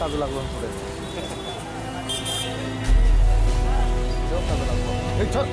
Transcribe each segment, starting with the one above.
কাজে লাগলো করে এই চল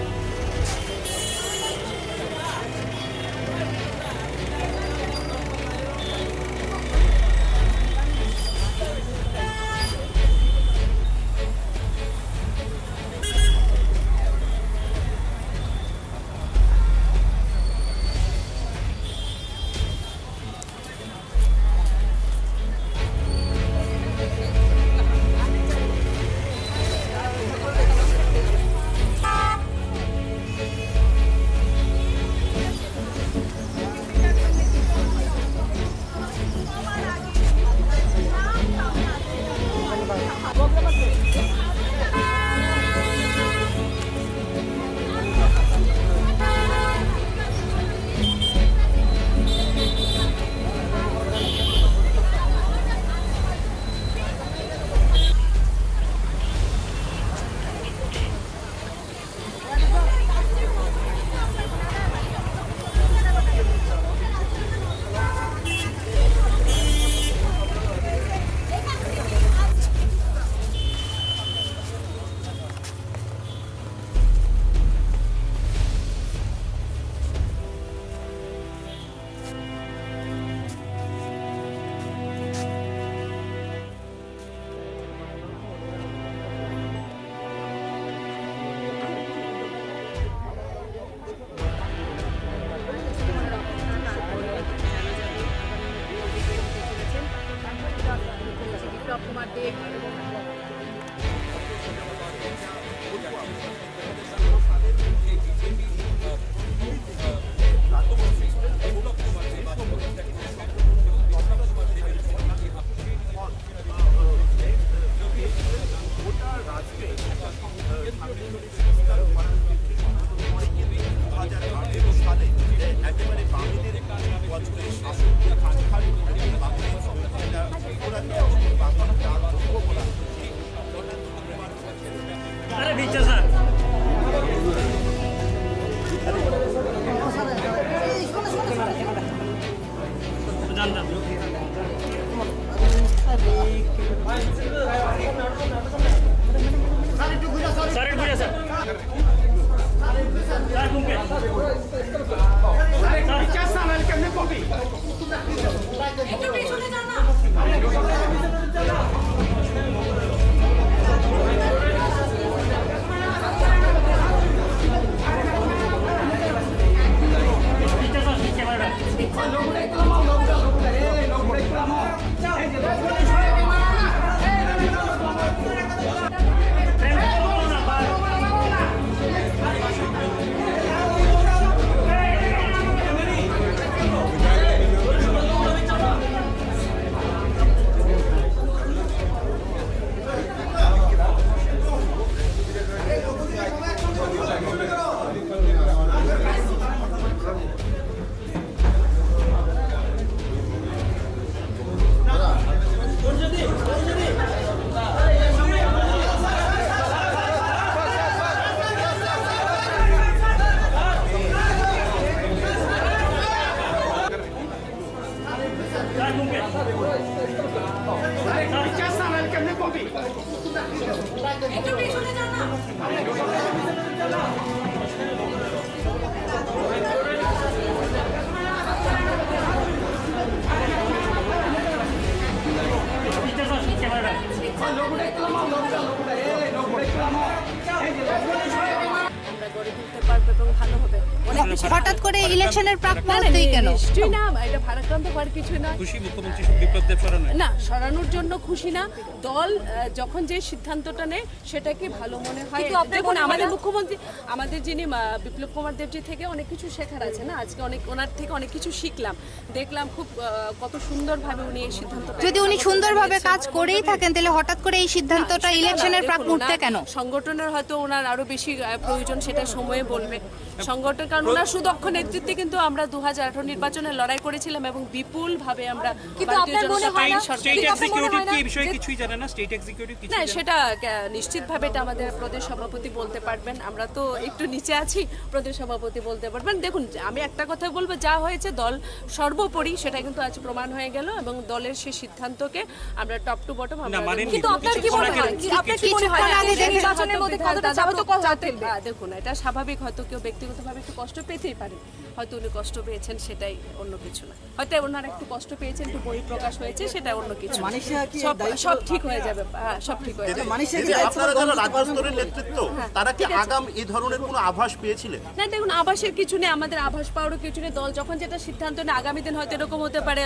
হঠাৎ করে ইলেকশনের প্রাক মুহূর্তেই কেন? নিশ্চয়ই না, এটা ভারাক্রান্ত হওয়ার কিছু না। খুশি মুখ্যমন্ত্রী বিপ্লব দেব সরানো না, সরানোর জন্য খুশি না। দল যখন যে সিদ্ধান্তটা নেয় সেটাকে ভালো মনে হয়। দেখুন, আমাদের মুখ্যমন্ত্রী, আমাদের যিনি বিপ্লব কুমার দেবজি থেকে অনেক কিছু শেখার আছে না। আজকে ওনার থেকে অনেক কিছু শিখলাম, দেখলাম খুব কত সুন্দরভাবে উনি এই সিদ্ধান্তটা। যদি উনি সুন্দরভাবে কাজ করেই থাকেন তাহলে হঠাৎ করে এই সিদ্ধান্তটা ইলেকশনের প্রাক মুহূর্তে কেন? সংগঠনের হয়তো ওনার আরো বেশি প্রয়োজন, সেটা সময়ে বলবে। সংগঠন কারণ ওনার সুদক্ষ নেতৃত্বে কিন্তু আমরা 2018 নির্বাচনে লড়াই করেছিলাম এবং বিপুল ভাবে আমরা ভারতীয় জনতা পার্টি সরকার স্টেট এক্সিকিউটিভ কি এই বিষয়ে কিছুই জানে না? স্টেট এক্সিকিউটিভ কিছু না সেটা নিশ্চিতভাবে এটা আমাদের প্রদেশ সভাপতি বলতে পারবেন, আমরা তো একটু নিচে আছি, প্রদেশ সভাপতি বলতে পারবেন। দেখুন আমি একটা কথা বলবো, যা হয়েছে দল সর্বোপরি সেটা কিন্তু আজ প্রমাণ হয়ে গেল এবং দলের সেই সিদ্ধান্তকে আমরা টপ টু বটম আমরা কিন্তু আপনার কি মনে হয় আপনার কি মনে হয় নির্বাচনের মধ্যে কতটা চাপ তো ফেলবে? দেখুন এটা স্বাভাবিক, হয়তো কেউ ব্যক্তিগতভাবে একটু কষ্ট পেতেই পারে, হয়তো উনি কষ্ট পেয়েছেন সেটাই অন্য কিছু না, হয়তো ওনারা একটু কষ্ট পেয়েছেন, একটু বহিঃপ্রকাশ হয়েছে সেটা অন্য কিছু না। সব ঠিক হয়ে যাবে, সব ঠিক হয়ে যাবে। আপনারা যারা রাজ্য স্তরের নেতৃত্ব তারা কি আগাম এই ধরনের কোনো আভাস পেয়েছিলেন? না দেখুন আভাসের কিছু নেই, আমাদের আভাস পাওয়ারও কিছু নেই। দল যখন যেটা সিদ্ধান্ত নেয় আগামী দিন হয়তো এরকম হতে পারে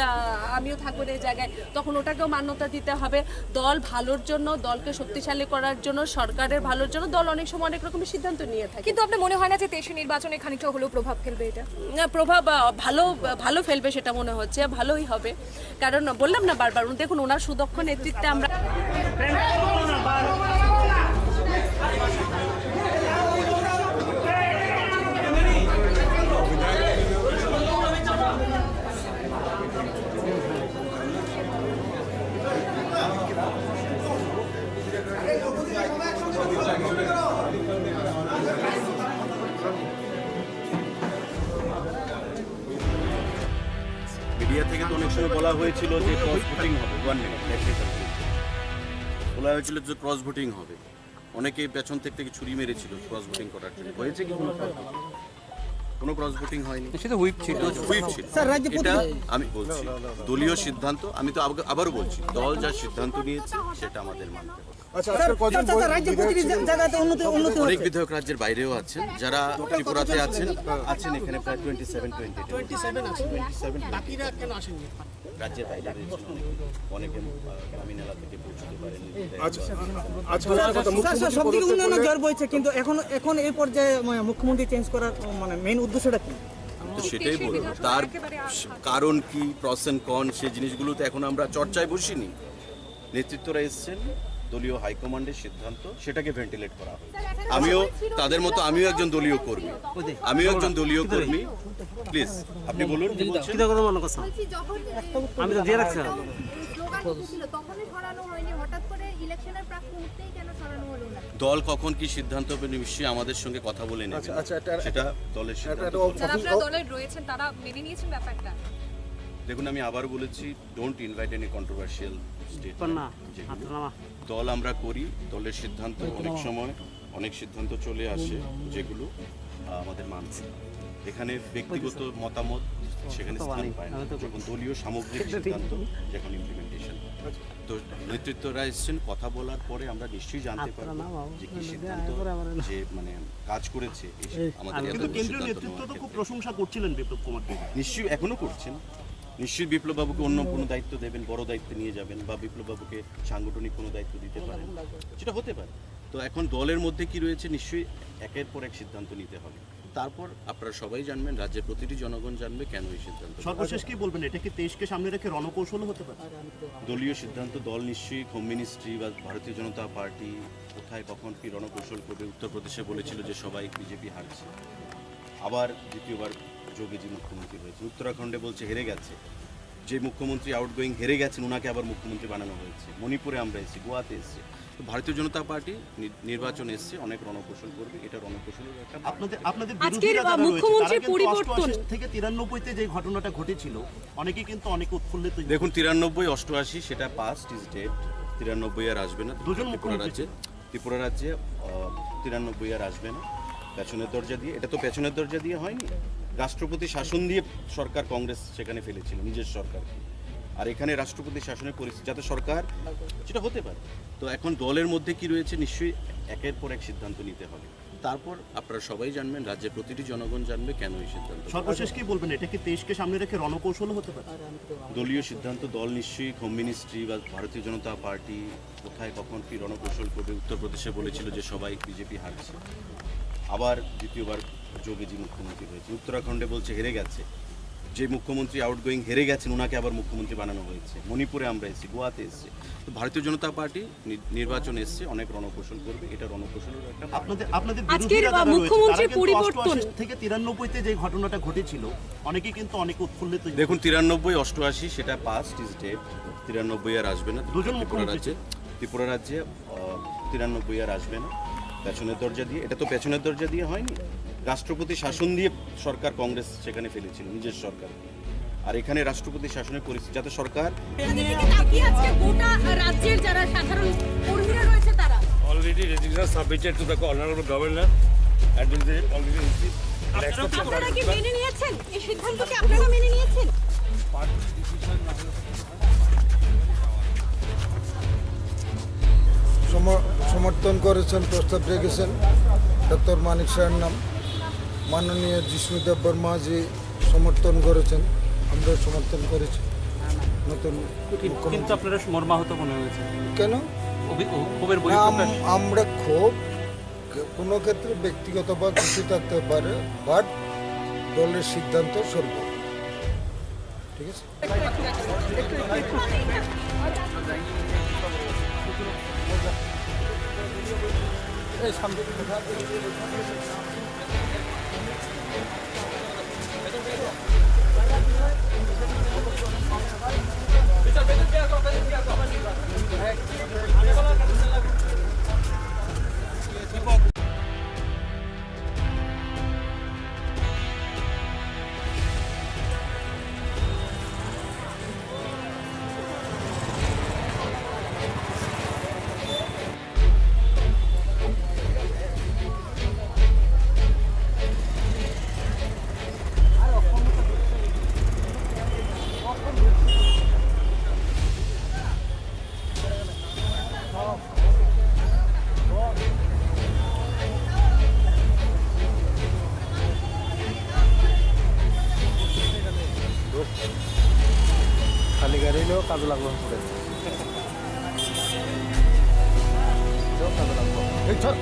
আমিও থাকবো এই জায়গায়, তখন ওটাকেও মান্যতা দিতে হবে। দল ভালোর জন্য, দলকে শক্তিশালী করার জন্য, সরকারের ভালোর জন্য দল অনেক সময় অনেক রকমের সিদ্ধান্ত নিয়ে থাকে। কিন্তু আপনার মনে হয় না যে 23 নির্বাচনে খানিকটা হলেও প্রভাব ফেলবে এটা? প্রভাব ভালো ফেলবে সেটা মনে হচ্ছে, ভালোই হবে। কারণ বললাম না বারবার, দেখুন ওনার সুদক্ষ নেতৃত্বে আমরা মিডিয়া থেকে তো অনেক সময় বলা হয়েছিল যে ক্রস ভোটিং হবে, বলা হয়েছিল যে ক্রস ভোটিং হবে, অনেকে পেছন থেকে ছুরি মেরেছিল ক্রস ভোটিং করার জন্য। হয়েছে কি কোনো ক্রস ভোটিং হয়নি, সেটা হুইপ ছিল। হুইপ ছিল। এটা আমি বলছি দলীয় সিদ্ধান্ত, আমি তো আবারও বলছি দল যা সিদ্ধান্ত নিয়েছে সেটা আমাদের মানতে হবে। অনেক বিধায়ক রাজ্যের বাইরেও আছেন, যারা ত্রিপুরাতে আছেন এখানে প্রায় 27 রাজ্যের বাইরে রয়েছেন, অনেকে গ্রামীণ এলাকা থেকে পৌঁছতে পারেন। সবদিকে উন্নয়ন জ্বর বইছে, কিন্তু এখন এই পর্যায়ে মুখ্যমন্ত্রী চেঞ্জ করার মানে মেইন উদ্দেশ্যটা কি? তো সেটাই বলবো, তার কারণ কি, প্রস এন্ড কন, সেই জিনিসগুলো তো এখন আমরা চর্চায় বসিনি। নেতৃত্বরা এসছেন, দলীয় হাইকমান্ডের সিদ্ধান্ত, সেটাকে ভেন্টিলেট করা হয়। আমিও তাদের মতো একজন দলীয় কর্মী। প্লিজ আপনি বলুন কি বলছেন। আমি তো দিয়ে রাখছি। দল কখন কি সিদ্ধান্ত হবে নিশ্চয়ই আমাদের সঙ্গে কথা বলে নেবে, সেটা দলের সিদ্ধান্ত। যারা আপনারা দলে রয়েছেন তারা মেনে নিয়েছেন ব্যাপারটা? দেখুন আমি আবার বলেছি, don't invite any controversial statement. দল আমরা করি, দলের সিদ্ধান্ত অনেক সিদ্ধান্ত চলে আসে যেগুলো আমাদের মানছে। এখানে ব্যক্তিগত মতামত সেখানে স্থান পায় না, যখন দলীয় সামগ্রিক সিদ্ধান্ত যখন ইমপ্লিমেন্টেশন। তো নেতৃত্বরা এসছেন, কথা বলার পরে আমরা নিশ্চয়ই জানতে পারবো যে কি সিদ্ধান্ত যে মানে কাজ করেছে আমাদের। কিন্তু কেন্দ্রীয় নেতৃত্ব তো খুব প্রশংসা করছিলেন বিপ্লব কুমার দেব, নিশ্চয়ই এখনো করছেন। নিশ্চয়ই বিপ্লববাবুকে অন্য কোনো দায়িত্ব দেবেন, বড় দায়িত্ব নিয়ে যাবেন, বা বিপ্লববাবুকে সাংগঠনিক কোনো দায়িত্ব দিতে পারেন, সেটা হতে পারে। তো এখন দলের মধ্যে কি রয়েছে নিশ্চয়ই একের পর এক সিদ্ধান্ত নিতে হবে। তারপর আপনারা সবাই জানবেন, রাজ্যের প্রতিটি জনগণ জানবে কেন এই সিদ্ধান্ত। সর্বশেষ কি বলবেন, এটা কি দেশকে সামনে রেখে রণকৌশল হতে পারে? দলীয় সিদ্ধান্ত, দল নিশ্চয়ই হোম মিনিস্ট্রি বা ভারতীয় জনতা পার্টি কোথায় কখন কি রণকৌশল করবে। উত্তরপ্রদেশে বলেছিল যে সবাই বিজেপি হারছে, আবার দ্বিতীয়বার যোগীজি মুখ্যমন্ত্রী হয়েছে। উত্তরাখণ্ডে বলছে হেরে গেছে, যে মুখ্যমন্ত্রী আউটগোয়িং হেরে গেছেন ওনাকে আবার মুখ্যমন্ত্রী বানানো হয়েছে। মণিপুরে আমরা এসেছি, গোয়াতে এসেছি। তো ভারতীয় জনতা পার্টি নির্বাচন এসছে, অনেক রণকৌশল করবে, এটা রণকৌশলের একটা। আপনাদের বিরোধীরা যারা রয়েছে তারা কিন্তু 88 থেকে 93 যে ঘটনাটা ঘটেছিল, অনেকেই কিন্তু অনেক উৎফুল্লিত। দেখুন 93, 88 সেটা পাস্ট ইজ ডেড। 93 আর আসবে না। ত্রিপুরা রাজ্যে 93 আর আসবে না। পেছনের দরজা দিয়ে, এটা তো পেছনের দরজা দিয়ে হয়নি, রাষ্ট্রপতি শাসন দিয়ে সরকার কংগ্রেস সেখানে ফেলেছিল নিজের সরকারকে। আর এখানে রাষ্ট্রপতি শাসনের পরিস্থিতি যাতে সরকার, সেটা হতে পারে। তো এখন দলের মধ্যে কি রয়েছে নিশ্চয়ই একের পর এক সিদ্ধান্ত নিতে হবে। তারপর আপনারা সবাই জানবেন, রাজ্যের প্রতিটি জনগণ জানবে কেন এই সিদ্ধান্ত। সর্বশেষ কি বলবেন, এটা কি দেশকে সামনে রেখে রণকৌশল হতে পারে? দলীয় সিদ্ধান্ত, দল নিশ্চয়ই হোম মিনিস্ট্রি বা ভারতীয় জনতা পার্টি কোথায় কখন কি রণকৌশল করবে। উত্তরপ্রদেশে বলেছিল যে সবাই বিজেপি হারছে, আবার দ্বিতীয়বার যোগীজি মুখ্যমন্ত্রী হয়েছে। উত্তরাখণ্ডে বলছে হেরে গেছে, যে মুখ্যমন্ত্রী আউটগোয়িং হেরে গেছেন ওনাকে আবার মুখ্যমন্ত্রী বানানো হয়েছে। মণিপুরে আমরা এসেছি, গোয়াতে এসেছি। তো ভারতীয় জনতা পার্টি নির্বাচন এসছে, অনেক রণকৌশল করবে, এটা রণকৌশলের একটা part। আপনাদের আজকের বিরোধীরা যারা রয়েছে, মুখ্যমন্ত্রী তারা কিন্তু পরিবর্তন 88 থেকে 93 যে ঘটনাটা ঘটেছিল অনেকেই কিন্তু অনেক উৎফুল্লিত। দেখুন 93, 88 সেটা পাস্ট ইজ ডেড। 93 আর আসবে না। দুজন ত্রিপুরা রাজ্যে 93 আর আসবে না। পেছনের দরজা দিয়ে, এটা তো পেছনের দরজা দিয়ে হয়নি, রাষ্ট্রপতি শাসন দিয়ে সরকার কংগ্রেস সেখানে ফেলেছিল নিজের সরকার। আর এখানে রাষ্ট্রপতি শাসনের পরিস্থিতি যাতে সরকার রাজ্যের যারা সাধারণ কর্মীরা রয়েছে তারা already resignation submitted to the honorable governor and will be already received. আপনারা কি মেনে নিয়েছেন এই সিদ্ধান্তকে? আপনারা মেনে নিয়েছেন? সমর্থন করেছেন, প্রস্তাব রেখেছেন ডক্টর মানিক সাহের নাম। মাননীয় জিষ্ণুদেব বর্মাজি সমর্থন করেছেন, আমরা সমর্থন করেছি। নতুন কিন্তু আপনারা মর্মাহত মনে হয়েছে কেন? ক্ষোভের না, আমরা খুব কোনো ক্ষেত্রে ব্যক্তিগত বা খুশি থাকতে পারে, বাট দলের সিদ্ধান্ত সর্ব, ঠিক আছে। খালি গাড়ি হলেও কাজে লাগলো। Sir,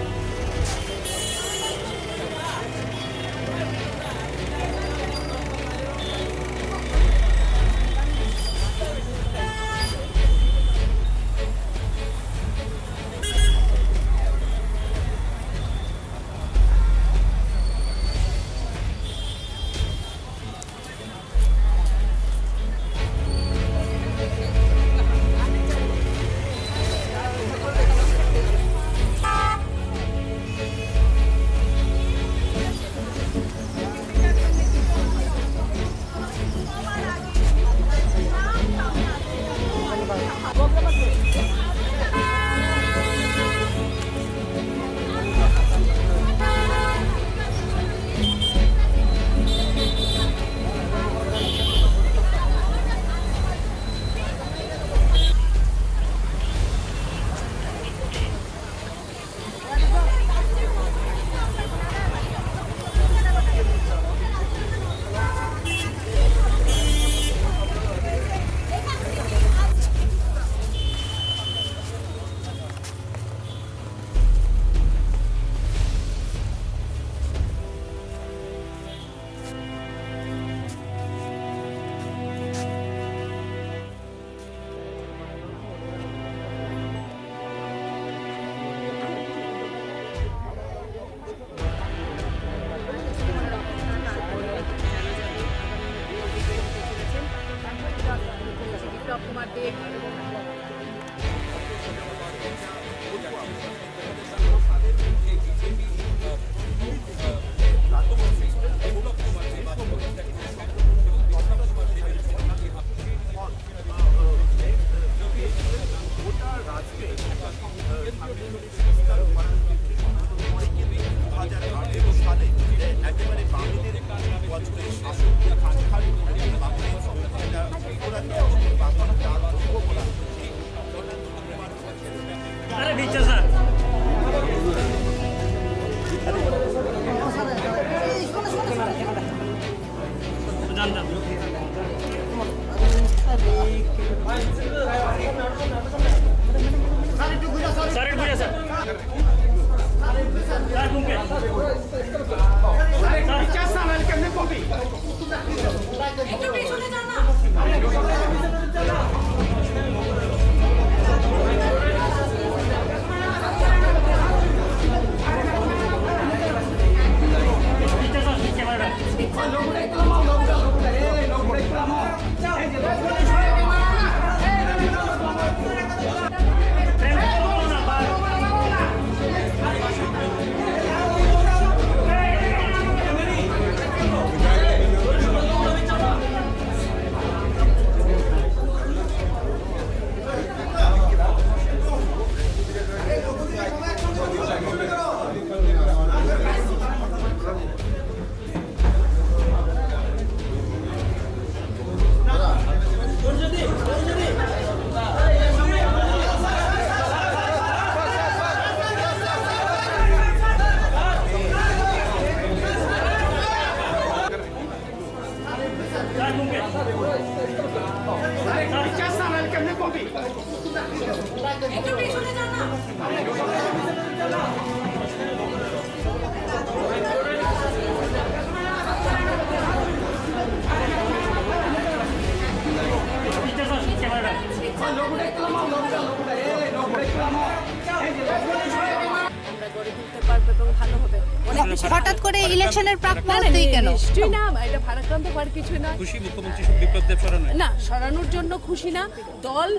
আমরা গড়ে তুলতে পারবো এবং ভালো হবে। অনেক বেশি হঠাৎ করে ইলেকশনের প্রাক না, না, মুহূর্তেই কেন? নিশ্চয়ই না, এটা ভারাক্রান্ত হওয়ার কিছু না। খুশি মুখ্যমন্ত্রী বিপ্লব দেব সরানো না, সরানোর জন্য খুশি না। দল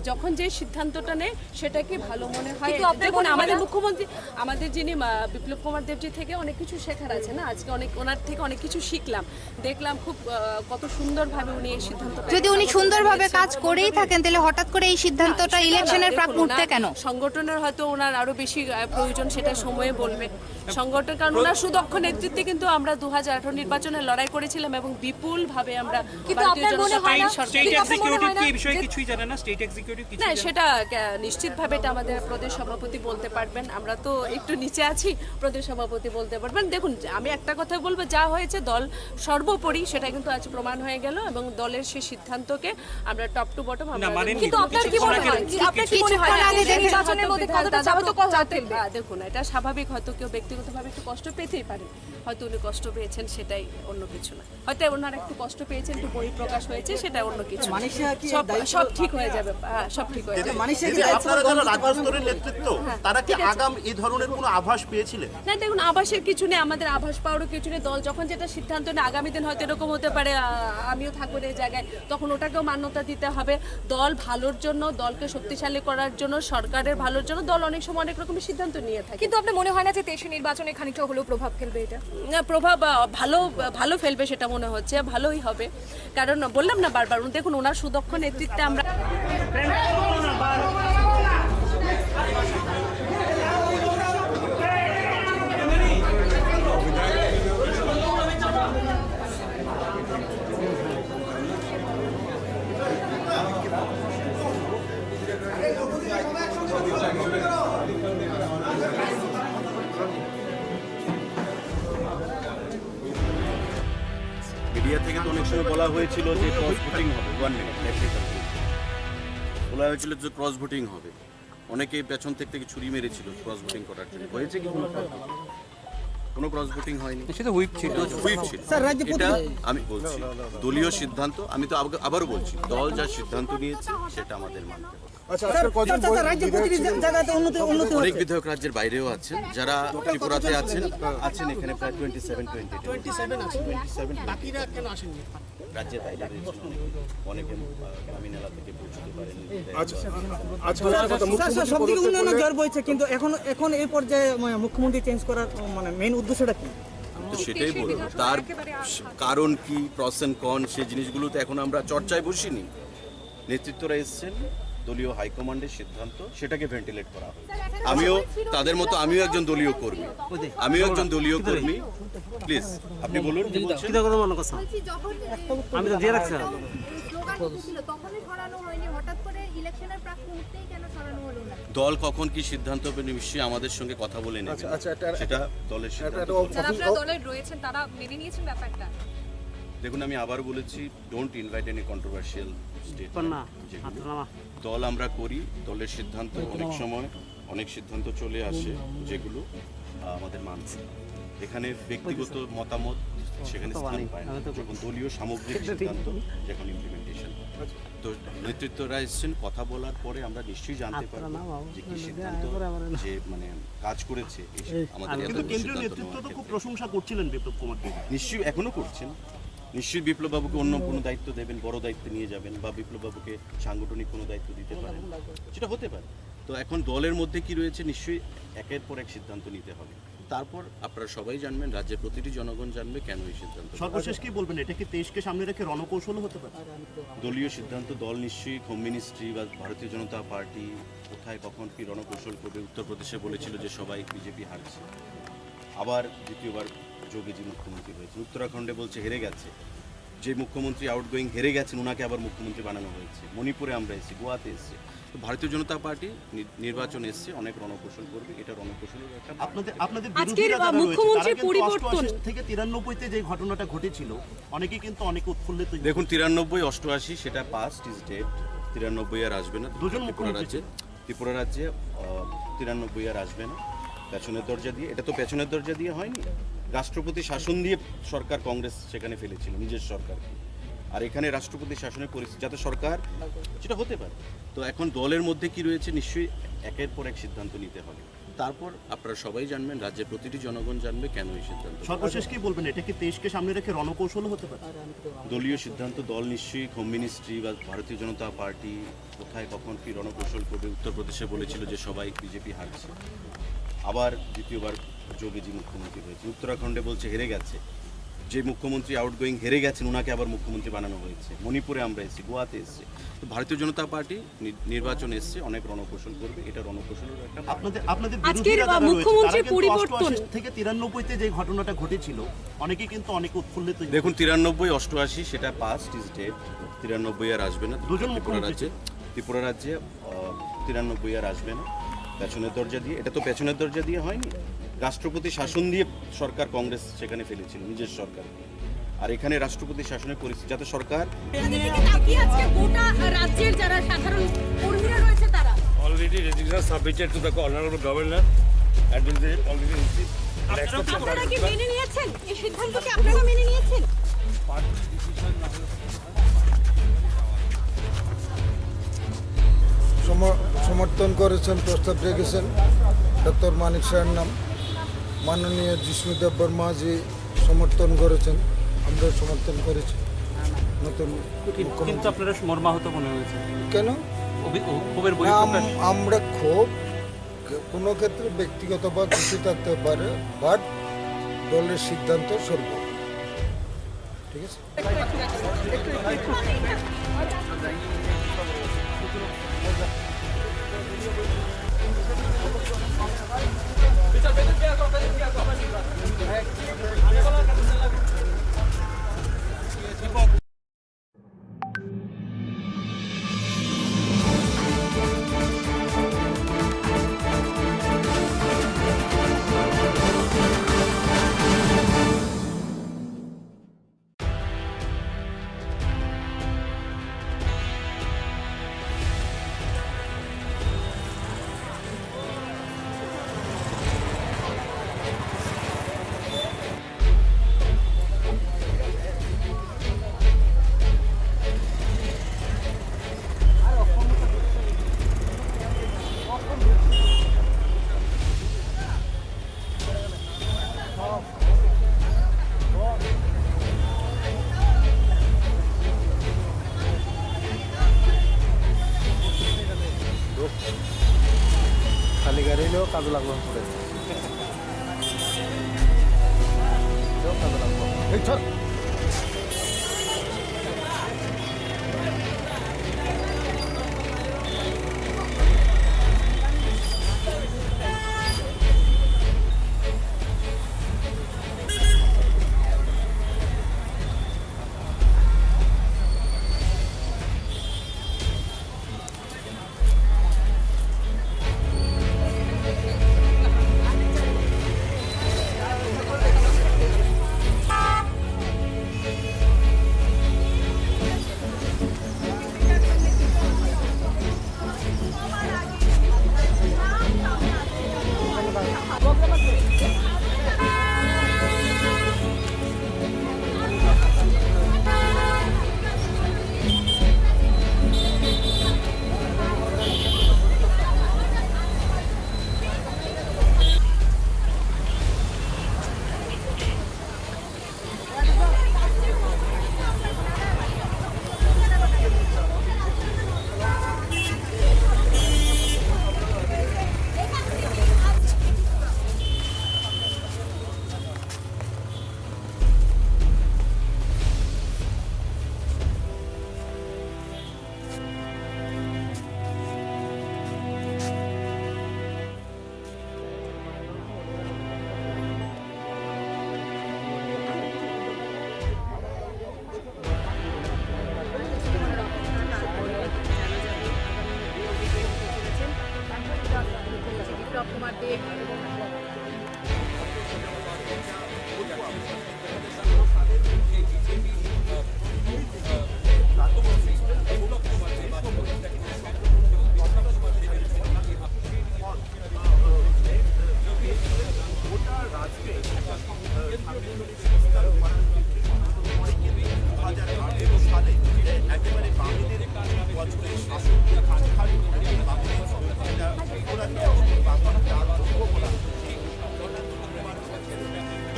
যখন যে সিদ্ধান্তটা নেয় সেটাকে ভালো মনে হয়। দেখুন, আমাদের মুখ্যমন্ত্রী, আমাদের যিনি বিপ্লব কুমার দেবজি থেকে অনেক কিছু শেখার আছে না। আজকে ওনার থেকে অনেক কিছু শিখলাম, দেখলাম খুব কত সুন্দরভাবে উনি এই সিদ্ধান্তটা। যদি উনি সুন্দরভাবে কাজ করেই থাকেন তাহলে হঠাৎ করে এই সিদ্ধান্তটা ইলেকশনের প্রাক মুহূর্তে কেন? সংগঠনের হয়তো ওনার আরো বেশি প্রয়োজন, সেটা সময়ে বলবে সংগঠন। কারণ ওনার সুদক্ষ নেতৃত্বে কিন্তু আমরা 2018 নির্বাচনে লড়াই করেছিলাম এবং বিপুল ভাবে আমরা স্টেট এক্সিকিউটিভ কি এই বিষয়ে কিছুই জানে না? স্টেট এক্সিকিউটিভ কিছু না, সেটা নিশ্চিতভাবে এটা আমাদের প্রদেশ সভাপতি বলতে পারবেন। আমরা তো একটু নিচে আছি, প্রদেশ সভাপতি বলতে পারবেন। দেখুন, আমি একটা কথা বলবো, যা হয়েছে দল সর্বোপরি সেটা কিন্তু আজ প্রমাণ হয়ে গেল এবং দলের সেই সিদ্ধান্তকে আমরা টপ টু বটম আমরা কিন্তু আপনার কি মনে হয়, আপনার কি মনে হয় নির্বাচনের মধ্যে কতটা চাপ তো ফেলবে? দেখুন, এটা স্বাভাবিক, হয়তো কেউ ব্যক্তিগতভাবে একটু কষ্ট পেতেই পারে, হয়তো উনি কষ্ট পেয়েছেন, সেটাই অন্য কিছু না। হয়তো ওনার একটু কষ্ট পেয়েছেন, একটু বহিঃপ্রকাশ হয়েছে, সেটা অন্য কিছু। সব ঠিক হয়ে যাবে, সব ঠিক হয়ে যাবে। আপনারা যারা রাজ্য স্তরের নেতৃত্ব, তারা কি আগাম এই ধরনের কোনো আভাস পেয়েছিলেন? না, দেখুন, আভাসের কিছু নেই, আমাদের আভাস পাওয়ারও কিছু নেই। দল যখন যেটা সিদ্ধান্ত নেয়, আগামী দিন হয়তো এরকম হতে পারে আমিও থাকবো এই জায়গায়, তখন ওটাকেও মান্যতা দিতে হবে। দল ভালোর জন্য, দলকে শক্তিশালী করার জন্য, সরকারের ভালোর জন্য দল অনেক সময় অনেক রকমের সিদ্ধান্ত নিয়ে থাকে। কিন্তু আপনার মনে হয় না যে 23 নির্বাচনে খানিকটা হলেও প্রভাব ফেলবে এটা? না, প্রভাব ভালো ফেলবে, সেটা মনে হচ্ছে ভালোই হবে। কারণ বললাম না বারবার, দেখুন ওনার সুদক্ষ নেতৃত্বে আমরা মিডিয়া থেকে তো অনেক সময় বলা হয়েছিল যে ক্রস ভোটিং হবে, 1 মিনিট বলা হয়েছিল যে ক্রস ভোটিং হবে। অনেকে পেছন থেকে ছুরি মেরেছিল ক্রস ভোটিং করার জন্য। হয়েছে কি কোনো ক্রস ভোটিং হয়নি, সেটা হুইপ ছিল। হুইপ ছিল। এটা আমি বলছি দলীয় সিদ্ধান্ত। আমি তো আবারও বলছি, দল যা সিদ্ধান্ত নিয়েছে সেটা আমাদের মানতে হবে। অনেক বিধায়ক রাজ্যের বাইরেও আছেন, যারা ত্রিপুরাতে আছেন এখানে প্রায় 27 বাকিরা কেন আসেননি? রাজ্যের বাইরে রয়েছেন অনেকে, গ্রামীণ এলাকা থেকে পৌঁছতে পারেন। সবদিকে উন্নয়ন জ্বর বইছে, কিন্তু এখন এই পর্যায়ে মুখ্যমন্ত্রী চেঞ্জ করার মানে মেইন উদ্দেশ্যটা কি? তো সেটাই বলবো, তার কারণ কি, প্রস এন্ড কন, সেই জিনিসগুলো তো এখন আমরা চর্চায় বসিনি। নেতৃত্বরা এসছেন, দলীয় হাইকমান্ডের সিদ্ধান্ত, সেটাকে ভেন্টিলেট করা হবে। আমিও তাদের মতো একজন দলীয় কর্মী। প্লিজ আপনি বলুন কি বলছেন। আমি তো দিয়ে রাখছি। তখনই সরানো হয়নি, হঠাৎ করে ইলেকশনের প্রাক মুহূর্তেই কেন সরানো হলো না? দল কখন কি সিদ্ধান্ত হবে নিশ্চয়ই আমাদের সঙ্গে কথা বলে নেবে, সেটা দলের সিদ্ধান্ত। যারা আপনারা দলে রয়েছেন তারা মেনে নিয়েছেন ব্যাপারটা? দেখুন, আমি আবার বলেছি, don't invite any controversial statement. দল আমরা করি, দলের সিদ্ধান্ত অনেক সময় অনেক সিদ্ধান্ত চলে আসে যেগুলো আমাদের মানছে। এখানে ব্যক্তিগত মতামত সেখানে স্থান পায় না, যখন দলীয় সামগ্রিক সিদ্ধান্ত যখন ইমপ্লিমেন্টেশন। তো নেতৃত্বরা এসেছেন, কথা বলার পরে আমরা নিশ্চয়ই জানতে পারবো যে কি সিদ্ধান্ত যে মানে কাজ করেছে আমাদের। কিন্তু কেন্দ্রীয় নেতৃত্ব তো খুব প্রশংসা করছিলেন বিপ্লব কুমার দেব। নিশ্চয়ই এখনো করছেন, নিশ্চয়ই বিপ্লববাবুকে অন্য কোনো দায়িত্ব দেবেন, বড় দায়িত্ব নিয়ে যাবেন, বা বিপ্লববাবুকে সাংগঠনিক কোনো দায়িত্ব দিতে পারেন, সেটা হতে পারে। তো এখন দলের মধ্যে কি রয়েছে নিশ্চয়ই একের পর এক সিদ্ধান্ত নিতে হবে। তারপর আপনারা সবাই জানবেন, রাজ্যের প্রতিটি জনগণ জানবে কেন এই সিদ্ধান্ত। সর্বশেষ কি বলবেন, এটা কি দেশকে সামনে রেখে রণকৌশল হতে পারে? দলীয় সিদ্ধান্ত, দল নিশ্চয়ই হোম মিনিস্ট্রি বা ভারতীয় জনতা পার্টি কোথায় কখন কি রণকৌশল করবে। উত্তরপ্রদেশে বলেছিল যে সবাই বিজেপি হারছে, আবার দ্বিতীয়বার যোগীজি মুখ্যমন্ত্রী হয়েছে। উত্তরাখণ্ডে বলছে হেরে গেছে, যে মুখ্যমন্ত্রী আউটগোয়িং হেরে গেছেন ওনাকে আবার মুখ্যমন্ত্রী বানানো হয়েছে। মণিপুরে আমরা এসেছি, গোয়াতে এসেছি। তো ভারতীয় জনতা পার্টি নির্বাচন এসছে, অনেক রণকৌশল করবে, এটা রণকৌশলের একটা। আপনাদের বিরোধীরা যারা রয়েছে, তারা কিন্তু 88 থেকে 93 যে ঘটনাটা ঘটেছিল, অনেকেই কিন্তু অনেক উৎফুল্লিত। দেখুন 93, 88 সেটা পাস্ট ইজ ডেড। 93 আর আসবে না। দুজন ত্রিপুরা রাজ্যে 93 আর আসবে না। পেছনের দরজা দিয়ে, এটা তো পেছনের দরজা দিয়ে হয়নি, রাষ্ট্রপতি শাসন দিয়ে সরকার কংগ্রেস সেখানে ফেলেছিল নিজের সরকারকে। আর এখানে রাষ্ট্রপতি শাসনের পরিস্থিতি যাতে সরকার, সেটা হতে পারে। তো এখন দলের মধ্যে কি রয়েছে নিশ্চয়ই একের পর এক সিদ্ধান্ত নিতে হবে। তারপর আপনারা সবাই জানবেন, রাজ্যের প্রতিটি জনগণ জানবে কেন এই সিদ্ধান্ত। সর্বশেষ কি বলবেন, এটা কি দেশকে সামনে রেখে রণকৌশল হতে পারে? দলীয় সিদ্ধান্ত, দল নিশ্চয়ই হোম মিনিস্ট্রি বা ভারতীয় জনতা পার্টি কোথায় কখন কি রণকৌশল করবে। উত্তরপ্রদেশে বলেছিল যে সবাই বিজেপি হারছে, আবার দ্বিতীয়বার যোগীজি মুখ্যমন্ত্রী হয়েছে। উত্তরাখণ্ডে বলছে হেরে গেছে, যে মুখ্যমন্ত্রী আউটগোয়িং হেরে গেছেন ওনাকে আবার মুখ্যমন্ত্রী বানানো হয়েছে। মণিপুরে আমরা এসেছি, গোয়াতে এসেছি। তো ভারতীয় জনতা পার্টি নির্বাচন এসছে, অনেক রণকৌশল করবে, এটা রণকৌশলের একটা। আপনাদের বিরোধীরা যারা রয়েছে, তারা কিন্তু 88 থেকে 93 যে ঘটনাটা ঘটেছিল, অনেকেই কিন্তু অনেক উৎফুল্লিত। দেখুন 93, 88 সেটা পাস্ট ইজ ডেড। 93 আর আসবে না। দুজন ত্রিপুরা রাজ্যে 93 আর আসবে না। পেছনের দরজা দিয়ে, এটা তো পেছনের দরজা দিয়ে হয়নি, রাষ্ট্রপতি শাসন দিয়ে সরকার কংগ্রেস সেখানে ফেলেছিল নিজের সরকার। আর এখানে রাষ্ট্রপতি শাসনের পরিস্থিতি যাতে সরকার। গোটা রাজ্যের যারা সাধারণ কর্মীরা রয়েছে তারা already resignation submitted to the honorable governor and will be already received. আপনারা কি মেনে নিয়েছেন এই সিদ্ধান্তকে? আপনারা মেনে নিয়েছেন? সমর্থন করেছেন, প্রস্তাব রেখেছেন ডক্টর মানিক শাহের নাম। মাননীয় জিষ্ণু দেববর্মাজি সমর্থন করেছেন, আমরা সমর্থন করেছি। নতুন কিন্তু আপনারা মর্মাহত মনে হয়েছে কেন? ক্ষোভের আমরা ক্ষোভ কোনো ক্ষেত্রে ব্যক্তিগত বা খুশি থাকতে পারে, বাট দলের সিদ্ধান্ত সর্ব। ঠিক আছে। খালি গাড়িলেও কাজে লাগলো পড়ে কাজে লাগলো।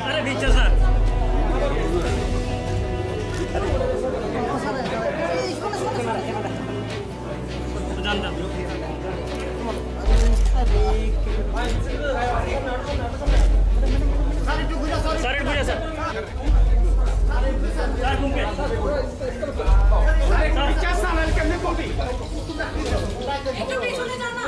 আরে দিচ্ছে স্যার জান জান স্যার একটু বুঝা স্যার স্যার ঘুমকে স্যার ইচ্ছা সামনে কেমনে কপি একটু পেছনে যান না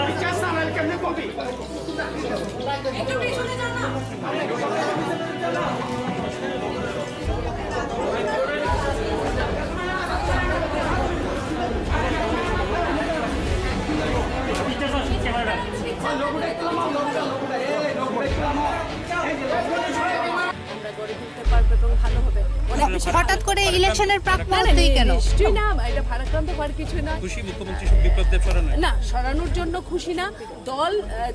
ইচ্ছা স্যার ক্যামেরা একটু পেছনে যান না ইচ্ছা স্যার ক্যামেরা আমরা গড়ে তুলতে পারবো এবং ভালো হবে। হঠাৎ করে ইলেকশনের প্রাক মুহূর্তেই কেন? নিশ্চয়ই না, এটা ভারাক্রান্ত হওয়ার কিছু না। খুশি মুখ্যমন্ত্রী বিপ্লব দেব সরেন না, সরানোর জন্য খুশি না। দল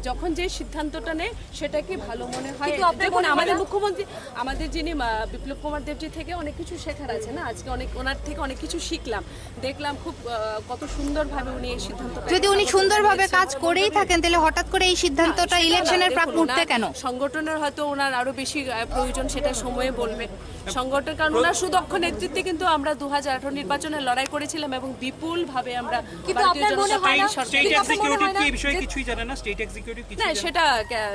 যখন যে সিদ্ধান্তটা নেয় সেটাকে ভালো মনে হয়। কিন্তু আপনার দেখুন মনে হয় আমাদের না? মুখ্যমন্ত্রী, আমাদের যিনি বিপ্লব কুমার দেবজি থেকে অনেক কিছু শেখার আছে না। আজকে ওনার থেকে অনেক কিছু শিখলাম, দেখলাম খুব কত সুন্দরভাবে উনি এই সিদ্ধান্তটা। যদি উনি সুন্দরভাবে কাজ করেই থাকেন তাহলে হঠাৎ করে এই সিদ্ধান্তটা ইলেকশনের প্রাক মুহূর্তে কেন? সংগঠনের হয়তো ওনার আরো বেশি প্রয়োজন, সেটা সময়ে বলবে সংগঠন। কারণ ওনার সুদক্ষ নেতৃত্বে কিন্তু আমরা 2018 নির্বাচনে লড়াই করেছিলাম এবং বিপুল ভাবে আমরা কিন্তু ভারতীয় আপনার মনে জনতা হয় না পার্টির সরকার- স্টেট কিন্তু আপনার মনে এক্সিকিউটিভ হয় না কি এই বিষয়ে যে- কিছুই জানে না স্টেট এক্সিকিউটিভ কিছু না, সেটা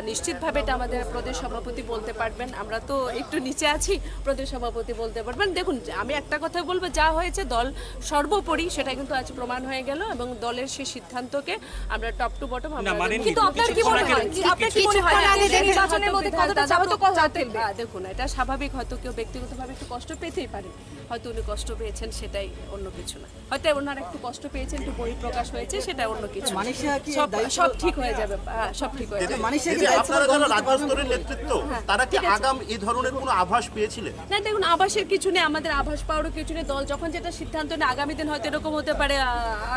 নিশ্চিতভাবে এটা আমাদের প্রদেশ সভাপতি বলতে পারবেন। আমরা তো একটু নিচে আছি, প্রদেশ সভাপতি বলতে পারবেন। দেখুন, আমি একটা কথা বলবো, যা হয়েছে দল সর্বোপরি সেটা কিন্তু আজ প্রমাণ হয়ে গেল এবং দলের সেই সিদ্ধান্তকে আমরা টপ টু বটম আমরা মানেননি। কিন্তু আপনার কি মনে হয় আপনার কি মনে হয় কিছুক্ষণ আগে যে নির্বাচনের মধ্যে কতটা যাবে তো কথা ফেলবে দেখুন, এটা স্বাভাবিক। হয়তো কেউ ব্যক্তিগতভাবে একটু কষ্ট পেতেই পারে, হয়তো উনি কষ্ট পেয়েছেন, সেটাই অন্য কিছু না। হয়তো ওনারা একটু কষ্ট পেয়েছেন, একটু বহিঃপ্রকাশ হয়েছে, সেটা অন্য কিছু না। মানিশা কি সব ঠিক হয়ে যাবে, সব ঠিক হয়ে যাবে। মানিশা কি দিদি, দায়িত্ব আপনারা যারা গ্রহণ রাজ্য করতে স্তরের নেতৃত্ব, তারা কি আগাম এই ধরনের কোনো আভাস পেয়েছিলেন? না, দেখুন, আভাসের কিছু নেই, আমাদের আভাস পাওয়ারও কিছু নেই। দল যখন যেটা সিদ্ধান্ত নেয়, আগামী দিন হয়তো এরকম হতে পারে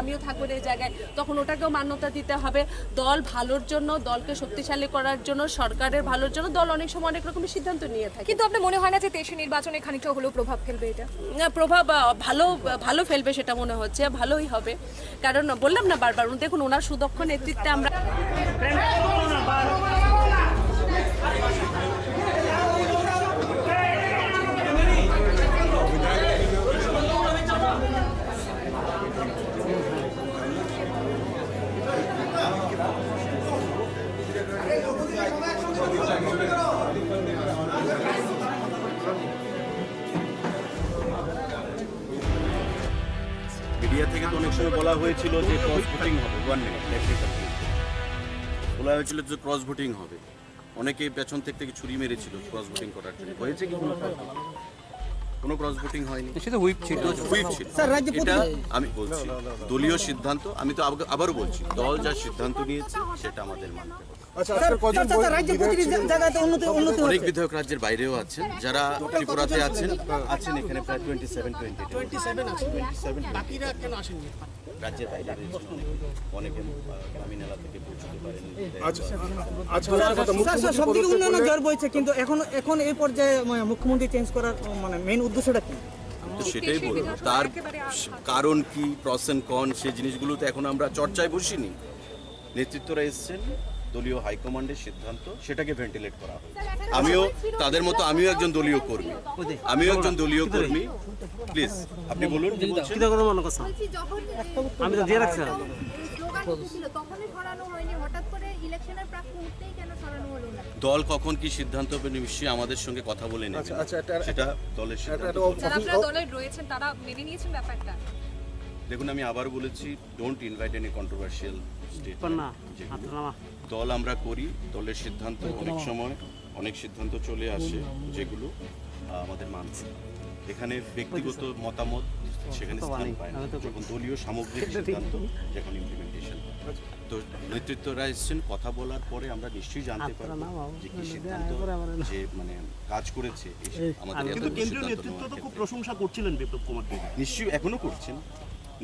আমিও থাকবো এই জায়গায়, তখন ওটাকেও মান্যতা দিতে হবে। দল ভালোর জন্য, দলকে শক্তিশালী করার জন্য, সরকারের ভালোর জন্য দল অনেক সময় অনেক রকমের সিদ্ধান্ত নিয়ে থাকে। কিন্তু আপনার মনে হয় না যে 23 নির্বাচনে খানিকটা হলেও প্রভাব ফেলবে এটা? না, প্রভাব ভালো ফেলবে সেটা মনে হচ্ছে, ভালোই হবে। কারণ বললাম না বারবার, দেখুন ওনার সুদক্ষ নেতৃত্বে আমরা মিডিয়া থেকে তো অনেক সময় বলা হয়েছিল যে ক্রস ভোটিং হবে, 1 মিনিট টেকনিক্যাল বলা হয়েছিল যে ক্রস ভোটিং হবে। অনেকে পেছন থেকে ছুরি মেরেছিল ক্রস ভোটিং করার জন্য। হয়েছে কি কোনো ক্রস ভোটিং হয়নি, সেটা হুইপ ছিল হুইপ ছিল। স্যার, রাজ্য এটা আমি বলছি দলীয় সিদ্ধান্ত, আমি তো আবারও বলছি দল যা সিদ্ধান্ত নিয়েছে সেটা আমাদের মানতে হবে। রাজ্যে প্রতিটি জায়গাতে উন্নতি অনেক হচ্ছে। বিধায়ক রাজ্যের বাইরেও আছেন, যারা ত্রিপুরাতে আছেন এখানে প্রায় 27 বাকিরা কেন আসেননি? রাজ্যের বাইরে রয়েছেন অনেকে গ্রামীণ এলাকা থেকে পৌঁছতে পারেন। স্যার, সবদিকে উন্নয়নের জ্বর বইছে, কিন্তু এখন এই পর্যায়ে মুখ্যমন্ত্রী চেঞ্জ করার মেইন উদ্দেশ্যটা কি? তো সেটাই বলবো, তার কারণ কি, প্রস এন্ড কন, সেই জিনিসগুলো তো এখন আমরা চর্চায় বসিনি। নেতৃত্বরা এসছেন, দলীয় হাইকমান্ডের সিদ্ধান্ত, সেটাকে ভেন্টিলেট করা হবে। আমিও একজন দলীয় কর্মী, প্লিজ আপনি বলুন কি বলছেন। বলছি যখন আমি তো দিয়ে রাখছি স্লোগান উঠেছিল তখনই সরানো হয়নি, হঠাৎ করে ইলেকশনের প্রাক মুহূর্তেই কেন সরানো হলো না? দল কখন কি সিদ্ধান্ত হবে নিশ্চয়ই আমাদের সঙ্গে কথা বলে নেবে। সেটা দলের সিদ্ধান্ত। যারা আপনারা দলে রয়েছেন তারা মেনে নিয়েছেন ব্যাপারটা? দেখুন আমি আবার বলেছি, don't invite any controversial statement. দল আমরা করি, দলের সিদ্ধান্ত অনেক সময় অনেক সিদ্ধান্ত চলে আসে যেগুলো আমাদের মানতে হয়। এখানে ব্যক্তিগত মতামত সেখানে স্থান পায় না, যখন দলীয় সামগ্রিক সিদ্ধান্ত যখন ইমপ্লিমেন্টেশন। তো নেতৃত্বরা এসেছেন, কথা বলার পরে আমরা নিশ্চয়ই জানতে পারবো যে কি সিদ্ধান্ত যে মানে কাজ করেছে আমাদের। কিন্তু কেন্দ্রীয় নেতৃত্ব তো খুব প্রশংসা করছিলেন বিপ্লব কুমার দেব। নিশ্চয়ই এখনো করছেন।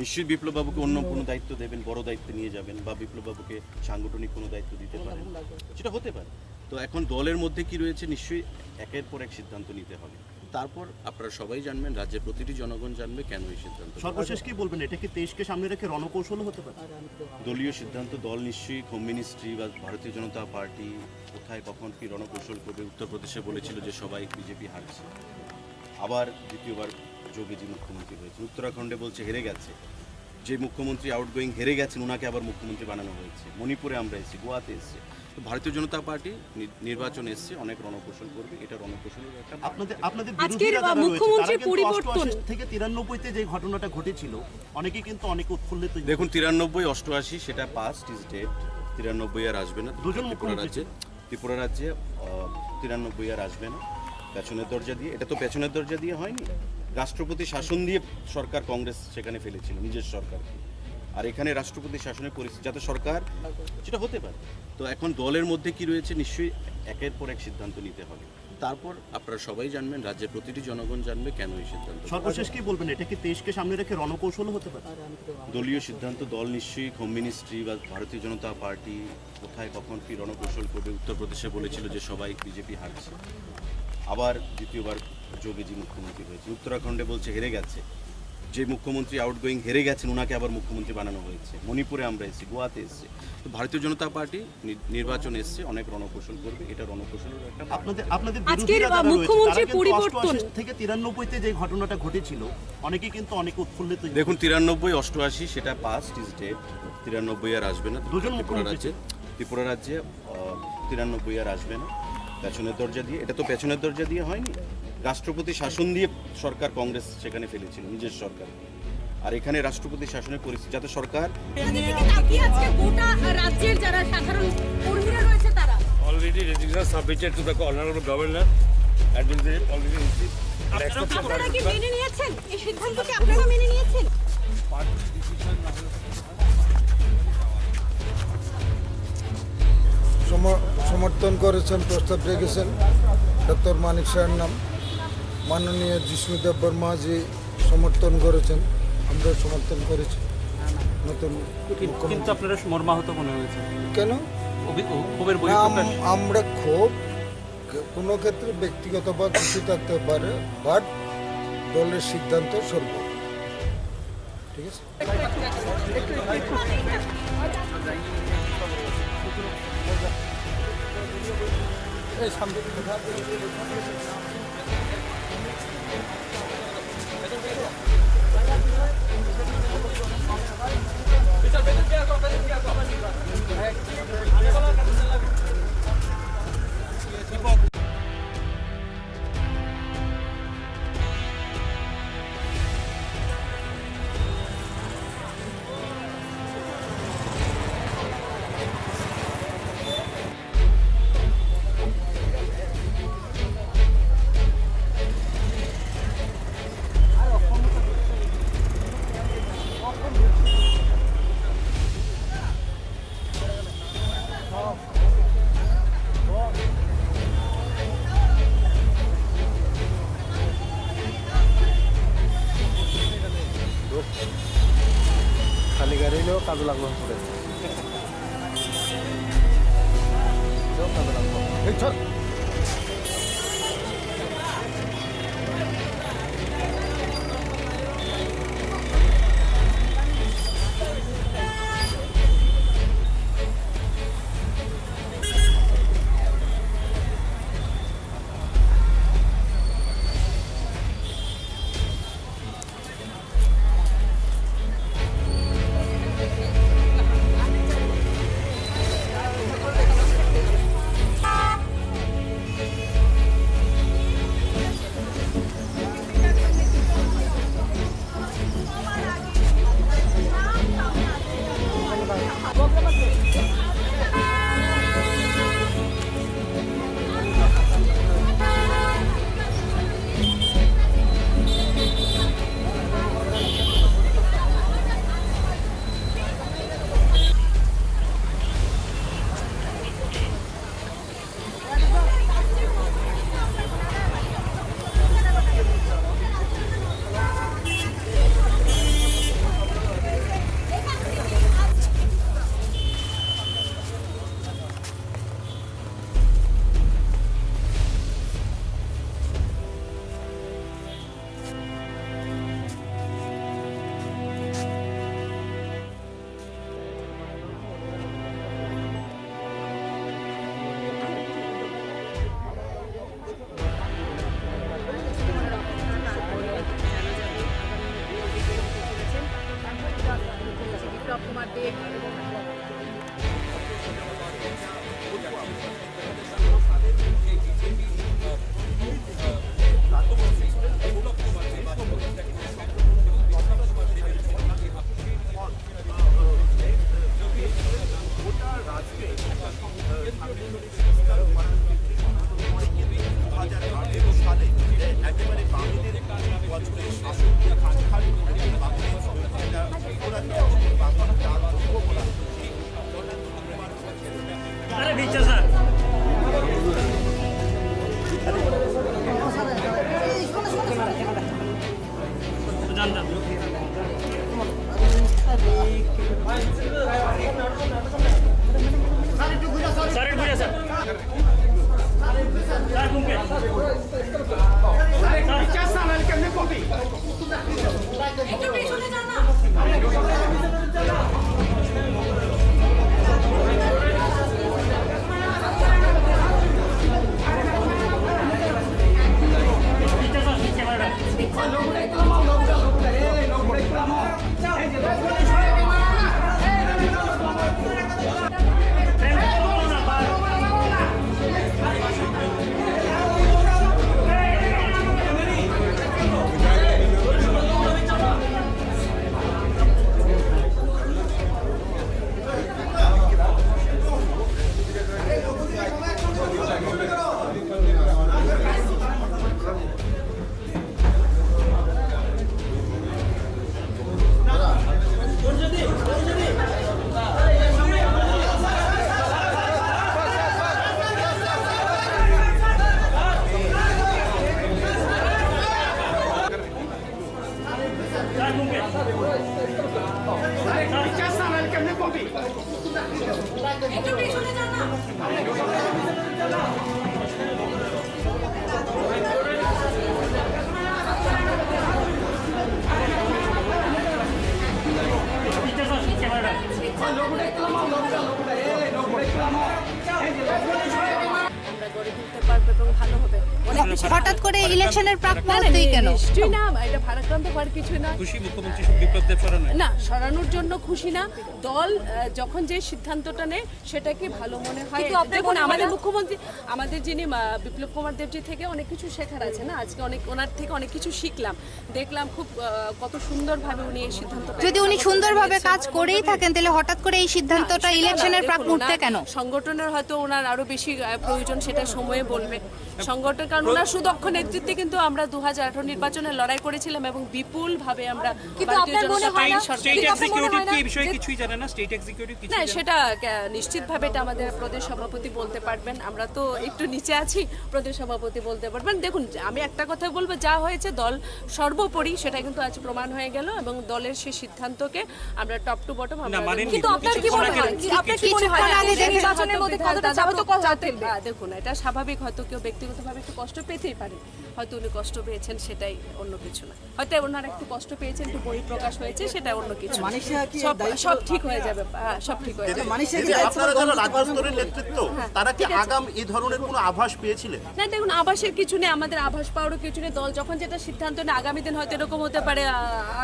নিশ্চয়ই বিপ্লববাবুকে অন্য কোনো দায়িত্ব দেবেন, বড় দায়িত্ব নিয়ে যাবেন, বা বিপ্লববাবুকে সাংগঠনিক কোনো দায়িত্ব দিতে পারেন, সেটা হতে পারে। তো এখন দলের মধ্যে কি রয়েছে নিশ্চয়ই একের পর এক সিদ্ধান্ত নিতে হবে। তারপর আপনারা সবাই জানবেন, রাজ্যের প্রতিটি জনগণ জানবে কেন এই সিদ্ধান্ত। সর্বশেষ কি বলবেন, এটা কি দেশকে সামনে রেখে রণকৌশল হতে পারে? দলীয় সিদ্ধান্ত, দল নিশ্চয়ই হোম মিনিস্ট্রি বা ভারতীয় জনতা পার্টি কোথায় কখন কি রণকৌশল করবে। উত্তরপ্রদেশে বলেছিল যে সবাই বিজেপি হারছে, আবার দ্বিতীয়বার যোগীজি মুখ্যমন্ত্রী হয়েছে। উত্তরাখণ্ডে বলছে হেরে গেছে, যে মুখ্যমন্ত্রী আউটগোয়িং হেরে গেছেন ওনাকে আবার মুখ্যমন্ত্রী বানানো হয়েছে। মণিপুরে আমরা এসেছি, গোয়াতে এসেছি। তো ভারতীয় জনতা পার্টি নির্বাচন এসছে, অনেক রণকৌশল করবে। এটা রণকৌশলের একটা আপনাদের বিরোধীরা যারা রয়েছে, তারা কিন্তু 88 থেকে 93 তে যে ঘটনাটা ঘটেছিল অনেকেই কিন্তু অনেক উৎফুল্লিত। দেখুন 93, 88 সেটা পাস্ট ইজ ডেড। 93 আর আসবে না। ত্রিপুরা রাজ্যে 93 আর আসবে না। পেছনের দরজা দিয়ে, এটা তো পেছনের দরজা দিয়ে হয়নি, রাষ্ট্রপতি শাসন দিয়ে সরকার কংগ্রেস সেখানে ফেলেছিল নিজের সরকারকে। আর এখানে রাষ্ট্রপতি শাসনের পরিস্থিতি যাতে সরকার, সেটা হতে পারে। তো এখন দলের মধ্যে কি রয়েছে নিশ্চয়ই একের পর এক সিদ্ধান্ত নিতে হবে। তারপর আপনারা সবাই জানবেন, রাজ্যের প্রতিটি জনগণ জানবে কেন এই সিদ্ধান্ত। সর্বশেষ কি বলবেন, এটা কি দেশকে সামনে রেখে রণকৌশল হতে পারে? দলীয় সিদ্ধান্ত, দল নিশ্চয়ই হোম মিনিস্ট্রি বা ভারতীয় জনতা পার্টি কোথায় কখন কি রণকৌশল করবে। উত্তরপ্রদেশে বলেছিল যে সবাই বিজেপি হারছে, আবার দ্বিতীয়বার যোগীজি মুখ্যমন্ত্রী হয়েছে। উত্তরাখণ্ডে বলছে হেরে গেছে, যে মুখ্যমন্ত্রী আউটগোয়িং হেরে গেছেন ওনাকে আবার মুখ্যমন্ত্রী বানানো হয়েছে। মণিপুরে আমরা এসেছি, গোয়াতে এসেছি। তো ভারতীয় জনতা পার্টি নির্বাচন এসছে, অনেক রণকৌশল করবে। এটা রণকৌশলের একটা আপনাদের বিরোধীরা যারা রয়েছে, তারা কিন্তু 88 থেকে 93 তে যে ঘটনাটা ঘটেছিল অনেকেই কিন্তু অনেক উৎফুল্লিত। দেখুন 93, 88 সেটা পাস্ট ইজ ডেড। 93 আর আসবে না। ত্রিপুরা রাজ্যে 93 আর আসবে না। পেছনের দরজা দিয়ে, এটা তো পেছনের দরজা দিয়ে হয়নি, রাষ্ট্রপতি শাসন দিয়ে সরকার কংগ্রেস সেখানে ফেলেছিল নিজের সরকার। আর এখানে রাষ্ট্রপতি শাসনের পরিস্থিতি যাতে সরকার। গোটা রাজ্যের যারা সাধারণ কর্মীরা রয়েছে তারা already resignation submitted to the honorable governor and will be already received. আপনারা কি মেনে নিয়েছেন এই সিদ্ধান্তকে? আপনারা মেনে নিয়েছেন? সমর্থন করেছেন, প্রস্তাব রেখেছেন ডক্টর মানিক শাহের নাম। মাননীয় জিষ্ণুদেব বর্মাজি সমর্থন করেছেন, আমরা সমর্থন করেছি। নতুন কিন্তু আপনারা মর্মাহত মনে হয়েছে কেন? ক্ষোভের আমরা ক্ষোভ কোনো ক্ষেত্রে ব্যক্তিগত বা কিছু থাকতে পারে, বাট দলের সিদ্ধান্ত সর্ব। ঠিক আছে। খালি গাড়ি হলেও কাজে লাগলো পরে। সালে একেবারে বাঙালিদের বছরের শাসককে খালি করে বাঙালির সংস্কৃতিটা ওরাকে বাঙালি তার যোগ্য বলা আরে দিচ্ছে স্যার জান জান স্যার একটু ঘুরে স্যার স্যার ঘুমকে হঠাৎ করে ইলেকশনের প্রাক মুহূর্তেই কেন? নিশ্চয়ই না, এটা ভারাক্রান্ত হওয়ার কিছু না। খুশি মুখ্যমন্ত্রী বিপ্লব দেব সরানো না, সরানোর জন্য খুশি না। দল যখন যে সিদ্ধান্তটা নেয় সেটাকে ভালো মনে হয়। দেখুন আমাদের মুখ্যমন্ত্রী, আমাদের যিনি বিপ্লব কুমার দেবজি থেকে অনেক কিছু শেখার আছে না, আজকে অনেক ওনার থেকে অনেক কিছু শিখলাম, দেখলাম খুব কত সুন্দরভাবে উনি এই সিদ্ধান্তটা। যদি উনি সুন্দরভাবে কাজ করেই থাকেন তাহলে হঠাৎ করে এই সিদ্ধান্তটা ইলেকশনের প্রাক মুহূর্তে কেন? সংগঠনের হয়তো ওনার আরো বেশি প্রয়োজন, সেটা সময়ে বলবে সংগঠন, কারণ ওনার সুদক্ষ নেতৃত্বে কিন্তু আমরা 2018 নির্বাচনে লড়াই করেছিলাম এবং বিপুল ভাবে আমরা না, সেটা নিশ্চিতভাবে এটা আমাদের প্রদেশ সভাপতি বলতে পারবেন, আমরা তো একটু নিচে আছি, প্রদেশ সভাপতি বলতে পারবেন। দেখুন আমি একটা কথা বলবো, যা হয়েছে দল সর্বোপরি সেটা কিন্তু আজ প্রমাণ হয়ে গেল এবং দলের সেই সিদ্ধান্তকে আমরা টপ টু বটম আমরা। কিন্তু আপনার কি মনে হয়, আপনার কি মনে হয় নির্বাচনের মধ্যে কতটা যাবে তো দেখুন এটা স্বাভাবিক, হয়তো কেউ ব্যক্তিগতভাবে একটু কষ্ট পেতেই পারে, হয়তো উনি কষ্ট পেয়েছেন, সেটাই অন্য কিছু না, হয়তো ওনারা একটু কষ্ট পেয়েছেন, একটু বহিঃপ্রকাশ হয়েছে, সেটা অন্য কিছু, সব ঠিক হয়ে যাবে, সব ঠিক হয়ে যাবে। আপনারা যারা রাজ্য স্তরের নেতৃত্ব তারা কি আগাম এই ধরনের কোনো আভাস পেয়েছিলেন? না দেখুন, আভাসের কিছু নেই, আমাদের আভাস পাওয়ারও কিছু নেই। দল যখন যেটা সিদ্ধান্ত নেয়, আগামী দিন হয়তো এরকম হতে পারে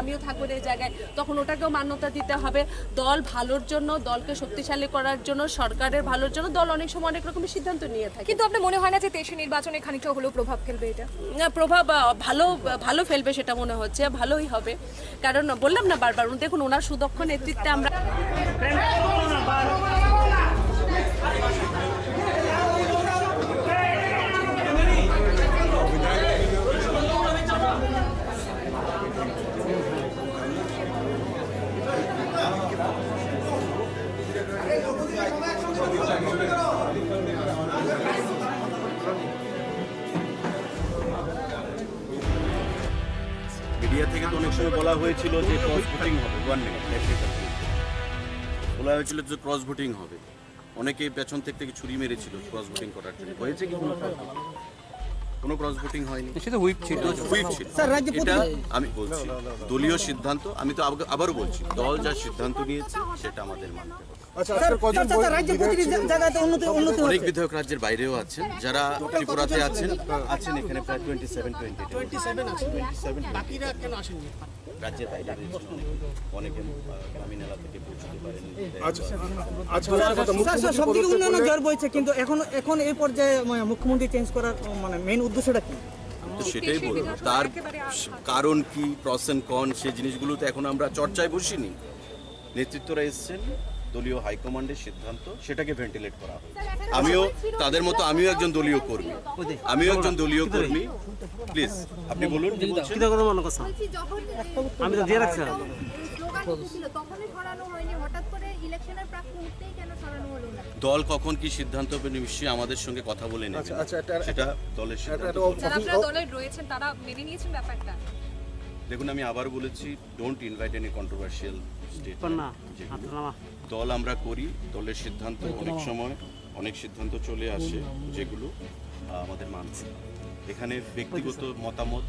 আমিও থাকবো এই জায়গায়, তখন ওটাকেও মান্যতা দিতে হবে। দল ভালোর জন্য, দলকে শক্তিশালী করার জন্য, সরকারের ভালোর জন্য দল অনেক সময় অনেক রকমের সিদ্ধান্ত নিয়ে থাকে। কিন্তু আপনার মনে হয় না যে 23 নির্বাচনে খানিকটা হলেও প্রভাব ফেলবে এটা? প্রভাব ভালো ফেলবে, সেটা মনে হচ্ছে ভালোই হবে, কারণ বললাম না বারবার, দেখুন ওনার সুদক্ষ নেতৃত্বে আমরা মিডিয়া থেকে তো অনেক সময় বলা হয়েছিল যে ক্রস ভোটিং হবে, বলা হয়েছিল যে ক্রস ভোটিং হবে, অনেকে পেছন থেকে ছুরি মেরেছিল ক্রস ভোটিং করার জন্য। হয়েছে কি কোনো ক্রস ভোটিং হয়নি, সেটা হুইপ ছিল। এটা আমি বলছি দলীয় সিদ্ধান্ত, আমি তো আবারও বলছি দল যা সিদ্ধান্ত নিয়েছে সেটা আমাদের মানতে হবে। অনেক বিধায়ক রাজ্যের বাইরেও আছেন, যারা ত্রিপুরাতে আছেন এখানে প্রায় 27 বাকিরা কেন আসেননি? রাজ্যের বাইরে অনেকে আমিনালা থেকে পৌঁছতে পারেন। সবদিকে উন্নয়নের ঝড় বইছে, কিন্তু এখন এই পর্যায়ে মুখ্যমন্ত্রী চেঞ্জ করার মানে মেইন উদ্দেশ্যটা কি? তো সেটাই বলবো, তার কারণ কি, প্রস এন্ড কন, সেই জিনিসগুলো তো এখন আমরা চর্চায় বসিনি। নেতৃত্বরা এসছেন, দলীয় হাইকমান্ডের সিদ্ধান্ত, সেটাকে ভেন্টিলেট করা হয়। আমিও তাদের মতো আমিও একজন দলীয় কর্মী, প্লিজ আপনি বলুন কি বলছেন। বলছি যখন আমি তো দিয়ে রাখছি স্লোগান উঠেছিল তখনই সরানো হয়নি, হঠাৎ করে ইলেকশনের প্রাক মুহূর্তেই কেন সরানো হলো না? দল কখন কি সিদ্ধান্ত হবে নিশ্চয়ই আমাদের সঙ্গে কথা বলে নেবে, সেটা দলের সিদ্ধান্ত। যারা আপনারা দলে রয়েছেন তারা মেনে নিয়েছেন ব্যাপারটা? দেখুন, আমি আবার বলেছি, don't invite any controversial statement. দল আমরা করি, দলের সিদ্ধান্ত অনেক সিদ্ধান্ত চলে আসে যেগুলো আমাদের মানছে। এখানে ব্যক্তিগত মতামত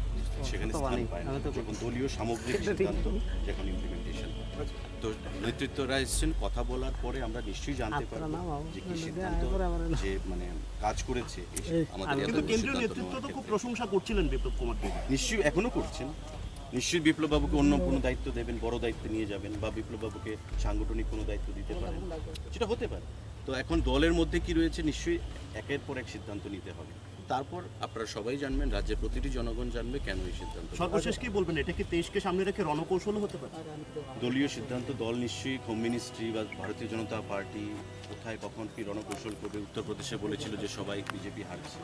সেখানে স্থান পায় না, যখন দলীয় সামগ্রিক সিদ্ধান্ত যখন ইমপ্লিমেন্টেশন। তো নেতৃত্বরা এসেছেন, কথা বলার পরে আমরা নিশ্চয়ই জানতে পারবো যে কি সিদ্ধান্ত যে মানে কাজ করেছে আমাদের। কিন্তু কেন্দ্রীয় নেতৃত্ব তো খুব প্রশংসা করছিলেন বিপ্লব কুমার দেব, নিশ্চয়ই এখনো করছেন। নিশ্চয়ই বিপ্লববাবুকে অন্য কোনো দায়িত্ব দেবেন, বড় দায়িত্ব নিয়ে যাবেন, বা বিপ্লববাবুকে সাংগঠনিক কোনো দায়িত্ব দিতে পারেন, সেটা হতে পারে। তো এখন দলের মধ্যে কি রয়েছে নিশ্চয়ই একের পর এক সিদ্ধান্ত নিতে হবে। তারপর আপনারা সবাই জানবেন, রাজ্যের প্রতিটি জনগণ জানবে কেন এই সিদ্ধান্ত। সর্বশেষ কি বলবেন, এটা কি দেশকে সামনে রেখে রণকৌশল হতে পারে? দলীয় সিদ্ধান্ত, দল নিশ্চয়ই হোম মিনিস্ট্রি বা ভারতীয় জনতা পার্টি কোথায় কখন কি রণকৌশল করবে। উত্তরপ্রদেশে বলেছিল যে সবাই বিজেপি হারছে,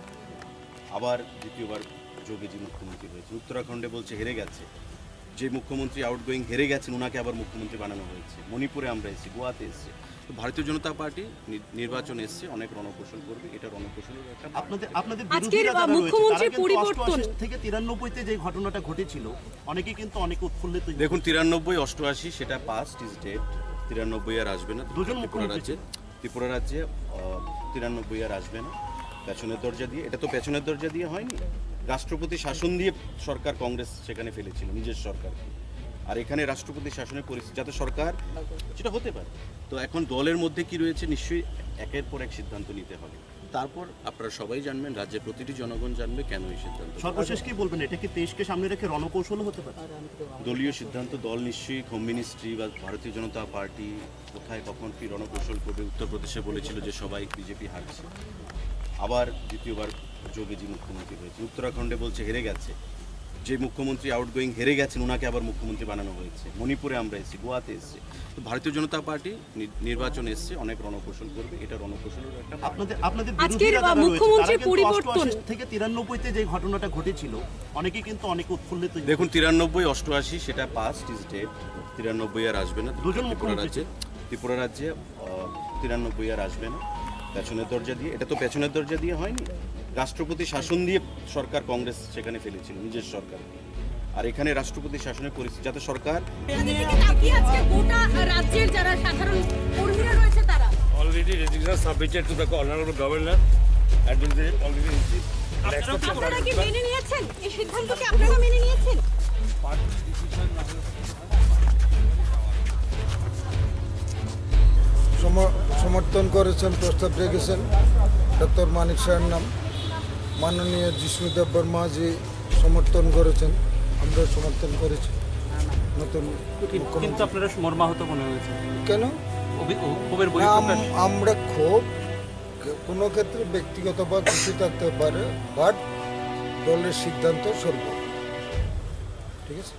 আবার দ্বিতীয়বার যোগীজি মুখ্যমন্ত্রী হয়েছে। উত্তরাখণ্ডে বলছে হেরে গেছে, যে মুখ্যমন্ত্রী আউটগোয়িং হেরে গেছেন ওনাকে আবার মুখ্যমন্ত্রী বানানো হয়েছে। মণিপুরে আমরা এসেছি, গোয়াতে এসেছি। তো ভারতীয় জনতা পার্টি নির্বাচন এসছে, অনেক রণকৌশল করবে, এটা রণকৌশলের একটা। আপনাদের বিরোধীরা যারা রয়েছে তারা কিন্তু 88 থেকে 93 যে ঘটনাটা ঘটেছিল, অনেকে কিন্তু অনেক উৎফুল্লিত। দেখুন, 93, 88 সেটা পাস্ট ইজ ডেড। 93 আর আসবে না। দুজন ত্রিপুরা রাজ্যে 93 আর আসবে না। পেছনের দরজা দিয়ে, এটা তো পেছনের দরজা দিয়ে হয়নি, রাষ্ট্রপতি শাসন দিয়ে সরকার কংগ্রেস সেখানে ফেলেছিল নিজের সরকারকে। আর এখানে রাষ্ট্রপতি শাসনের পরিস্থিতি যাতে সরকার, সেটা হতে পারে। তো এখন দলের মধ্যে কি রয়েছে নিশ্চয়ই একের পর এক সিদ্ধান্ত নিতে হবে। তারপর আপনারা সবাই জানবেন, রাজ্যের প্রতিটি জনগণ জানবে কেন এই সিদ্ধান্ত। সর্বশেষ কি বলবেন, এটা কি দেশকে সামনে রেখে রণকৌশল হতে পারে? দলীয় সিদ্ধান্ত, দল নিশ্চয়ই হোম মিনিস্ট্রি বা ভারতীয় জনতা পার্টি কোথায় কখন কি রণকৌশল করবে। উত্তরপ্রদেশে বলেছিল যে সবাই বিজেপি হারছে, আবার দ্বিতীয়বার যোগীজি মুখ্যমন্ত্রী হয়েছে। উত্তরাখণ্ডে বলছে হেরে গেছে, যে মুখ্যমন্ত্রী আউটগোয়িং হেরে গেছেন ওনাকে আবার মুখ্যমন্ত্রী বানানো হয়েছে। মণিপুরে আমরা এসেছি, গোয়াতে এসেছি। তো ভারতীয় জনতা পার্টি নির্বাচন এসছে, অনেক রণকৌশল করবে, এটা রণকৌশলের একটা। আপনাদের বিরোধীরা যারা রয়েছে তারা কিন্তু 88 থেকে 93 যে ঘটনাটা ঘটেছিল, অনেকে কিন্তু অনেক উৎফুল্লিত। দেখুন, 93, 88 সেটা পাস্ট ইজ ডেড। 93 আর আসবে না। ত্রিপুরা রাজ্যে 93 আর আসবে না। পেছনের দরজা দিয়ে, এটা তো পেছনের দরজা দিয়ে হয়নি, রাষ্ট্রপতি শাসন দিয়ে সরকার কংগ্রেস সেখানে ফেলেছিল নিজের সরকারকে। আর এখানে রাষ্ট্রপতি শাসনের পরিস্থিতি যাতে সরকার। গোটা রাজ্যের যারা সাধারণ কর্মীরা রয়েছে তারা already resignation submitted to the honorable governor and will be already received. আপনারা কি মেনে নিয়েছেন এই সিদ্ধান্তকে? আপনারা মেনে নিয়েছেন? সমর্থন করেছেন, প্রস্তাব রেখেছেন ডক্টর মানিক সাহের নাম। মাননীয় জিষ্ণুদেব বর্মাজি সমর্থন করেছেন, আমরা সমর্থন করেছি। নতুন কিন্তু আপনারা মর্মাহত মনে হয়েছে কেন? ক্ষোভের আমরা ক্ষোভ কোনো ক্ষেত্রে ব্যক্তিগত বা খুশি থাকতে পারে, বাট দলের সিদ্ধান্ত সর্ব ঠিক আছে।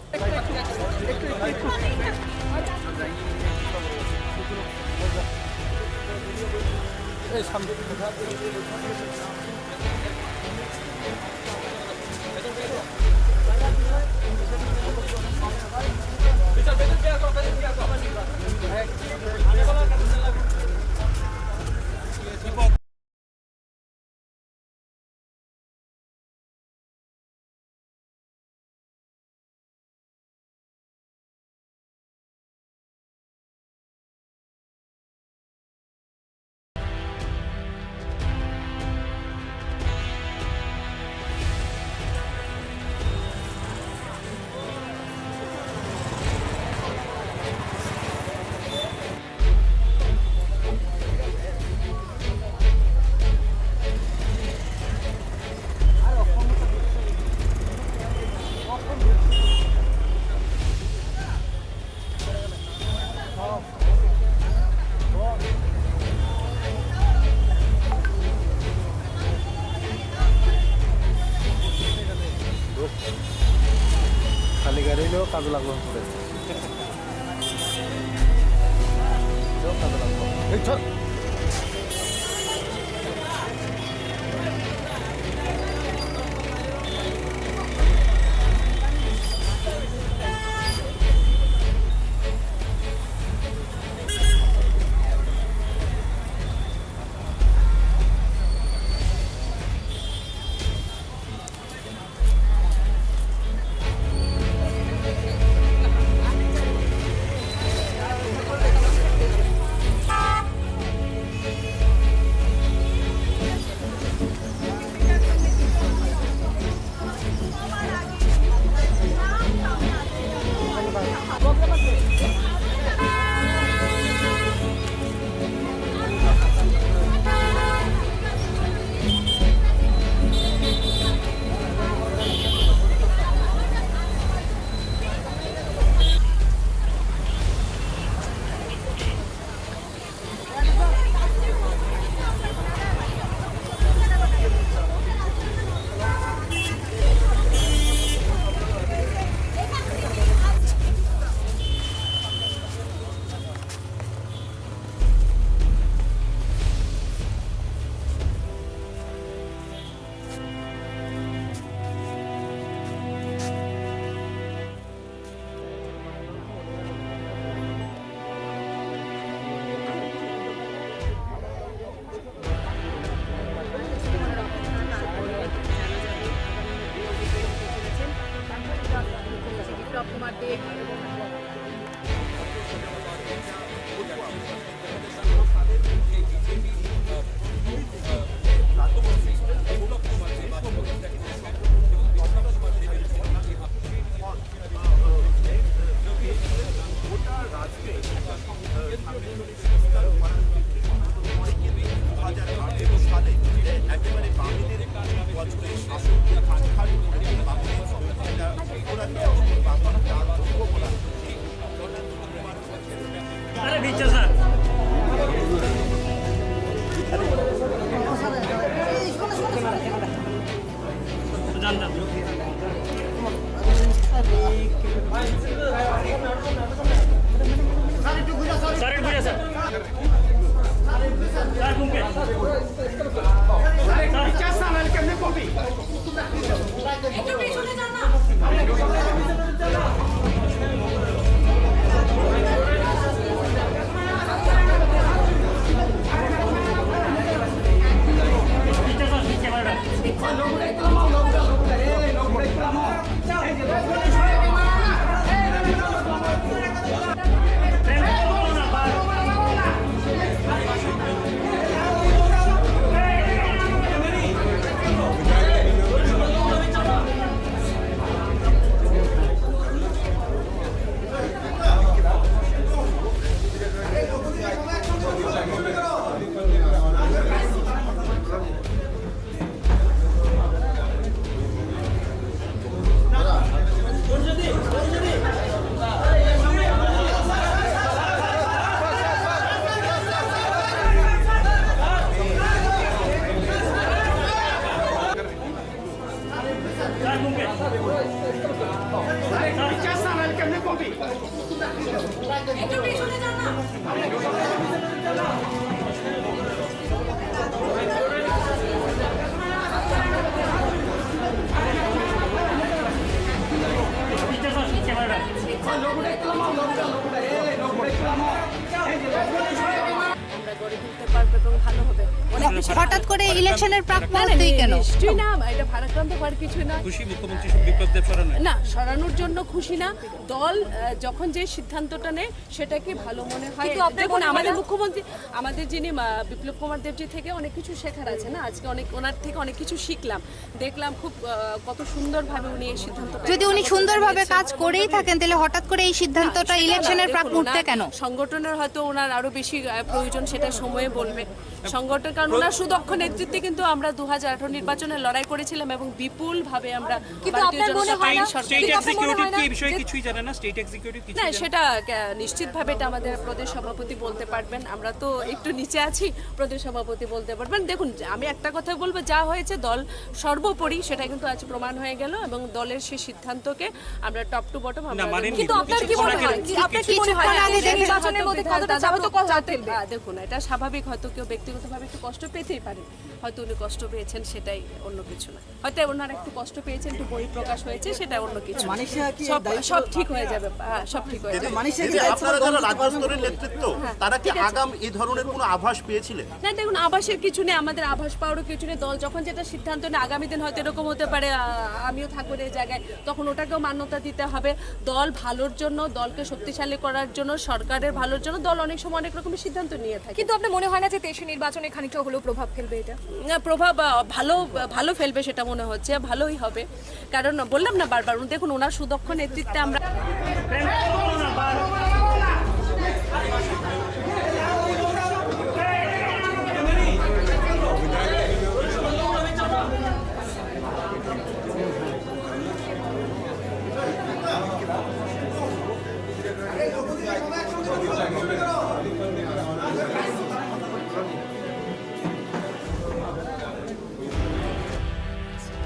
খালি গাড়িলেও কাজে লাগবে। একেবারে বাঙালিদের বছরের শাসক খানখান করে বাঙালির সংস্কৃতিটা ওরা বাংলা তার যোগ্য বলা আরে দিচ্ছে স্যার জান জান স্যার একটু ঘুরে স্যার স্যার ঘুমকে হঠাৎ করে ইলেকশনের প্রাক মুহূর্তেই কেন? নিশ্চয়ই না, এটা ভারাক্রান্ত হওয়ার কিছু না। খুশি মুখ্যমন্ত্রী বিপ্লব দেব সরানো না, সরানোর জন্য খুশি না। দল যখন যে সিদ্ধান্তটা নেয় সেটাকে ভালো মনে হয়। দেখুন আমাদের মুখ্যমন্ত্রী, আমাদের যিনি বিপ্লব কুমার দেবজি থেকে অনেক কিছু শেখার আছে না। আজকে অনেক ওনার থেকে অনেক কিছু শিখলাম, দেখলাম খুব কত সুন্দরভাবে উনি এই সিদ্ধান্তটা। যদি উনি সুন্দরভাবে কাজ করেই থাকেন তাহলে হঠাৎ করে এই সিদ্ধান্তটা ইলেকশনের প্রাক মুহূর্তে কেন? সংগঠনের হয়তো ওনার আরো বেশি প্রয়োজন, সেটা সময়ে বলবে সংগঠন, কারণ ওনার সুদক্ষণে নেতৃত্বে কিন্তু আমরা 2018 নির্বাচনে লড়াই করেছিলাম এবং বিপুলভাবে আমরা কিন্তু ভারতীয় আপনার মনে জনতা হয় পার্টি না সরকার স্টেট কিন্তু আপনার মনে এক্সিকিউটিভ হয় না কি এই বিষয়ে যে- কিছুই জানে না? স্টেট এক্সিকিউটিভ কিছু না সেটা নিশ্চিতভাবে এটা আমাদের প্রদেশ সভাপতি বলতে পারবেন, আমরা তো একটু নিচে আছি, প্রদেশ সভাপতি বলতে পারবেন। দেখুন আমি একটা কথা বলবো, যা হয়েছে দল সর্বোপরি সেটা কিন্তু আজ প্রমাণ হয়ে গেল এবং দলের সেই সিদ্ধান্তকে আমরা টপ টু বটম আমরা মানে কিন্তু আপনার কি মনে হয় আপনার কি মনে হয় না যে নির্বাচনের মধ্যে কতটা যাবে তো কত ফেলবে? দেখুন এটা স্বাভাবিক, হয়তো কেউ ব্যক্তিগতভাবে একটু কষ্ট পেতেই পারে, হয়তো উনি কষ্ট পেয়েছেন, সেটাই অন্য কিছু না, হয়তো ওনারা একটু কষ্ট পেয়েছেন, একটু বহিঃপ্রকাশ হয়েছে, সেটা অন্য কিছু না। মানিশা কি সব ঠিক হয়ে যাবে, সব ঠিক হয়ে যাবে। মানিশা কি দিদি, দায়িত্ব আপনারা যারা পালন করতে রাজ্য পারবেন? স্তরের নেতৃত্ব তারা কি আগাম এই ধরনের কোনো আভাস পেয়েছিলেন? না দেখুন আভাসের কিছু নেই, আমাদের আভাস পাওয়ারও কিছু নেই। দল যখন যেটা সিদ্ধান্ত নেয়, আগামী দিন হয়তো এরকম হতে পারে আমিও থাকবো এই জায়গায়, তখন ওটাকেও মান্যতা দিতে হবে। দল ভালোর জন্য, দলকে শক্তিশালী করার জন্য, সরকারের ভালোর জন্য দল অনেক সময় অনেক রকমের সিদ্ধান্ত নিয়ে থাকে। কিন্তু আপনার মনে হয় না যে 23 নির্বাচনে খানিকটা হলেও প্রভাব ফেলবে এটা? প্রভাব ভালো ফেলবে সেটা মনে হচ্ছে, ভালোই হবে, কারণ বললাম না বারবার, দেখুন ওনার সুদক্ষ নেতৃত্বে আমরা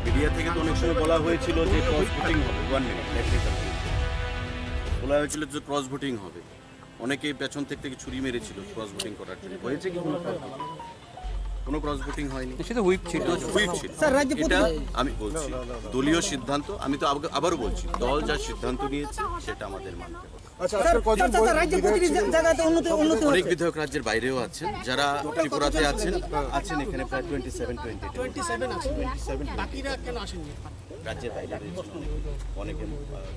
মিডিয়া থেকে তো অনেক সময় বলা হয়েছিল যে ক্রস ভোটিং হবে, 1 মিনিট বলা হয়েছিল যে ক্রস ভোটিং হবে, অনেকে পেছন থেকে ছুরি মেরেছিল ক্রস ভোটিং করার জন্য। হয়েছে কি কোনো ক্রস ভোটিং হয়নি, সেটা হুইপ ছিল। হুইপ ছিল। স্যার, রাজ্যে এটা আমি বলছি দলীয় সিদ্ধান্ত, আমি তো আবারও বলছি দল যা সিদ্ধান্ত নিয়েছে সেটা আমাদের মানতে হবে। আচ্ছা স্যার, আজকে কজন স্যার, রাজ্যে প্রতিটি জায়গাতে উন্নতি অনেক হচ্ছে। বিধায়ক রাজ্যের বাইরেও আছেন, যারা ত্রিপুরাতে আছেন এখানে প্রায় 27 বাকিরা কেন আসেননি? রাজ্যের বাইরে রয়েছেন অনেকে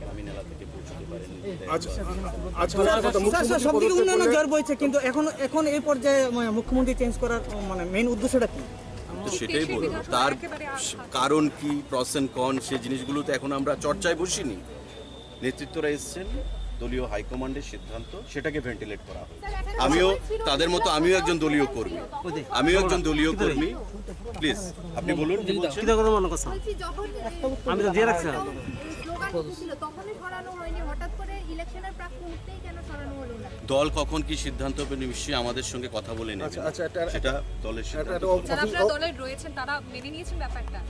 গ্রামীণ এলাকা থেকে পৌঁছতে পারেন। স্যার, সবদিকে উন্নয়নের জ্বর বইছে, কিন্তু এখন এই পর্যায়ে মুখ্যমন্ত্রী চেঞ্জ করার মেইন উদ্দেশ্যটা কি? তো সেটাই বলবো, তার কারণ কি, প্রস এন্ড কন, সেই জিনিসগুলো তো এখন আমরা চর্চায় বসিনি। নেতৃত্বরা এসছেন, দলীয় হাইকমান্ডের সিদ্ধান্ত, সেটাকে ভেন্টিলেট করা হবে। আমিও তাদের মতো আমিও একজন দলীয় কর্মী, প্লিজ আপনি বলুন কি বলছেন। বলছি যখন আমি তো দিয়ে রাখছি। স্লোগান উঠেছিল তখনই সরানো হয়নি, হঠাৎ করে ইলেকশনের প্রাক মুহূর্তেই কেন সরানো হলো না? দল কখন কি সিদ্ধান্ত হবে নিশ্চয়ই আমাদের সঙ্গে কথা বলে নেবে, সেটা দলের সিদ্ধান্ত। যারা আপনারা দলে রয়েছেন তারা মেনে নিয়েছেন ব্যাপারটা?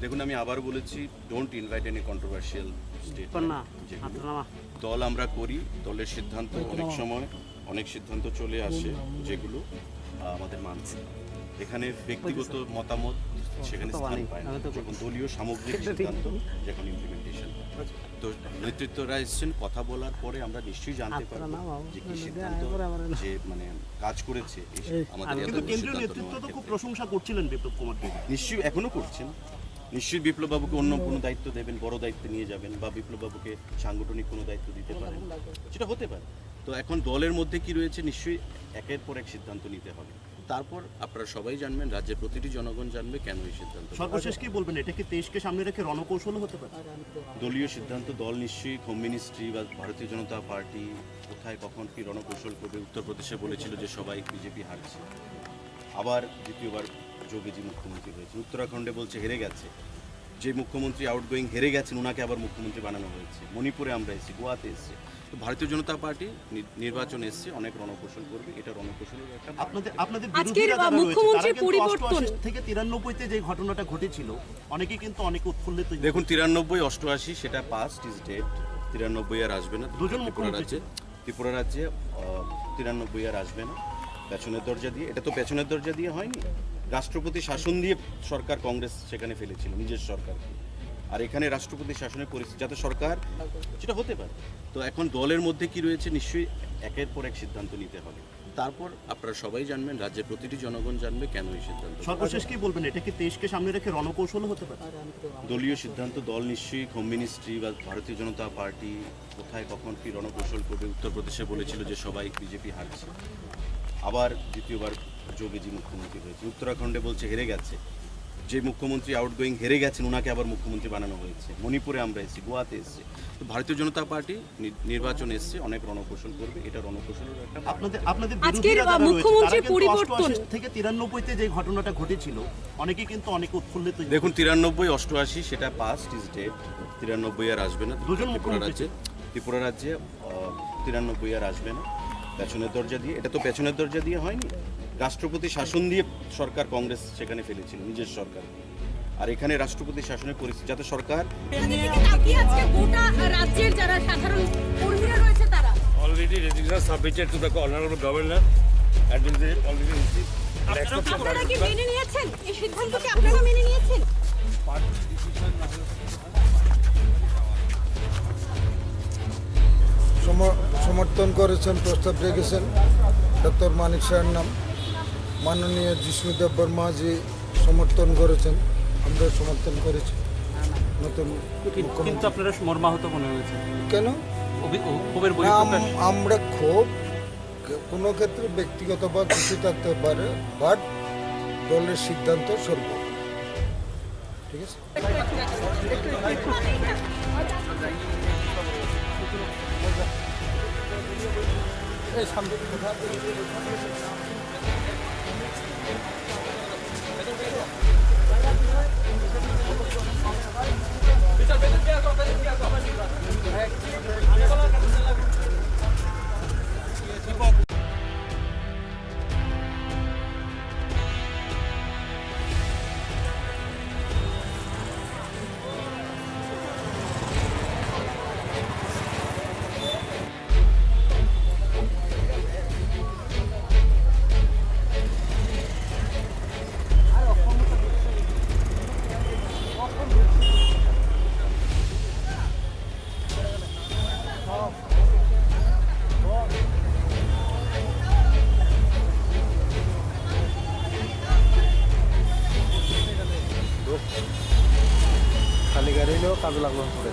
দেখুন আমি আবার বলেছি, don't invite any controversial statement. দল আমরা করি, দলের সিদ্ধান্ত অনেক সিদ্ধান্ত চলে আসে যেগুলো আমাদের মানছে। এখানে ব্যক্তিগত মতামত সেখানে স্থান পায় না, যখন দলীয় সামগ্রিক সিদ্ধান্ত যখন ইমপ্লিমেন্টেশন। তো নেতৃত্বরা এসছেন, কথা বলার পরে আমরা নিশ্চয়ই জানতে পারবো যে কি সিদ্ধান্ত যে কাজ করেছে আমাদের। কিন্তু কেন্দ্রীয় নেতৃত্ব তো খুব প্রশংসা করছিলেন বিপ্লব কুমার দেব। নিশ্চয়ই এখনো করছেন, নিশ্চয়ই বিপ্লববাবুকে অন্য কোনো দায়িত্ব দেবেন, বড় দায়িত্ব নিয়ে যাবেন, বা বিপ্লববাবুকে সাংগঠনিক কোনো দায়িত্ব দিতে পারেন, সেটা হতে পারে। তো এখন দলের মধ্যে কি রয়েছে নিশ্চয়ই একের পর এক সিদ্ধান্ত নিতে হবে, তারপর আপনারা সবাই জানবেন, রাজ্যের প্রতিটি জনগণ জানবে কেন এই সিদ্ধান্ত। সর্বশেষ কি বলবেন, এটা কি দেশকে সামনে রেখে রণকৌশল হতে পারে? দলীয় সিদ্ধান্ত, দল নিশ্চয়ই হোম মিনিস্ট্রি বা ভারতীয় জনতা পার্টি কোথায় কখন কি রণকৌশল করবে। উত্তরপ্রদেশে বলেছিল যে সবাই বিজেপি হারছে, আবার দ্বিতীয়বার যোগীজি মুখ্যমন্ত্রী হয়েছে। উত্তরাখণ্ডে বলছে হেরে গেছে, যে মুখ্যমন্ত্রী আউটগোয়িং হেরে গেছেন ওনাকে আবার মুখ্যমন্ত্রী বানানো হয়েছে। মণিপুরে আমরা এসেছি, গোয়াতে এসেছি। তো ভারতীয় জনতা পার্টি নির্বাচন এসছে, অনেক রণকৌশল করবে, এটা রণকৌশলের একটা। আপনাদের আজকের বিরোধীরা যারা রয়েছে, মুখ্যমন্ত্রী তারা কিন্তু পরিবর্তন 88 থেকে 93-তে যে ঘটনাটা ঘটেছিল, অনেকে কিন্তু অনেক উৎফুল্লিত। দেখুন 93, 88 সেটা পাস্ট ইজ ডেড, 93 আর আসবে না। দুজন ত্রিপুরা রাজ্যে 93 আর আসবে না। পেছনের দরজা দিয়ে, এটা তো পেছনের দরজা দিয়ে হয়নি, রাষ্ট্রপতি শাসন দিয়ে সরকার কংগ্রেস সেখানে ফেলেছিল নিজের সরকারকে। আর এখানে রাষ্ট্রপতি শাসনের পরিস্থিতি যাতে সরকার, সেটা হতে পারে। তো এখন দলের মধ্যে কি রয়েছে নিশ্চয়ই একের পর এক সিদ্ধান্ত নিতে হবে, তারপর আপনারা সবাই জানবেন, রাজ্যের প্রতিটি জনগণ জানবে কেন এই সিদ্ধান্ত। সর্বশেষ কি বলবেন, এটা কি দেশকে সামনে রেখে রণকৌশল হতে পারে? দলীয় সিদ্ধান্ত, দল নিশ্চয়ই হোম মিনিস্ট্রি বা ভারতীয় জনতা পার্টি কোথায় কখন কি রণকৌশল করবে। উত্তরপ্রদেশে বলেছিল যে সবাই বিজেপি হারছে, আবার দ্বিতীয়বার যোগীজি মুখ্যমন্ত্রী হয়েছে। উত্তরাখণ্ডে বলছে হেরে গেছে, যে মুখ্যমন্ত্রী আউটগোয়িং হেরে গেছেন ওনাকে আবার মুখ্যমন্ত্রী বানানো হয়েছে। মণিপুরে আমরা এসেছি, গোয়াতে এসেছি। তো ভারতীয় জনতা পার্টি নির্বাচন এসছে, অনেক রণকৌশল করবে, এটা রণকৌশলের একটা part। আপনাদের আজকের বিরোধীরা যারা রয়েছে, মুখ্যমন্ত্রীর তারা কিন্তু পরিবর্তন 88 থেকে 93 যে ঘটনাটা ঘটেছিল অনেকে কিন্তু অনেক উৎফুল্লিত। দেখুন 93, 88 সেটা পাস্ট ইজ ডেড। 93 আর আসবে না। দুজন ত্রিপুরা রাজ্যে 93 আর আসবে না। পেছনের দরজা দিয়ে, এটা তো পেছনের দরজা দিয়ে হয়নি, রাষ্ট্রপতি শাসন দিয়ে সরকার কংগ্রেস সেখানে ফেলেছিল নিজের সরকার। আর এখানে রাষ্ট্রপতি শাসনের পরিস্থিতি যাতে সরকার আজকে গোটা রাজ্যের যারা সাধারণ কর্মীরা রয়েছে তারা already resignation submitted to the honorable governor and will be already received. আপনারা কি মেনে নিয়েছেন এই সিদ্ধান্ত? কি আপনারা মেনে নিয়েছেন? সমর্থন করেছেন, প্রস্তাব রেখেছেন ডক্টর মানিক সাহের নাম। মাননীয় জিষ্ণুদেব বর্মাজি সমর্থন করেছেন, আমরা সমর্থন করেছি। নতুন কিন্তু আপনারা মর্মাহত মনে হয়েছে কেন? ক্ষোভের না, আমরা খুব কোনো ক্ষেত্রে ব্যক্তিগত বা খুশি থাকতে পারে, বাট দলের সিদ্ধান্ত সর্ব, ঠিক আছে। খালি গাড়ি হলেও কাজে লাগলো পরে।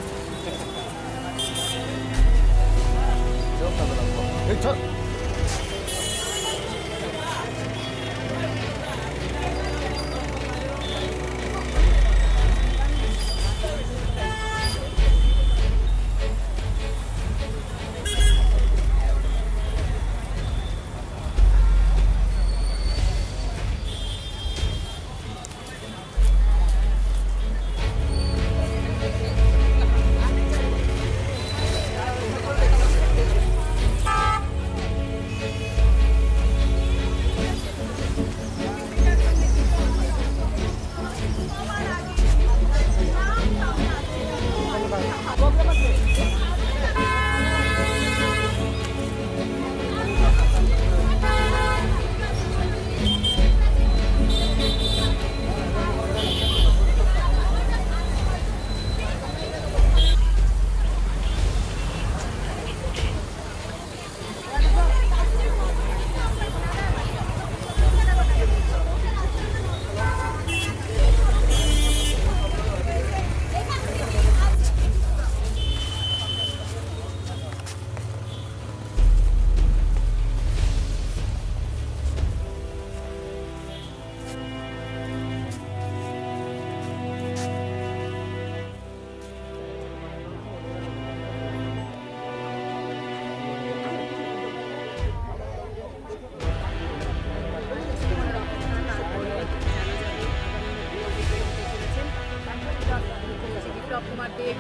বিপ্লব কুমার দেব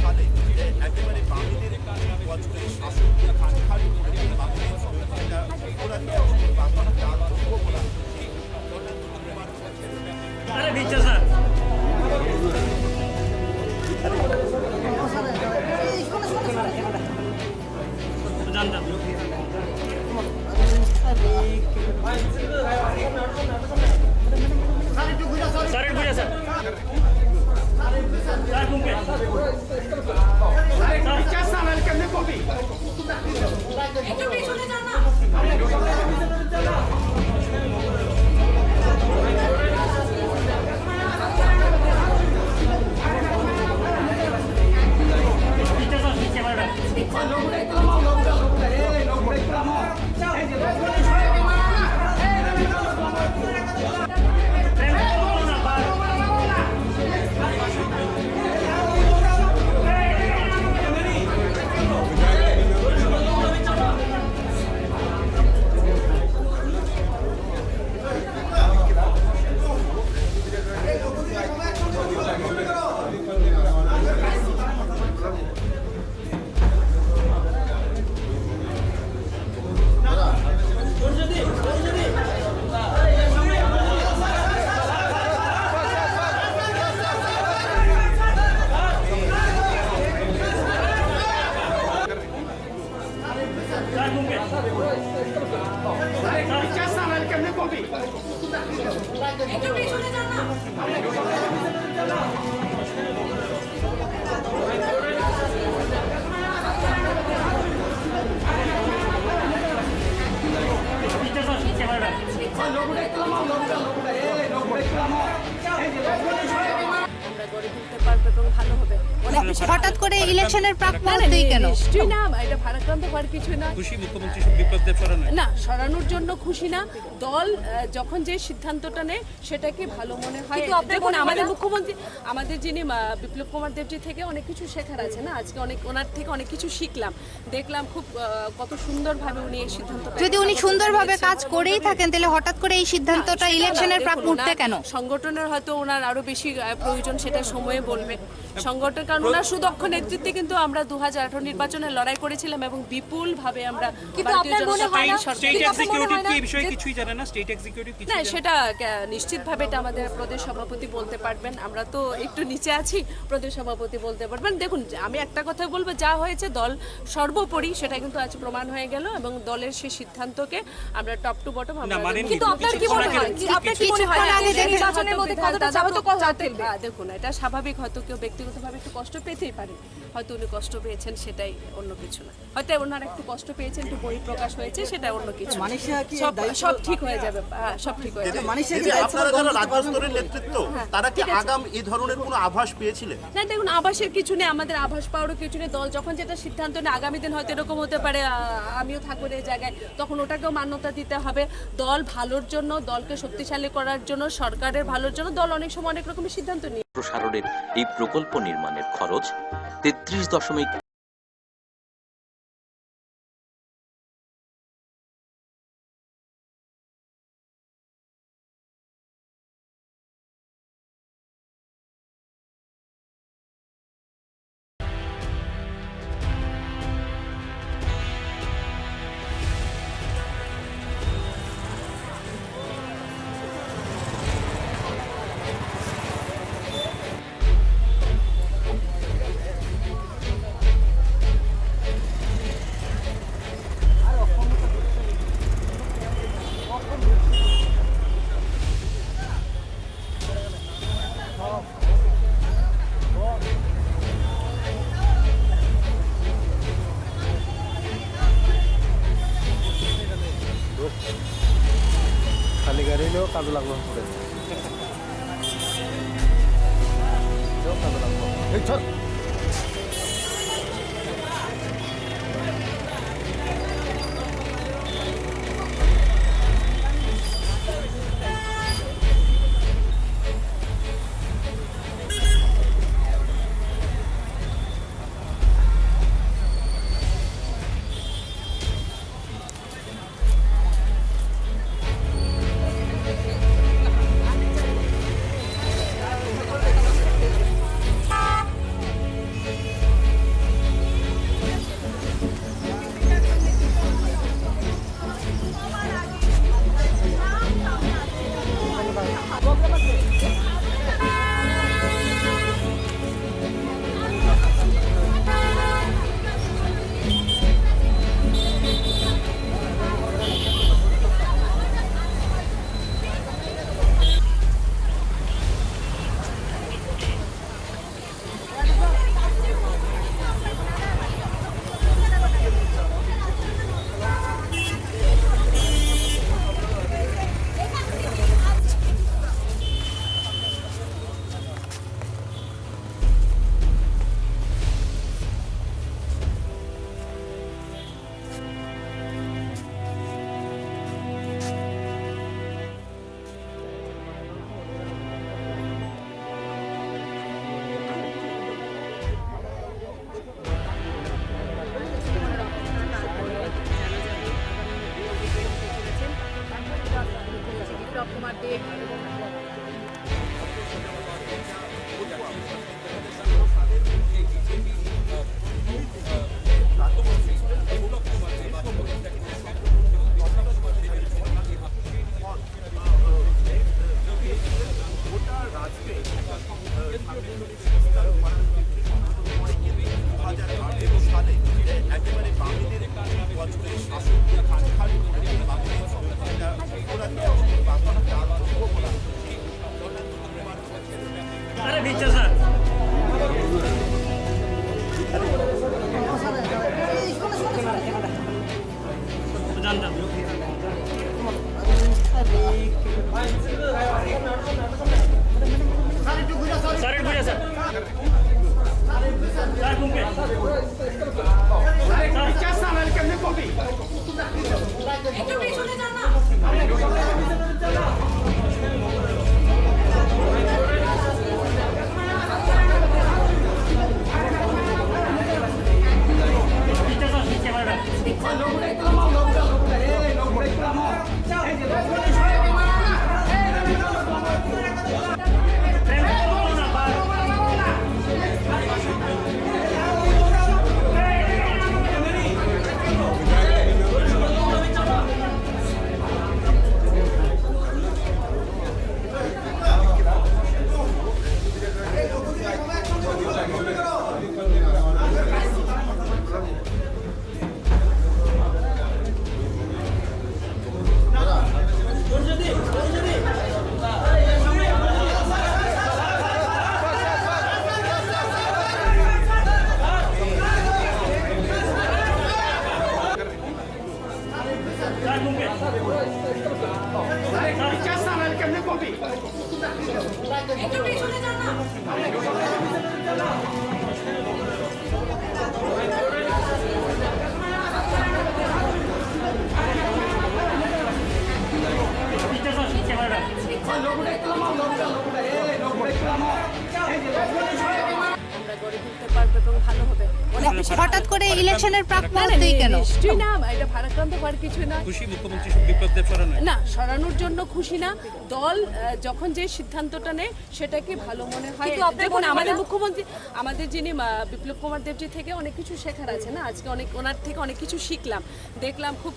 সালে একেবারে বাঙালিদের বছরের শাসক খালি করে বাঙালির সংবিধানটা ওরা বাংলা চাল বলা একটু আমরা গড়ে তুলতে পারবো এবং ভালো হবে। অনেক বেশি হঠাৎ করে ইলেকশনের প্রাক মুহূর্তেই কেন? নিশ্চয়ই না, এটা ভারাক্রান্ত হওয়ার কিছু না। খুশি মুখ্যমন্ত্রী বিপ্লব দেব সরানো না, সরানোর জন্য খুশি না। দল যখন যে সিদ্ধান্তটা নেয় সেটাকে ভালো মনে হয়। কিন্তু আপনার দেখুন, মনে হয় আমাদের না? মুখ্যমন্ত্রী, আমাদের যিনি বিপ্লব কুমার দেবজি থেকে অনেক কিছু শেখার আছে না। আজকে ওনার থেকে অনেক কিছু শিখলাম, দেখলাম খুব কত সুন্দরভাবে উনি এই সিদ্ধান্তটা। যদি উনি সুন্দরভাবে কাজ করেই থাকেন তাহলে হঠাৎ করে এই সিদ্ধান্তটা ইলেকশনের প্রাক মুহূর্তে কেন? সংগঠনের হয়তো ওনার আরো বেশি প্রয়োজন, সেটা সময়ে বলবে সংগঠন। কারণ ওনার সুদক্ষ নেতৃত্বে কিন্তু আমরা 2018 নির্বাচনে লড়াই করেছিলাম এবং বিপুল ভাবে আমরা কিন্তু ভারতীয় আপনার মনে জনতা হয় না পার্টির সরকার- স্টেট কিন্তু আপনার মনে এক্সিকিউটিভ হয় না কি এই বিষয়ে যে- কিছুই জানে না? স্টেট এক্সিকিউটিভ কিছু না, সেটা নিশ্চিতভাবে এটা আমাদের প্রদেশ সভাপতি বলতে পারবেন। আমরা তো একটু নিচে আছি, প্রদেশ সভাপতি বলতে পারবেন। দেখুন, আমি একটা কথা বলবো, যা হয়েছে দল সর্বোপরি সেটা কিন্তু আজ প্রমাণ হয়ে গেল এবং দলের সেই সিদ্ধান্তকে আমরা টপ টু বটম আমরা মানেননি। কিন্তু আপনার কি মনে হয় আপনার কি মনে হয় কিছুক্ষণ আগে যে নির্বাচনের মধ্যে কতটা চাপ তো কষ্ট ফেলবে? দেখুন, এটা স্বাভাবিক। হয়তো কেউ ব্যক্তিগতভাবে একটু কষ্ট পেতেই পারে, হয়তো উনি কষ্ট পেয়েছেন, সেটাই অন্য কিছু না। হয়তো ওনার একটু কষ্ট পেয়েছেন, একটু বহিঃপ্রকাশ হয়েছে, সেটা অন্য কিছু না। মানিশা কি সব ঠিক হয়ে যাবে, সব ঠিক হয়ে যাবে। মানিশা এই কি যে আপনারা যারা রাজ্য স্তরের নেতৃত্ব, তারা কি আগাম এই ধরনের কোনো আভাস পেয়েছিলেন? না, দেখুন, আভাসের কিছু নেই, আমাদের আভাস পাওয়ারও কিছু নেই। দল যখন যেটা সিদ্ধান্ত নেয়, আগামী দিন হয়তো এরকম হতে পারে আমিও থাকবো এই জায়গায়, তখন ওটাকেও মান্যতা দিতে হবে। দল ভালোর জন্য, দলকে শক্তিশালী করার জন্য, সরকারের ভালোর জন্য দল অনেক সময় অনেক রকমের সিদ্ধান্ত নিয়ে। প্রসারণের এই প্রকল্প নির্মাণের খরচ 33.। খালি গাড়ি হলেও কাজে লাগলো পরে কাজে লাগলো এই চল বিপ্লব কুমার দেব সালে একেবারে বাঙালির বছরের আমরা গড়ে তুলতে পারবো এবং ভালো হবে। অনেক বেশি হঠাৎ করে ইলেকশনের প্রাক মুহূর্তেই কেন? নিশ্চয়ই না, এটা ভারাক্রান্ত হওয়ার কিছু না। খুশি মুখ্যমন্ত্রী বিপ্লব দেব সরানো না, সরানোর জন্য খুশি না। দল যখন যে সিদ্ধান্তটা নেয় সেটাকে ভালো মনে হয়। কিন্তু আপনার দেখুন, মনে হয় আমাদের না- মুখ্যমন্ত্রী, আমাদের যিনি বিপ্লব কুমার দেবজি থেকে অনেক কিছু শেখার আছে না। আজকে ওনার থেকে অনেক কিছু শিখলাম, দেখলাম খুব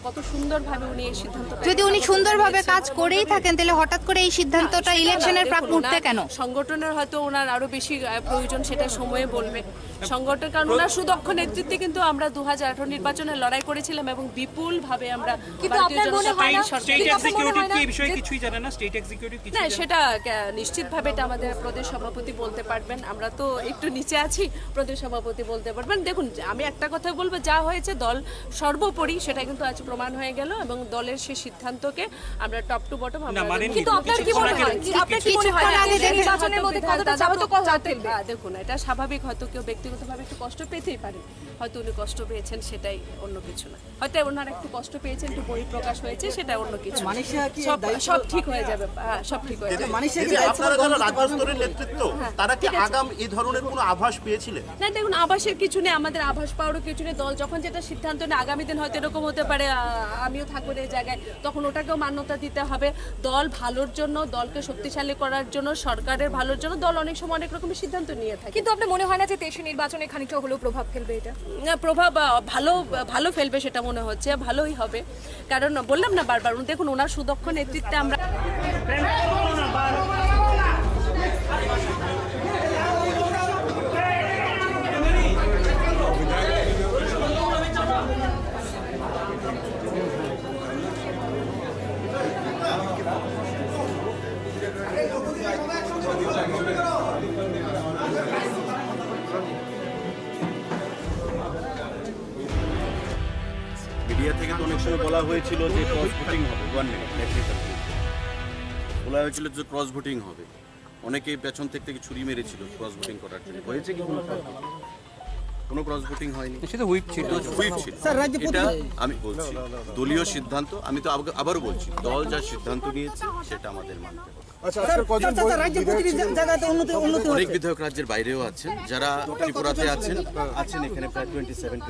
কত সুন্দরভাবে উনি এই সিদ্ধান্তটা। যদি উনি সুন্দরভাবে কাজ করেই থাকেন তাহলে হঠাৎ করে এই সিদ্ধান্তটা ইলেকশনের প্রাক মুহূর্তে কেন? সংগঠনের হয়তো ওনার আরো বেশি প্রয়োজন, সেটা সময়ে বলবে সংগঠন। কারণ ওনার সুদক্ষ নেতৃত্বে কিন্তু আমরা 2018 নির্বাচনে লড়াই করেছিলাম এবং বিপুল ভাবে আমরা কিন্তু ভারতীয় আপনার মনে জনতা হয় না পার্টি স্টেট কিন্তু আপনার মনে এক্সিকিউটিভ হয় না কি এই বিষয়ে যে- কিছুই জানে না? স্টেট এক্সিকিউটিভ কিছু না, জানে না? সেটা নিশ্চিতভাবে এটা আমাদের প্রদেশ সভাপতি বলতে পারবেন। আমরা তো একটু নিচে আছি, প্রদেশ সভাপতি বলতে পারবেন। দেখুন, আমি একটা কথা বলবো, যা হয়েছে দল সর্বোপরি সেটা কিন্তু আজ প্রমাণ হয়ে গেল এবং দলের সেই সিদ্ধান্তকে আমরা টপ টু বটম আমরা মানেননি কিন্তু আপনার কি মনে হয় আপনার কি মনে হয় কিছুক্ষণ আগে যে নির্বাচনের মধ্যে কতটা চাপ তো ফেলবে? দেখুন, এটা স্বাভাবিক। হয়তো কেউ ব্যক্তিগতভাবে একটু কষ্ট পেতেই পারে, হয়তো উনি কষ্ট পেয়েছেন, সেটাই অন্য কিছু না। হয়তো ওনার একটু কষ্ট পেয়েছেন, একটু বহিঃপ্রকাশ হয়েছে, সেটা অন্য কিছু না। মানিশা কি সব দায়িত্ব- সব ঠিক হয়ে যাবে, সব ঠিক হয়ে যাবে। মানিশা এই কি যে দায়িত্ব আপনারা গ্রহণ যারা করতে রাজ্য পারবেন? স্তরের নেতৃত্ব, তারা কি আগাম এই ধরনের কোনো আভাস পেয়েছিলেন? না, দেখুন, আভাসের কিছু নেই, আমাদের আভাস পাওয়ারও কিছু নেই। দল যখন যেটা সিদ্ধান্ত নেয়, আগামী দিন হয়তো এরকম হতে পারে আমিও থাকবো এই জায়গায়, তখন ওটাকেও মান্যতা দিতে হবে। দল ভালোর জন্য, দলকে শক্তিশালী করার জন্য, সরকারের ভালোর জন্য দল অনেক সময় অনেক রকমের সিদ্ধান্ত নিয়ে থাকে। কিন্তু আপনার মনে হয় না যে 23 নির্বাচনে খানিকটা হলেও প্রভাব ফেলবে এটা? প্রভাব ভালো ভালো ফেলবে সেটা মনে হচ্ছে, ভালোই হবে। কারণ বললাম না বারবার, দেখুন ওনার সুদক্ষ নেতৃত্বে আমরা মিডিয়া থেকে তো অনেক সময় বলা হয়েছিল যে ক্রস ভোটিং হবে, 1 মিনিট বলা হয়েছিল যে ক্রস ভোটিং হবে। অনেকে পেছন থেকে ছুরি মেরেছিল ক্রস ভোটিং করার জন্য। হয়েছে কি কোনো ক্রস ভোটিং হয়নি, সেটা হুইপ ছিল। হুইপ ছিল। স্যার, রাজ্যে এটা আমি বলছি দলীয় সিদ্ধান্ত। আমি তো আবারও বলছি, দল যা সিদ্ধান্ত নিয়েছে সেটা আমাদের মানতে হবে। আচ্ছা, স্যার, রাজ্যে প্রতিটি জায়গাতে উন্নতি অনেক হচ্ছে। বিধায়ক রাজ্যের বাইরেও আছেন, যারা ত্রিপুরাতে আছেন এখানে প্রায় 27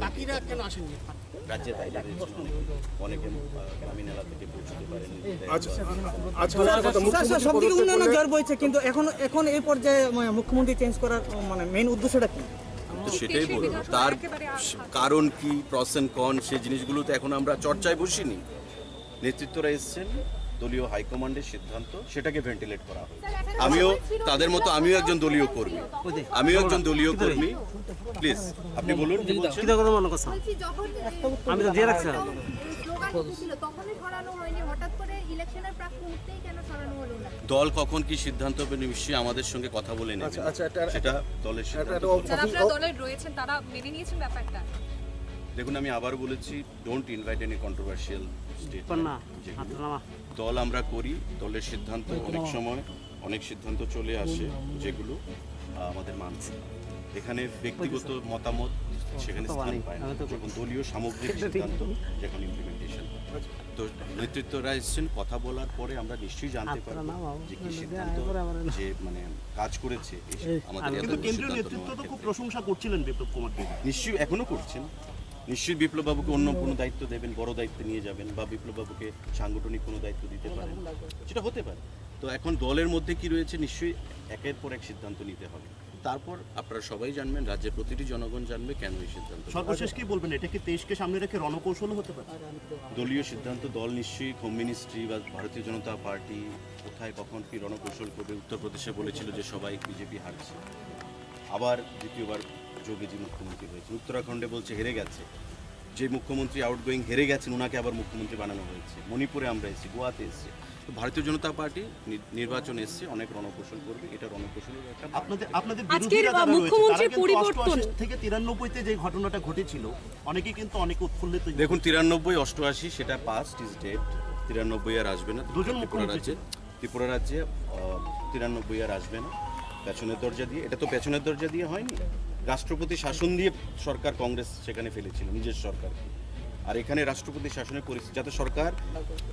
বাকিরা কেন আসেননি? রাজ্যের বাইরে রয়েছেন অনেকে গ্রামীণ এলাকা থেকে পৌঁছতে পারেন। স্যার, সবদিকে উন্নয়নের জ্বর বইছে, কিন্তু এখন এই পর্যায়ে মুখ্যমন্ত্রী চেঞ্জ করার মেইন উদ্দেশ্যটা কি? তো সেটাই বলবো, তার কারণ কি, প্রস এন্ড কন, সেই জিনিসগুলো তো এখন আমরা চর্চায় বসিনি। নেতৃত্বরা এসছেন, দলীয় হাইকমান্ডের সিদ্ধান্ত, সেটাকে ভেন্টিলেট করা হবে। আমিও তাদের মতো একজন দলীয় কর্মী, প্লিজ আপনি বলুন কি বলছেন। বলছি, যখন আমি তো দিয়ে রাখছি। স্লোগান ছিল তখনই সরানো হয়নি, হঠাৎ করে ইলেকশনের প্রাক মুহূর্তেই কেন সরানো হলো না? দল কখন কি সিদ্ধান্ত হবে নিশ্চয়ই আমাদের সঙ্গে কথা বলে নেবে, সেটা দলের সিদ্ধান্ত। যারা আপনারা দলে রয়েছেন তারা মেনে নিয়েছেন ব্যাপারটা? দেখুন, আমি আবার বলেছি, don't invite any controversial statement. দল আমরা করি, দলের সিদ্ধান্ত অনেক সময় অনেক সিদ্ধান্ত চলে আসে যেগুলো আমাদের মানতে হয়। এখানে ব্যক্তিগত মতামত সেখানে স্থান পায় না, যখন দলীয় সামগ্রিক সিদ্ধান্ত যখন ইমপ্লিমেন্টেশন হয়। তো নেতৃত্বরা এসছেন, কথা বলার পরে আমরা নিশ্চয়ই জানতে পারবো যে কি সিদ্ধান্ত যে কাজ করেছে আমাদের। কিন্তু কেন্দ্রীয় নেতৃত্ব তো খুব প্রশংসা করছিলেন বিপ্লব কুমার দেব। নিশ্চয়ই এখনো করছেন, নিশ্চয়ই বিপ্লববাবুকে অন্য কোনো দায়িত্ব দেবেন, বড় দায়িত্ব নিয়ে যাবেন, বা বিপ্লববাবুকে সাংগঠনিক কোনো দায়িত্ব দিতে পারেন, সেটা হতে পারে। তো এখন দলের মধ্যে কি রয়েছে, নিশ্চয়ই একের পর এক সিদ্ধান্ত নিতে হবে। তারপর আপনারা সবাই জানবেন, রাজ্যের প্রতিটি জনগণ জানবে কেন এই সিদ্ধান্ত। সর্বশেষ কি বলবেন, এটা কি দেশকে সামনে রেখে রণকৌশল হতে পারে? দলীয় সিদ্ধান্ত, দল নিশ্চয়ই হোম মিনিস্ট্রি বা ভারতীয় জনতা পার্টি কোথায় কখন কি রণকৌশল করবে। উত্তরপ্রদেশে বলেছিল যে সবাই বিজেপি হারছে, আবার দ্বিতীয়বার যোগীজি মুখ্যমন্ত্রী হয়েছে। উত্তরাখণ্ডে বলছে হেরে গেছে, যে মুখ্যমন্ত্রী আউটগোয়িং হেরে গেছেন ওনাকে আবার মুখ্যমন্ত্রী বানানো হয়েছে। মণিপুরে আমরা এসেছি, গোয়াতে এসেছি। তো ভারতীয় জনতা পার্টি নির্বাচন এসছে, অনেক রণকৌশল করবে, এটা রণকৌশলের একটা। আপনাদের বিরোধীরা যারা রয়েছে, তারা কিন্তু 88 থেকে 93 যে ঘটনাটা ঘটেছিল, অনেকেই কিন্তু অনেক উৎফুল্লিত। দেখুন 93, 88 সেটা পাস্ট ইজ ডেড। 93 আর আসবে না। ত্রিপুরা রাজ্যে 93 আর আসবে না। পেছনের দরজা দিয়ে, এটা তো পেছনের দরজা দিয়ে হয়নি, রাষ্ট্রপতি শাসন দিয়ে সরকার কংগ্রেস সেখানে ফেলেছিল নিজের সরকারকে। আর এখানে রাষ্ট্রপতি শাসনের পরিস্থিতি যাতে সরকার,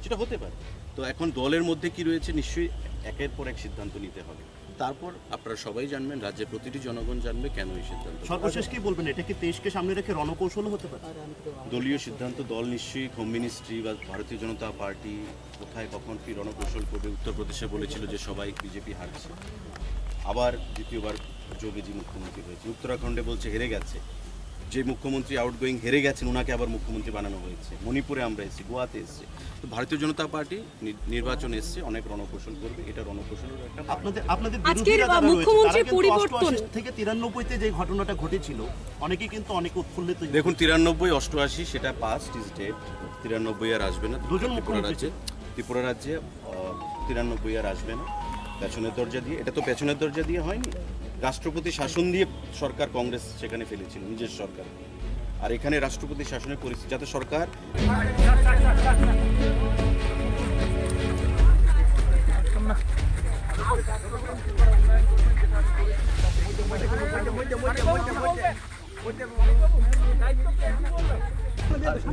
সেটা হতে পারে। তো এখন দলের মধ্যে কি রয়েছে, নিশ্চয়ই একের পর এক সিদ্ধান্ত নিতে হবে। তারপর আপনারা সবাই জানবেন, রাজ্যের প্রতিটি জনগণ জানবে কেন এই সিদ্ধান্ত। সর্বশেষ কি বলবেন, এটা কি দেশকে সামনে রেখে রণকৌশল হতে পারে? দলীয় সিদ্ধান্ত, দল নিশ্চয়ই হোম মিনিস্ট্রি বা ভারতীয় জনতা পার্টি কোথায় কখন কি রণকৌশল করবে। উত্তরপ্রদেশে বলেছিল যে সবাই বিজেপি হারছে, আবার দ্বিতীয়বার যোগীজি মুখ্যমন্ত্রী হয়েছে। উত্তরাখণ্ডে বলছে হেরে গেছে, যে মুখ্যমন্ত্রী আউটগোয়িং হেরে গেছেন ওনাকে আবার মুখ্যমন্ত্রী বানানো হয়েছে। মণিপুরে আমরা এসেছি, গোয়াতে এসেছি। তো ভারতীয় জনতা পার্টি নির্বাচন এসছে, অনেক রণকৌশল করবে, এটা রণকৌশলের একটা। আপনাদের বিরোধীরা যারা রয়েছে, তারা কিন্তু 88 থেকে 93 যে ঘটনাটা ঘটেছিল, অনেকেই কিন্তু অনেক উৎফুল্লিত। দেখুন 93, 88 সেটা পাস্ট ইজ ডেড। 93 আর আসবে না। ত্রিপুরা রাজ্যে 93 আর আসবে না। পেছনের দরজা দিয়ে, এটা তো পেছনের দরজা দিয়ে হয়নি, রাষ্ট্রপতি শাসন দিয়ে সরকার কংগ্রেস সেখানে ফেলেছিল নিজের সরকারকে। আর এখানে রাষ্ট্রপতি শাসনের পরিস্থিতি যাতে সরকার।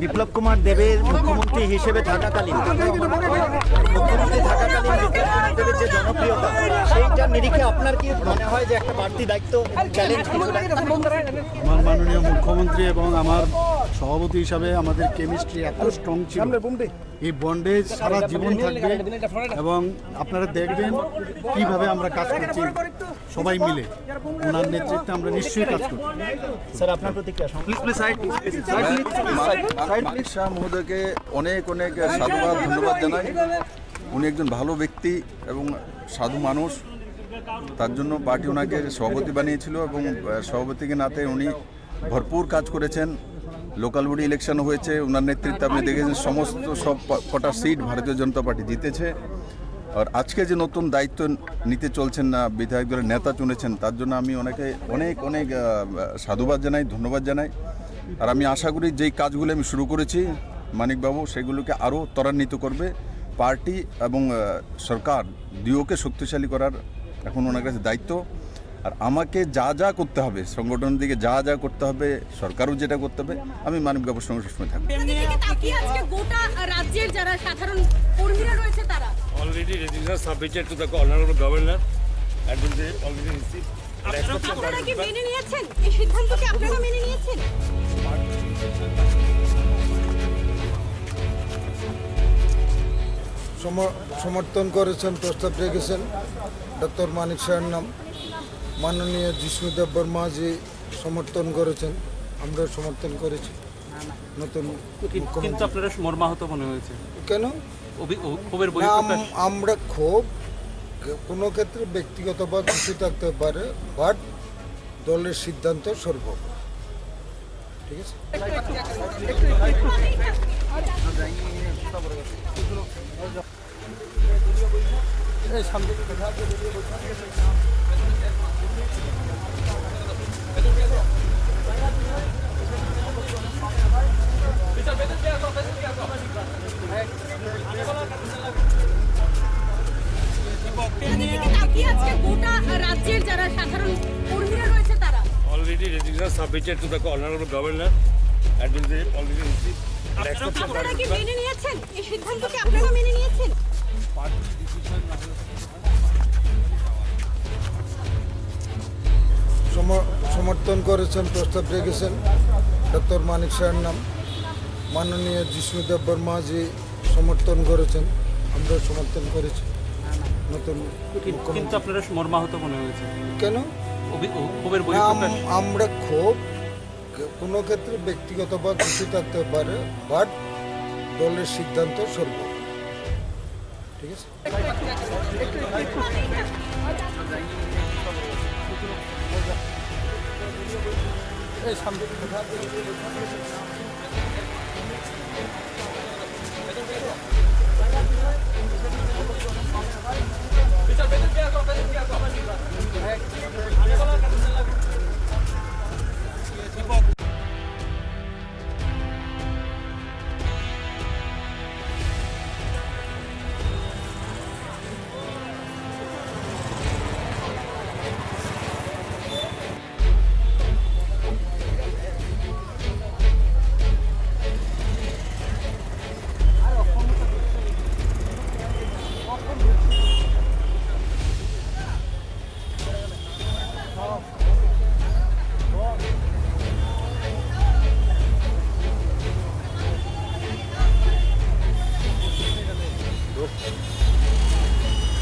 বিপ্লব কুমার দেবের মুখ্যমন্ত্রী হিসেবে থাকাকালীন দেবের যে জনপ্রিয়তা, সেইটার নিরিখে আপনার কি মনে হয় যে একটা বাড়তি দায়িত্ব চ্যালেঞ্জ? আমার মাননীয় মুখ্যমন্ত্রী এবং আমার সভাপতি হিসাবে আমাদের কেমিস্ট্রি এত স্ট্রং ছিল, এই বন্ডে সারা জীবন থাকবে। এবং আপনারা দেখবেন কিভাবে আমরা কাজ করছি সবাই মিলে, ওনার নেতৃত্বে আমরা নিশ্চয়ই কাজ করব। স্যার আপনার প্রতিক্রিয়া। মানিক শাহ মহোদয়কে অনেক অনেক সাধুবাদ, ধন্যবাদ জানাই। উনি একজন ভালো ব্যক্তি এবং সাধু মানুষ, তার জন্য পার্টি ওনাকে সভাপতি বানিয়েছিল এবং সভাপতিকে নাতে উনি ভরপুর কাজ করেছেন। লোকাল বডি ইলেকশন হয়েছে, ওনার নেতৃত্বে আপনি দেখেছেন সমস্ত সব কটা সিট ভারতীয় জনতা পার্টি জিতেছে। আর আজকে যে নতুন দায়িত্ব নিতে চলছেন না, বিধায়ক দলের নেতা চুনেছেন, তার জন্য আমি ওনাকে অনেক অনেক সাধুবাদ জানাই, ধন্যবাদ জানাই। আর আমি আশা করি যেই কাজগুলো আমি শুরু করেছি মানিকবাবু, সেগুলোকে আরও ত্বরান্বিত করবে। পার্টি এবং সরকার দুয়োকে শক্তিশালী করার এখন ওনার কাছে দায়িত্ব। আর আমাকে যা যা করতে হবে, সংগঠনের দিকে যা যা করতে হবে, সরকারও যেটা করতে হবে, আমি মানিকবাবুর সঙ্গে সবসময় থাকবো। গোটা রাজ্যের যারা সাধারণ কর্মীরা রয়েছে তারা already resignation submitted to the honorable governor and will be already received. আপনারা কি মেনে নিয়েছেন এই সিদ্ধান্তকে? আপনারা মেনে নিয়েছেন? সমর্থন করেছেন, প্রস্তাব রেখেছেন ডক্টর মানিক শাহের নাম। মাননীয় জিষ্ণুদেব বর্মাজি সমর্থন করেছেন, আমরা সমর্থন করেছি নতুন কিন্তু আপনারা মর্মাহত মনে হয়েছে কেন? আমরা খুব কোনো ক্ষেত্রে ব্যক্তিগত বা কিছু থাকতে পারে, বাট দলের সিদ্ধান্ত সর্বোপরি। ঠিক আছে। গোটা রাজ্যের যারা সাধারণ কর্মীরা রয়েছে তারা Already resignation submitted to the honorable governor and will be already received. আপনারা কি মেনে নিয়েছেন এই সিদ্ধান্তকে? আপনারা মেনে নিয়েছেন? সমর্থন করেছেন, প্রস্তাব রেখেছেন ডক্টর মানিক সাহের নাম, মাননীয় জিষ্ণু দেববর্মা জি সমর্থন করেছেন, আমরা সমর্থন করেছি নতুন কিন্তু আপনারা মর্মাহত মনে হয়েছে কেন ক্ষোভের আমরা ক্ষোভ কোনো ক্ষেত্রে ব্যক্তিগত বা কিছু থাকতে পারে, বাট দলের সিদ্ধান্ত সর্ব, ঠিক আছে।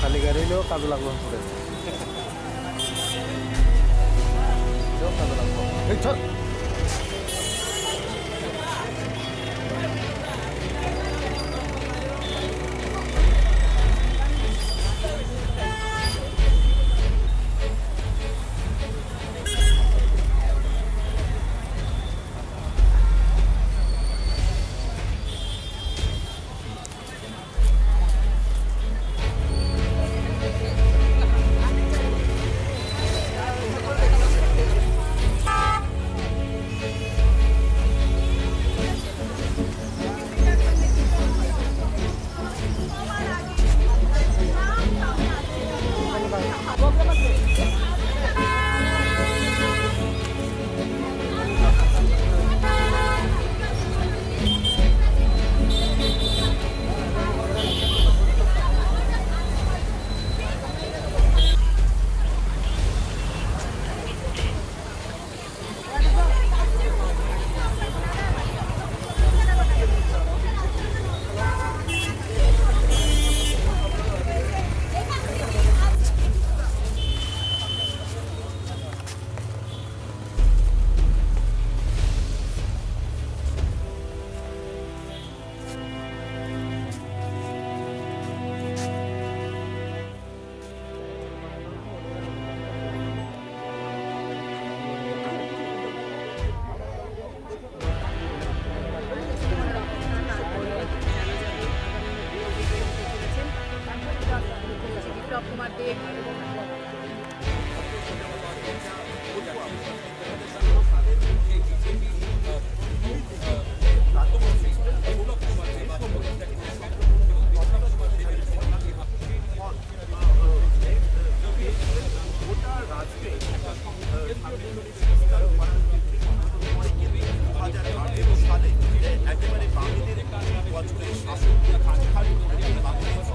খালি গাড়ি হলেও কাজে লাগলো পরে কাজে লাগলো একেবারে বাঙালিদের বছরের শাসক খান খান করে বাংলাদেশ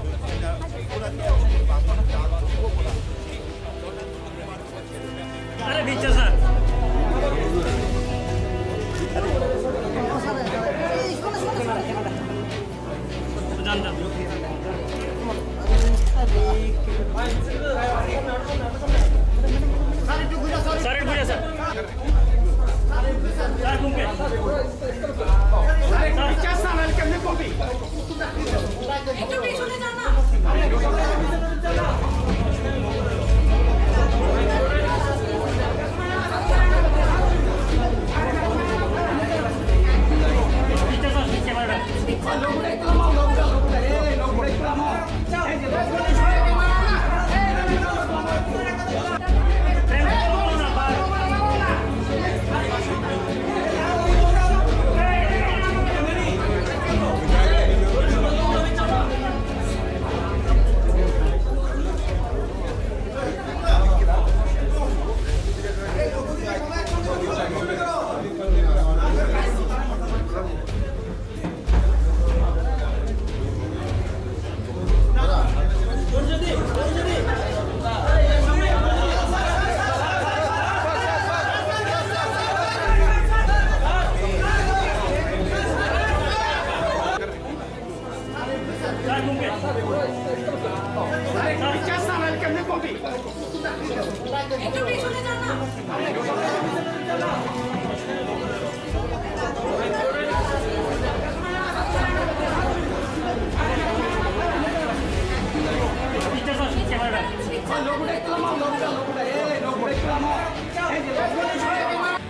বাংলা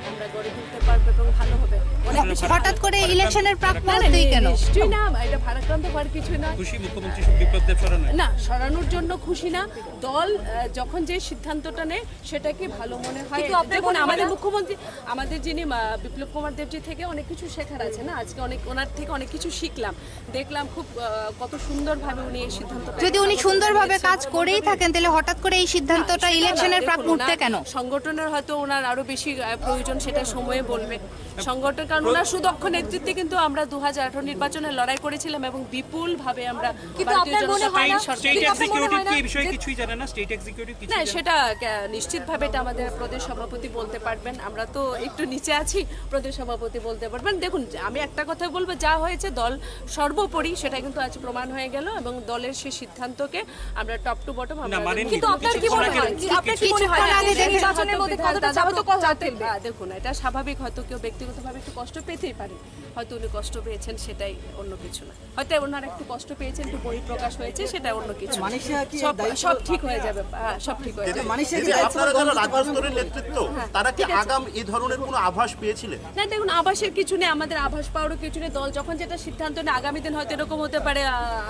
আমরা গড়ে তুলতে পারবো এবং ভালো হবে। অনেক কিছু হঠাৎ করে ইলেকশনের প্রাক না, না, মুহূর্তেই কেন? নিশ্চয়ই না, এটা ভারাক্রান্ত হওয়ার কিছু না। খুশি মুখ্যমন্ত্রী বিপ্লব দেব সরানো না, সরানোর জন্য খুশি না। দল যখন যে সিদ্ধান্তটা নেয় সেটাকে ভালো মনে হয়। কিন্তু আপনার দেখুন মনে হয় আমাদের না? মুখ্যমন্ত্রী, আমাদের যিনি বিপ্লব কুমার দেবজি থেকে অনেক কিছু শেখার আছে না। আজকে ওনার থেকে অনেক কিছু শিখলাম, দেখলাম খুব কত সুন্দরভাবে উনি এই সিদ্ধান্তটা। যদি উনি সুন্দরভাবে কাজ করেই থাকেন তাহলে হঠাৎ করে এই সিদ্ধান্তটা ইলেকশনের প্রাক মুহূর্তে কেন? সংগঠনের হয়তো ওনার আরো বেশি প্রয়োজন, সেটা সময়ে বলবে সংগঠন। কারণ ওনার সুদক্ষ নেতৃত্বে কিন্তু আমরা 2018 নির্বাচনে লড়াই করেছিলাম এবং বিপুল ভাবে আমরা কিন্তু ভারতীয় আপনার মনে জনতা হয় না পার্টি স্টেট কিন্তু আপনার মনে এক্সিকিউটিভ হয় না কি এই বিষয়ে যে- কিছুই জানে না? স্টেট এক্সিকিউটিভ কিছু না, সেটা নিশ্চিতভাবে এটা আমাদের প্রদেশ সভাপতি বলতে পারবেন। আমরা তো একটু নিচে আছি, প্রদেশ সভাপতি বলতে পারবেন। দেখুন, আমি একটা কথা বলবো, যা হয়েছে দল সর্বোপরি সেটা কিন্তু আজ প্রমাণ হয়ে গেল এবং দলের সেই সিদ্ধান্তকে আমরা টপ টু বটম আমরা মানেন কিন্তু আপনার কি মনে হয় আপনার কি মনে হয় কিছুক্ষণ আগে যে নির্বাচনের মধ্যে কতটা চাপ তো ফেলবে? দেখুন, এটা স্বাভাবিক। হয়তো কেউ ব্যক্তিগতভাবে একটু কষ্ট পেতেই পারে, হয়তো উনি কষ্ট পেয়েছেন, সেটাই অন্য কিছু না। হয়তো ওনার একটু কষ্ট পেয়েছেন, একটু বহিঃপ্রকাশ হয়েছে, সেটা অন্য কিছু না। মানিশা কি সব দায়িত্ব- সব ঠিক হয়ে যাবে, সব ঠিক হয়ে যাবে। মানিশা এই কি যে দায়িত্ব আপনারা গ্রহণ যারা করতে রাজ্য পারবেন? স্তরের নেতৃত্ব, তারা কি আগাম এই ধরনের কোনো আভাস পেয়েছিলেন? না, দেখুন, আভাসের কিছু নেই, আমাদের আভাস পাওয়ারও কিছু নেই। দল যখন যেটা সিদ্ধান্ত নেয়, আগামী দিন হয়তো এরকম হতে পারে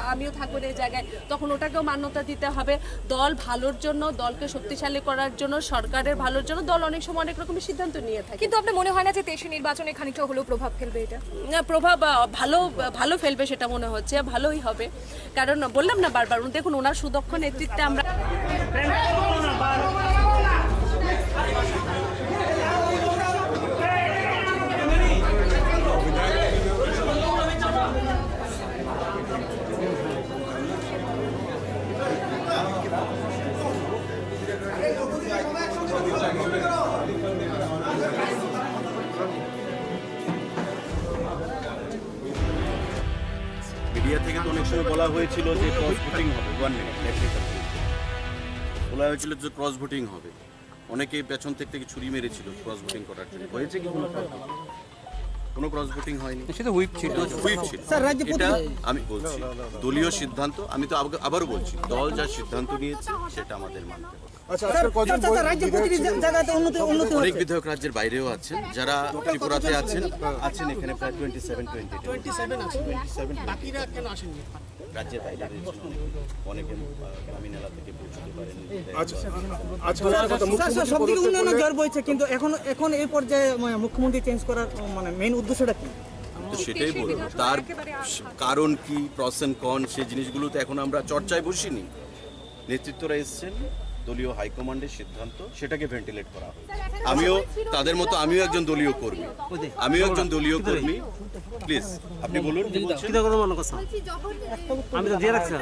আমিও থাকবো এই জায়গায়, তখন ওটাকেও মান্যতা দিতে হবে। দল ভালোর জন্য, দলকে শক্তিশালী করার জন্য, সরকারের ভালোর জন্য দল অনেক সময় অনেক রকমের সিদ্ধান্ত নিয়ে থাকে। কিন্তু আপনার মনে হয় না যে 23 নির্বাচনে খানিকটা হলেও প্রভাব ফেলবে এটা? না, প্রভাব ভালো ভালো ফেলবে সেটা মনে হচ্ছে, ভালোই হবে। কারণ বললাম না বারবার, দেখুন ওনার সুদক্ষ নেতৃত্বে আমরা মিডিয়া থেকে তো অনেক সময় বলা হয়েছিল যে ক্রস ভোটিং হবে, 1 মিনিট বলা হয়েছিল যে ক্রস ভোটিং হবে। অনেকে পেছন থেকে ছুরি মেরেছিল ক্রস ভোটিং করার জন্য। হয়েছে কি কোনো ক্রস ভোটিং হয়নি, সেটা হুইপ ছিল। হুইপ ছিল। স্যার, রাজ্যে এটা আমি বলছি দলীয় সিদ্ধান্ত। আমি তো আবারও বলছি, দল যা সিদ্ধান্ত নিয়েছে সেটা আমাদের মানতে হবে। আচ্ছা স্যার, রাজ্যে প্রতিটি জায়গাতে উন্নতি অনেক হচ্ছে। বিধায়ক রাজ্যের বাইরেও আছেন, যারা ত্রিপুরাতে আছেন এখানে প্রায় 27 বাকিরা কেন আসেননি? রাজ্যের বাইরে রয়েছেন অনেকে গ্রামীণ এলাকা থেকে পৌঁছতে পারেন। স্যার, সবদিকে উন্নয়নের জ্বর বইছে, কিন্তু এখন এই পর্যায়ে মুখ্যমন্ত্রী চেঞ্জ করার মেইন উদ্দেশ্যটা কি? তো সেটাই বলবো, তার কারণ কি, প্রস এন্ড কন, সেই জিনিসগুলো তো এখন আমরা চর্চায় বসিনি। নেতৃত্বরা এসছেন, দলীয় হাইকমান্ডের সিদ্ধান্ত, সেটাকে ভেন্টিলেট করা হবে। তাদের মতো আমিও একজন দলীয় কর্মী, প্লিজ আপনি বলুন কি বলছেন? বলছি, যখন আমি তো দিয়ে রাখছি।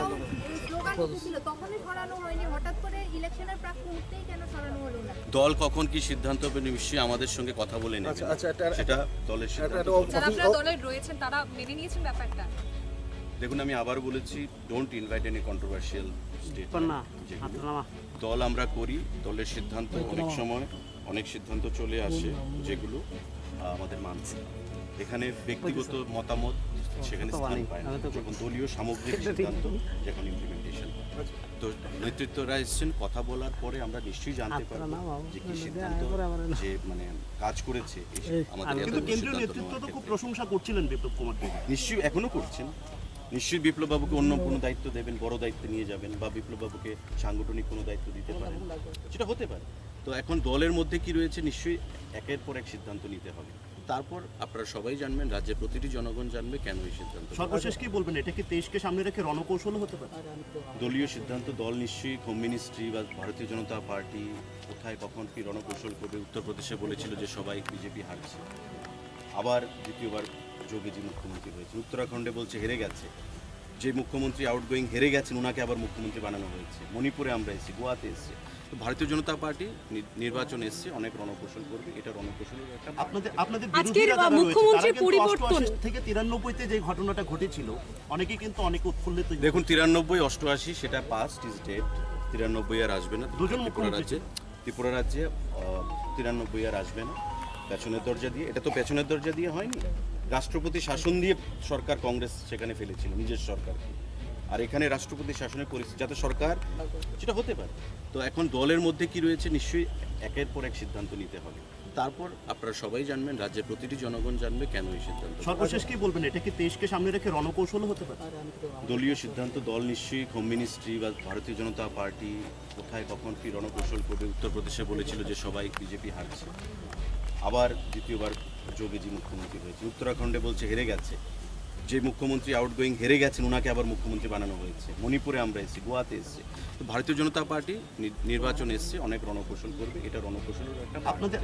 স্লোগান উঠেছিল তখনই সরানো হয়নি, হঠাৎ করে ইলেকশনের প্রাক মুহূর্তেই কেন সরানো হলো না? দল কখন কি সিদ্ধান্ত হবে নিশ্চয়ই আমাদের সঙ্গে কথা বলে নেবে, সেটা দলের সিদ্ধান্ত। যারা আপনারা দলে রয়েছেন তারা মেনে নিয়েছেন ব্যাপারটা? দেখুন, আমি আবার বলেছি, don't invite any controversial statement. দল আমরা করি, দলের সিদ্ধান্ত অনেক সময় অনেক সিদ্ধান্ত চলে আসে যেগুলো আমাদের মানছে। এখানে ব্যক্তিগত মতামত সেখানে স্থান পায় না, যখন দলীয় সামগ্রিক সিদ্ধান্ত যখন ইমপ্লিমেন্টেশন। তো নেতৃত্বরা এসছেন, কথা বলার পরে আমরা নিশ্চয়ই জানতে পারবো যে কি সিদ্ধান্ত যে কাজ করেছে আমাদের। কিন্তু কেন্দ্রীয় নেতৃত্ব তো খুব প্রশংসা করছিলেন বিপ্লব কুমার দেব। নিশ্চয়ই এখনো করছেন। নিশ্চয়ই বিপ্লববাবুকে অন্য কোনো দায়িত্ব দেবেন, বড় দায়িত্ব নিয়ে যাবেন, বা বিপ্লববাবুকে সাংগঠনিক কোনো দায়িত্ব দিতে পারেন, সেটা হতে পারে। তো এখন দলের মধ্যে কি রয়েছে, নিশ্চয়ই একের পর এক সিদ্ধান্ত নিতে হবে। তারপর আপনারা সবাই জানবেন, রাজ্যের প্রতিটি জনগণ জানবে কেন এই সিদ্ধান্ত। সর্বশেষ কি বলবেন, এটা কি দেশকে সামনে রেখে রণকৌশল হতে পারে? দলীয় সিদ্ধান্ত, দল নিশ্চয়ই হোম মিনিস্ট্রি বা ভারতীয় জনতা পার্টি কোথায় কখন কি রণকৌশল করবে। উত্তরপ্রদেশে বলেছিল যে সবাই বিজেপি হারছে, আবার দ্বিতীয়বার যোগীজি মুখ্যমন্ত্রী হয়েছে। উত্তরাখণ্ডে বলছে হেরে গেছে, যে মুখ্যমন্ত্রী আউটগোয়িং হেরে গেছেন ওনাকে আবার মুখ্যমন্ত্রী বানানো হয়েছে। মণিপুরে আমরা এসেছি, গোয়াতে এসেছি। তো ভারতীয় জনতা পার্টি নির্বাচন এসছে, অনেক রণকৌশল করবে, এটা রণকৌশলের একটা আপনাদের আজকের বিরোধীরা যারা রয়েছে, মুখ্যমন্ত্রী তারা কিন্তু পরিবর্তন 88 থেকে 93 যে ঘটনাটা ঘটেছিল অনেকে কিন্তু অনেক উৎফুল্লিত। দেখুন 93, 88 সেটা পাস্ট ইজ ডেড। 93 আর আসবে না। দুজন ত্রিপুরা রাজ্যে 93 আর আসবে না। পেছনের দরজা দিয়ে, এটা তো পেছনের দরজা দিয়ে হয়নি, রাষ্ট্রপতি শাসন দিয়ে সরকার কংগ্রেস সেখানে ফেলেছিল নিজের সরকারকে। আর এখানে রাষ্ট্রপতি শাসনের পরিস্থিতি যাতে সরকার যেটা হতে পারে। তো এখন দলের মধ্যে কি রয়েছে, নিশ্চয়ই একের পর এক সিদ্ধান্ত নিতে হবে। তারপর আপনারা সবাই জানবেন, রাজ্যের প্রতিটি জনগণ জানবে কেন এই সিদ্ধান্ত। সর্বশেষ কি বলবেন, এটা কি দেশকে সামনে রেখে রণকৌশল হতে পারে? দলীয় সিদ্ধান্ত, দল নিশ্চয়ই হোম মিনিস্ট্রি বা ভারতীয় জনতা পার্টি কোথায় কখন কি রণকৌশল করবে। উত্তরপ্রদেশে বলেছিল যে সবাই বিজেপি হারছে, আবার দ্বিতীয়বার যোগীজি মুখ্যমন্ত্রী হয়েছে। উত্তরাখণ্ডে বলছে হেরে গেছে, যে মুখ্যমন্ত্রী আউটগোয়িং হেরে গেছেন ওনাকে আবার মুখ্যমন্ত্রী বানানো হয়েছে। মণিপুরে আমরা এসেছি, গোয়াতে এসেছি। তো ভারতীয় জনতা পার্টি নির্বাচন এসছে, অনেক রণকৌশল করবে, এটা রণকৌশলের একটা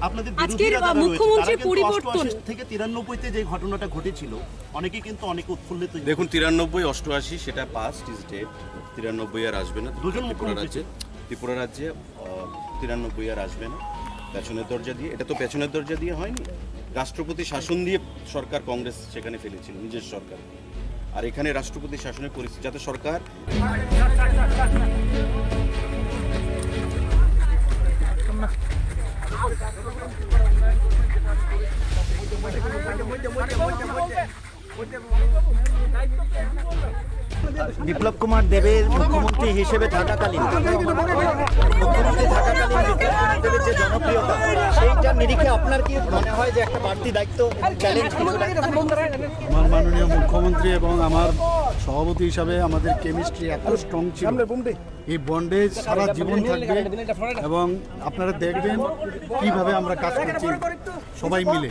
আপনাদের আজকের বিরোধীরা যারা মুখ্যমন্ত্রী রয়েছে, তারা কিন্তু পরিবর্তন 88 থেকে 93 যে ঘটনাটা ঘটেছিল অনেকে কিন্তু অনেক উৎফুল্লিত। দেখুন 93, 88 সেটা পাস্ট ইজ ডেড। 93 আর আসবে না। দুজন ত্রিপুরা রাজ্যে 93 আর আসবে না। পেছনের দরজা দিয়ে, এটা তো পেছনের দরজা দিয়ে হয়নি, রাষ্ট্রপতি শাসন দিয়ে সরকার কংগ্রেস সেখানে ফেলেছিল নিজের সরকার। আর এখানে রাষ্ট্রপতি শাসনের পরিস্থিতি যাতে সরকার বিপ্লব কুমার দেবের মুখ্যমন্ত্রী হিসেবে থাকাকালীন দেবের যে জনপ্রিয়তা, সেইটার নিরিখে আপনার কি মনে হয় যে একটা বাড়তি দায়িত্ব চ্যালেঞ্জ? আমার মাননীয় মুখ্যমন্ত্রী এবং আমার সভাপতি হিসাবে আমাদের কেমিস্ট্রি এত স্ট্রং ছিল, এই বন্ডেজ সারা জীবন থাকবে এবং আপনারা দেখবেন কিভাবে আমরা কাজ করছি সবাই মিলে।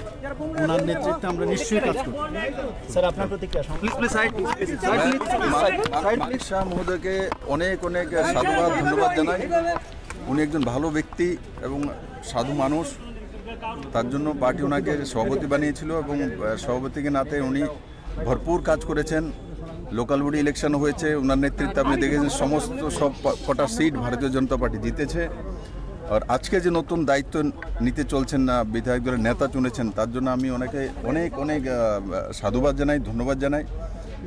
ওনার নেতৃত্বে আমরা নিশ্চয়ই কাজ করব। স্যার আপনার প্রতিক্রিয়া। অমিত শাহ মহোদয়কে অনেক অনেক সাধুবাদ ধন্যবাদ জানাই। উনি একজন ভালো ব্যক্তি এবং সাধু মানুষ, তার জন্য পার্টি ওনাকে সভাপতি বানিয়েছিল এবং সভাপতিকে নাতে উনি ভরপুর কাজ করেছেন। লোকাল বডি ইলেকশন হয়েছে, ওনার নেতৃত্বে আপনি দেখেছেন সমস্ত সব কটা সিট ভারতীয় জনতা পার্টি জিতেছে। আর আজকে যে নতুন দায়িত্ব নিতে চলছেন না, বিধায়ক দলের নেতা চুনেছেন, তার জন্য আমি ওনাকে অনেক অনেক সাধুবাদ জানাই, ধন্যবাদ জানাই।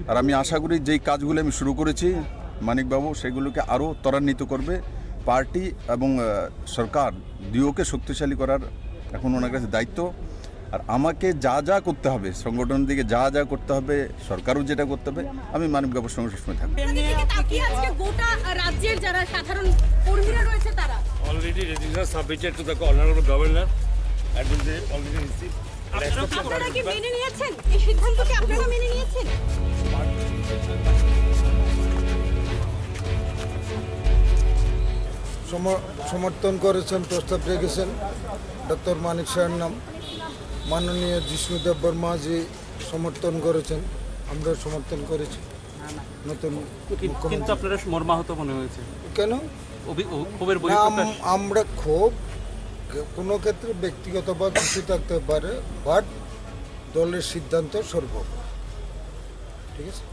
আর আমি আশা করি যেই কাজগুলো আমি শুরু করেছি মানিকবাবু সেগুলোকে আরও ত্বরান্বিত করবে। পার্টি এবং সরকার দুয়োকে শক্তিশালী করার এখন ওনার কাছে দায়িত্ব। আর আমাকে যা যা করতে হবে, সংগঠনের দিকে যা যা করতে হবে, সরকারও যেটা করতে হবে, আমি মানিকবাবুর সঙ্গে সবসময় থাকবো। গোটা রাজ্যের যারা সাধারণ কর্মীরা রয়েছে তারা already resignation submitted to the honorable governor and will be already received. আপনারা কি মেনে নিয়েছেন এই সিদ্ধান্তকে? আপনারা মেনে নিয়েছেন? সমর্থন করেছেন, প্রস্তাব রেখেছেন ডক্টর মানিক শাহের নাম। মাননীয় জিষ্ণুদেব বর্মাজি সমর্থন করেছেন, আমরা সমর্থন করেছি। নতুন কিন্তু আপনারা মর্মাহত মনে হয়েছে কেন? আমরা খুব কোনো ক্ষেত্রে ব্যক্তিগত বা খুশি থাকতে পারে, বাট দলের সিদ্ধান্ত সর্বোপরি। ঠিক আছে।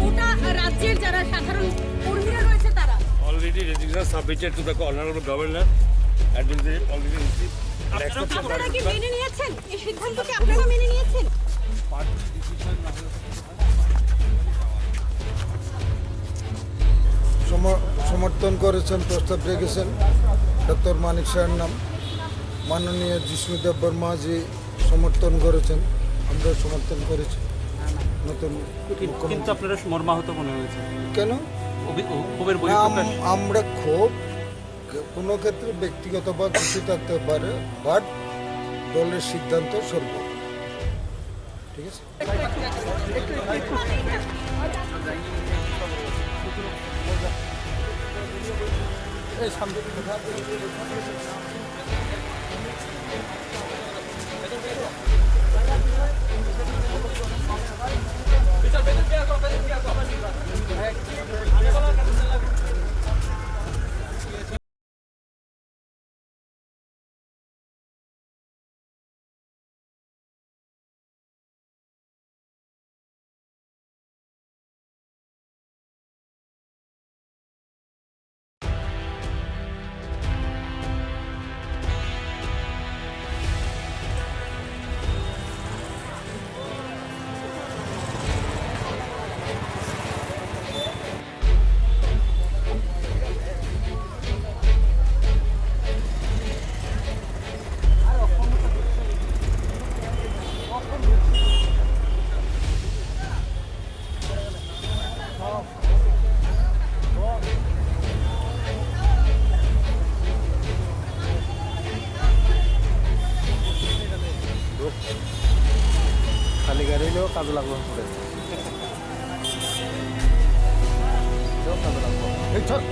গোটা রাজ্যের যারা সাধারণ কর্মীরা রয়েছে তারা Already resignation submitted to the honorable governor and will be already received. আপনারা কি মেনে নিয়েছেন এই সিদ্ধান্তকে? আপনারা মেনে নিয়েছেন? সমর্থন করেছেন, প্রস্তাব রেখেছেন ডক্টর মানিক শাহের নাম। মাননীয় জিষ্ণুদেব বর্মাজি সমর্থন করেছেন, আমরা সমর্থন করেছি। নতুন কিন্তু আপনারা মর্মাহত মনে হয়েছে কেন? আমরা খুব কোনো ক্ষেত্রে ব্যক্তিগত বা খুশি থাকতে পারে, বাট দলের সিদ্ধান্ত সর্বোপরি। ঠিক আছে। খালি গাড়ি হলেও কাজে লাগলো কাজে লাগলো এই চল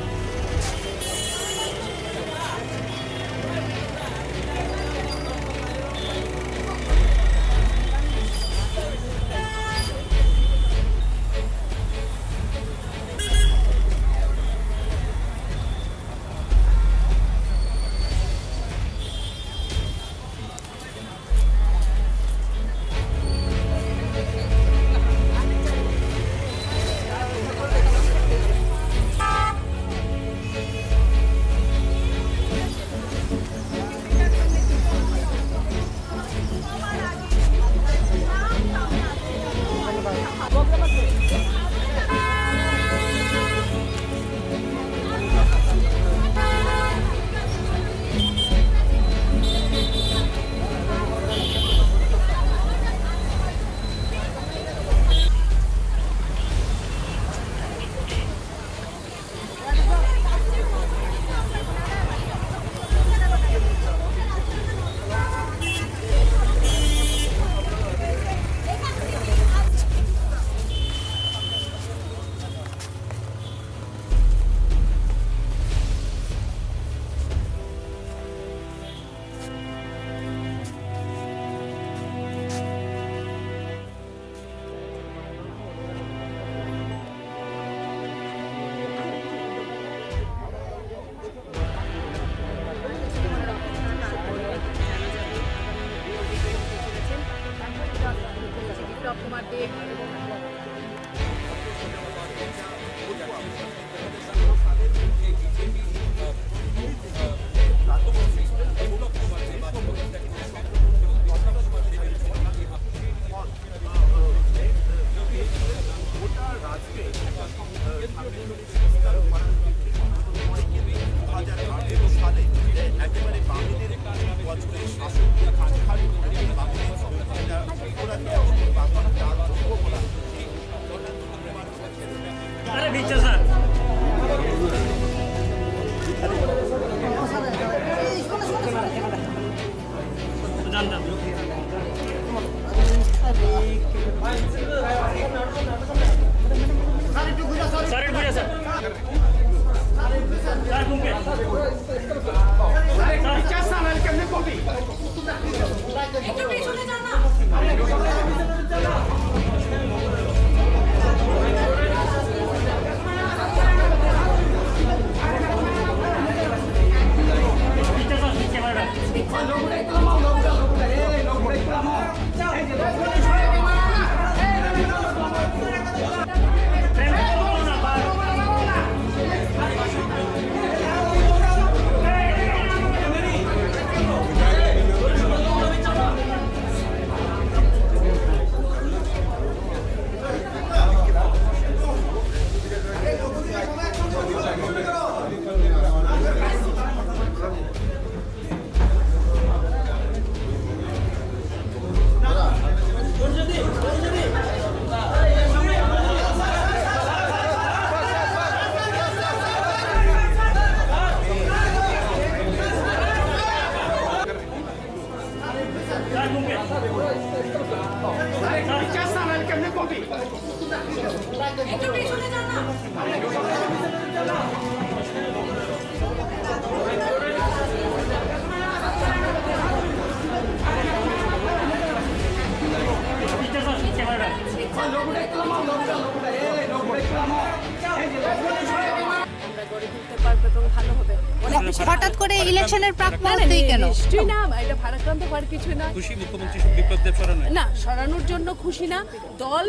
হঠাৎ করে ইলেকশনের প্রাক মুহূর্তেই কেন? নিশ্চয়ই না, এটা ভারাক্রান্ত হওয়ার কিছু না। খুশি মুখ্যমন্ত্রী বিপ্লব দেব সরানো? না, সরানোর জন্য খুশি না। দল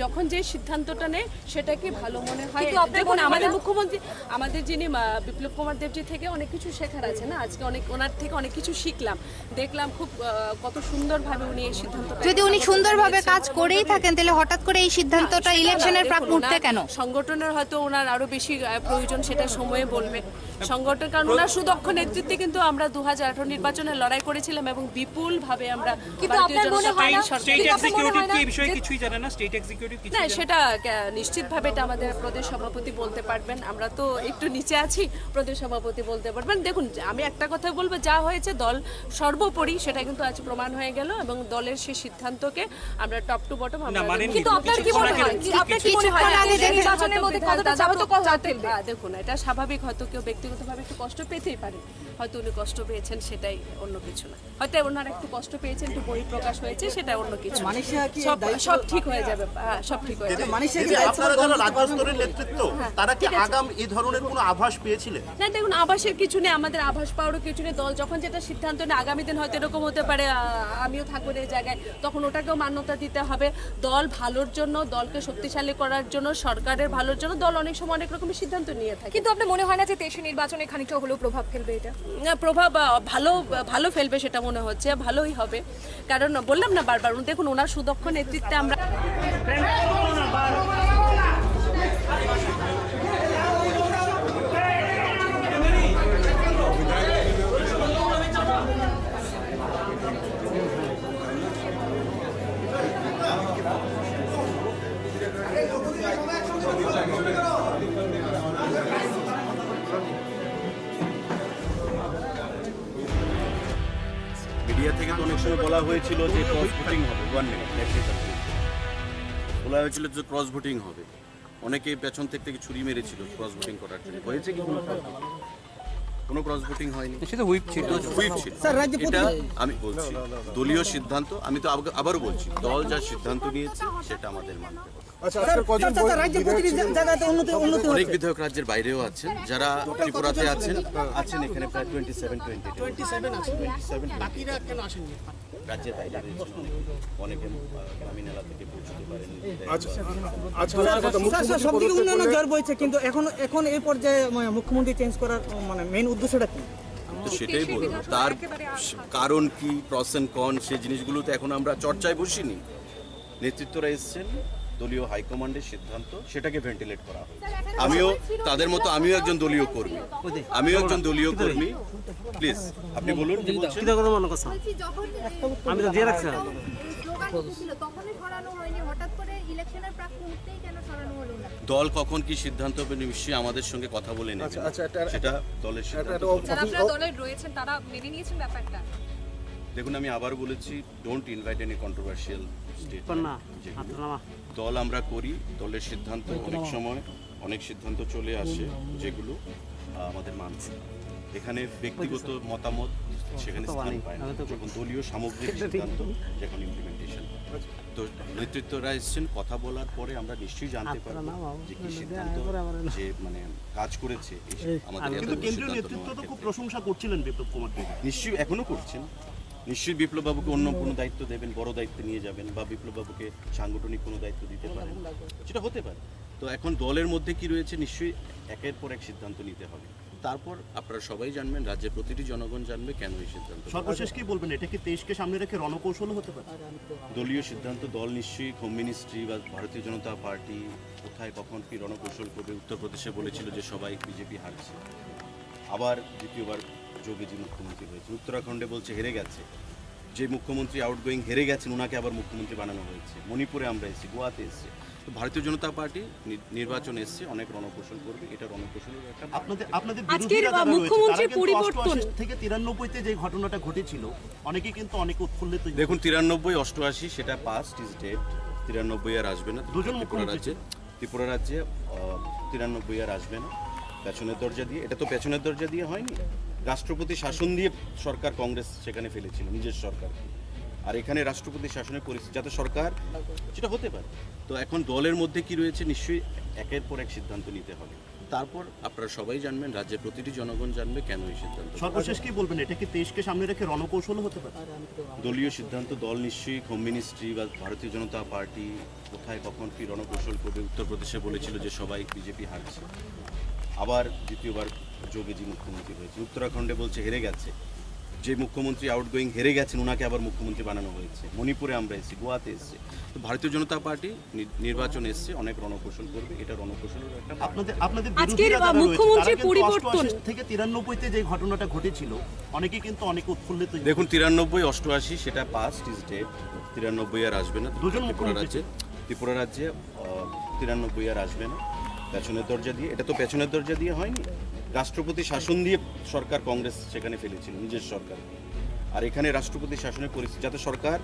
যখন যে সিদ্ধান্তটা নেয় সেটাকে ভালো মনে হয়। দেখুন আমাদের মুখ্যমন্ত্রী, আমাদের যিনি বিপ্লব কুমার দেবজি থেকে অনেক কিছু শেখার আছে না, আজকে অনেক ওনার থেকে অনেক কিছু শিখলাম, দেখলাম খুব কত সুন্দরভাবে উনি এই সিদ্ধান্তটা। যদি উনি সুন্দরভাবে কাজ করেই থাকেন তাহলে হঠাৎ করে এই সিদ্ধান্তটা ইলেকশনের প্রাক মুহূর্তে কেন? সংগঠনের হয়তো ওনার আরো বেশি প্রয়োজন, সেটা সময়ে বলবে সংগঠন, কারণ ওনার সুদক্ষ নেতৃত্বে কিন্তু আমরা 2018 নির্বাচনে লড়াই করেছিলাম এবং বিপুল ভাবে আমরা স্টেট এক্সিকিউটিভ কি এই বিষয়ে কিছুই জানে না? স্টেট এক্সিকিউটিভ কিছু না, সেটা নিশ্চিতভাবে এটা আমাদের প্রদেশ সভাপতি বলতে পারবেন, আমরা তো একটু নিচে আছি, প্রদেশ সভাপতি বলতে পারবেন। দেখুন আমি একটা কথা বলবো, যা হয়েছে দল সর্বোপরি সেটা কিন্তু আজ প্রমাণ হয়ে গেল এবং দলের সেই সিদ্ধান্তকে আমরা টপ টু বটম আমরা। কিন্তু আপনার কি মনে হয়, আপনার কি মনে হয় নির্বাচনের মধ্যে কতটা চাপ তো দেখুন এটা স্বাভাবিক, হয়তো কেউ ব্যক্তিগতভাবে একটু কষ্ট পেতেই পারে, হয়তো উনি কষ্ট পেয়েছেন, সেটাই অন্য কিছু না। হয়তো ওনারা একটু কষ্ট পেয়েছেন, একটু বহিঃপ্রকাশ হয়েছে, সেটা অন্য কিছু। সব ঠিক হয়ে যাবে, সব ঠিক হয়ে যাবে। আপনারা যারা রাজ্য স্তরের নেতৃত্ব, তারা কি আগাম এই ধরনের কোনো আভাস পেয়েছিলেন? না দেখুন, আভাসের কিছু নেই, আমাদের আভাস পাওয়ারও কিছু নেই। দল যখন যেটা সিদ্ধান্ত নেয়, আগামী দিন হয়তো এরকম হতে পারে আমিও থাকবো এই জায়গায়, তখন ওটাকেও মান্যতা দিতে হবে। দল ভালোর জন্য, দলকে শক্তিশালী করার জন্য, সরকারের ভালোর জন্য দল অনেক সময় অনেক রকমের সিদ্ধান্ত নিয়ে থাকে। কিন্তু আপনার মনে হয় না যে 23 নির্বাচনে খানিকটা হলেও প্রভাব ফেলবে এটা? না, প্রভাব ভালো ফেলবে সেটা মনে হচ্ছে, ভালোই হবে, কারণ বললাম না বারবার, দেখুন ওনার সুদক্ষ নেতৃত্বে আমরা। মিডিয়া থেকে তো অনেক সময় বলা হয়েছিল যে ক্রস ভোটিং হবে, 1 মিনিট বলা হয়েছিল যে ক্রস ভোটিং হবে, অনেকে পেছন থেকে ছুরি মেরেছিল ক্রস ভোটিং করার জন্য। হয়েছে কি কোনো ক্রস ভোটিং হয়নি, সেটা হুইপ ছিল। এটা আমি বলছি দলীয় সিদ্ধান্ত, আমি তো আবারও বলছি দল যা সিদ্ধান্ত নিয়েছে সেটা আমাদের মানতে হবে। অনেক বিধায়ক রাজ্যের বাইরেও আছেন, যারা ত্রিপুরাতে আছেন এখানে প্রায় 27 বাকিরা কেন আসেননি? রাজ্যের বাইরে অনেকে গ্রামীণ এলাকা থেকে পৌঁছতে পারেন। সবদিকে উন্নয়নের জ্বর বইছে, কিন্তু এখন এই পর্যায়ে মুখ্যমন্ত্রী চেঞ্জ করার মানে মেইন উদ্দেশ্যটা কি? তো সেটাই বলবো, তার কারণ কি, প্রস এন্ড কন, সেই জিনিসগুলো তো এখন আমরা চর্চায় বসিনি। নেতৃত্বরা এসছেন, দলীয় হাইকমান্ডের সিদ্ধান্ত, সেটাকে ভেন্টিলেট করা হয়। আমিও তাদের মতো একজন দলীয় কর্মী, প্লিজ আপনি বলুন কি বলছেন। আমি তো দিয়ে রাখছি তখনই সরানো হয়নি, হঠাৎ করে ইলেকশনের প্রাক মুহূর্তেই কেন সরানো হলো না? দল কখন কি সিদ্ধান্ত হবে নিশ্চয়ই আমাদের সঙ্গে কথা বলে নেবে, সেটা দলের সিদ্ধান্ত। যারা আপনারা দলে রয়েছেন তারা মেনে নিয়েছেন ব্যাপারটা? দেখুন আমি আবার বলেছি, don't invite any controversial statement. দল আমরা করি, দলের সিদ্ধান্ত অনেক সময় অনেক সিদ্ধান্ত চলে আসে যেগুলো আমাদের মানতে হয়। এখানে ব্যক্তিগত মতামত সেখানে স্থান পায় না, যখন দলীয় সামগ্রিক সিদ্ধান্ত যখন ইমপ্লিমেন্টেশন। তো নেতৃত্বরা এসছেন, কথা বলার পরে আমরা নিশ্চয়ই জানতে পারবো যে কি সিদ্ধান্ত যে মানে কাজ করেছে আমাদের। কেন্দ্রীয় নেতৃত্ব তো খুব প্রশংসা করছিলেন বিপ্লব কুমার দেব, নিশ্চয়ই এখনো করছেন। নিশ্চয়ই বিপ্লববাবুকে অন্য কোনো দায়িত্ব দেবেন, বড় দায়িত্ব নিয়ে যাবেন, বা বিপ্লববাবুকে সাংগঠনিক কোনো দায়িত্ব দিতে পারেন, সেটা হতে পারে। তো এখন দলের মধ্যে কি রয়েছে, নিশ্চয়ই একের পর এক সিদ্ধান্ত নিতে হবে। তারপর আপনারা সবাই জানবেন, রাজ্যের প্রতিটি জনগণ জানবে কেন এই সিদ্ধান্ত। সর্বশেষ কি বলবেন, এটা কি দেশকে সামনে রেখে রণকৌশল হতে পারে? দলীয় সিদ্ধান্ত, দল নিশ্চয়ই হোম মিনিস্ট্রি বা ভারতীয় জনতা পার্টি কোথায় কখন কি রণকৌশল করবে। উত্তরপ্রদেশে বলেছিল যে সবাই বিজেপি হারছে, আবার দ্বিতীয়বার যোগীজি মুখ্যমন্ত্রী হয়েছে। উত্তরাখণ্ডে বলছে হেরে গেছে, যে মুখ্যমন্ত্রী আউটগোয়িং হেরে গেছেন ওনাকে আবার মুখ্যমন্ত্রী বানানো হয়েছে। মণিপুরে আমরা এসেছি, গোয়াতে এসেছি। তো ভারতীয় জনতা পার্টি নির্বাচন এসছে, অনেক রণকৌশল করবে, এটা রণকৌশলের একটা। আপনাদের বিরোধীরা যারা রয়েছে, পরিবর্তন থেকে 93-তে যে ঘটনাটা ঘটেছিল, অনেকে কিন্তু অনেক উৎফুল্লিত। দেখুন 93, 88 সেটা পাস্ট ইজ ডেড। 93 আর আসবে না। ত্রিপুরা রাজ্যে 93 আর আসবে না পেছনের দরজা দিয়ে। এটা তো পেছনের দরজা দিয়ে হয়নি, রাষ্ট্রপতি শাসন দিয়ে সরকার কংগ্রেস সেখানে ফেলেছিল নিজের সরকারকে। আর এখানে রাষ্ট্রপতি শাসনের পরিস্থিতি যাতে সরকার, সেটা হতে পারে। তো এখন দলের মধ্যে কি রয়েছে, নিশ্চয়ই একের পর এক সিদ্ধান্ত নিতে হবে। তারপর আপনারা সবাই জানবেন, রাজ্যের প্রতিটি জনগণ জানবে কেন এই সিদ্ধান্ত। সর্বশেষ কি বলবেন, এটা কি দেশকে সামনে রেখে রণকৌশল হতে পারে? দলীয় সিদ্ধান্ত, দল নিশ্চয়ই হোম মিনিস্ট্রি বা ভারতীয় জনতা পার্টি কোথায় কখন কি রণকৌশল করবে। উত্তরপ্রদেশে বলেছিল যে সবাই বিজেপি হারছে, আবার দ্বিতীয়বার যোগীজি মুখ্যমন্ত্রী হয়েছে। উত্তরাখণ্ডে বলছে হেরে গেছে, যে মুখ্যমন্ত্রী আউটগোয়িং হেরে গেছেন ওনাকে আবার মুখ্যমন্ত্রী বানানো হয়েছে। মণিপুরে আমরা এসেছি, গোয়াতে এসেছি। তো ভারতীয় জনতা পার্টি নির্বাচন এসছে, অনেক রণকৌশল করবে, এটা রণকৌশলের একটা। আপনাদের আজকের বিরোধীরা যারা রয়েছে, মুখ্যমন্ত্রী তারা কিন্তু পরিবর্তন 88 থেকে 93-তে যে ঘটনাটা ঘটেছিল, অনেকে কিন্তু অনেক উৎফুল্লিত। দেখুন 93, 88 সেটা পাস্ট ইজ ডেড। 93 আর আসবে না। দুজন ত্রিপুরা রাজ্যে 93 আর আসবে না। পেছনের দরজা দিয়ে, এটা তো পেছনের দরজা দিয়ে হয়নি, রাষ্ট্রপতি শাসন দিয়ে সরকার কংগ্রেস সেখানে ফেলেছিল নিজের সরকার। আর এখানে রাষ্ট্রপতি শাসনের পরিস্থিতি, যাতে সরকার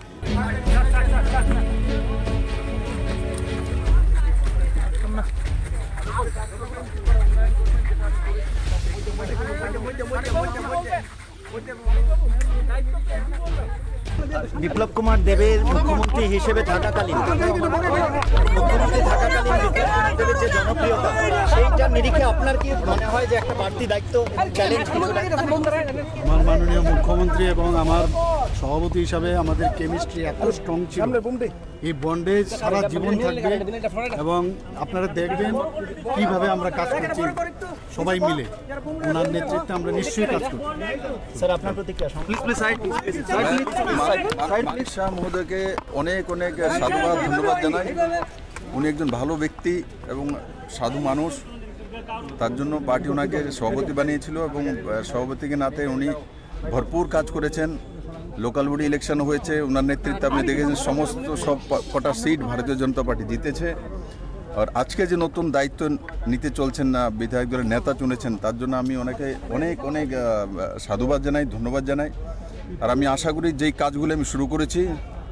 বিপ্লব কুমার দেবের মুখ্যমন্ত্রী হিসেবে থাকাকালীন দেবের যে জনপ্রিয়তা, সেইটা নিরিখে আপনার কি মনে হয় যে একটা বাড়তি দায়িত্ব চ্যালেঞ্জ? আমার মাননীয় মুখ্যমন্ত্রী এবং আমার সভাপতি হিসাবে আমাদের কেমিস্ট্রি এত স্ট্রং ছিল, এই বন্ডেজ সারা জীবন থাকবে এবং আপনারা দেখবেন কিভাবে আমরা কাজ করছি সবাই মিলে। ওনার নেতৃত্বে আমরা নিশ্চয়ই কাজ করছি। স্যার আপনার প্রতিক্রিয়া। মানিক শাহ মহোদয়কে অনেক অনেক সাধুবাদ ধন্যবাদ জানাই। উনি একজন ভালো ব্যক্তি এবং সাধু মানুষ, তার জন্য পার্টি ওনাকে সভাপতি বানিয়েছিল এবং সভাপতিকে নাতে উনি ভরপুর কাজ করেছেন। লোকাল বডি ইলেকশন হয়েছে, ওনার নেতৃত্বে আপনি দেখেছেন সমস্ত সব কটা সিট ভারতীয় জনতা পার্টি জিতেছে। আর আজকে যে নতুন দায়িত্ব নিতে চলছেন না, বিধায়ক দলের নেতা চুনেছেন, তার জন্য আমি ওনাকে অনেক অনেক সাধুবাদ জানাই, ধন্যবাদ জানাই। আর আমি আশা করি যেই কাজগুলো আমি শুরু করেছি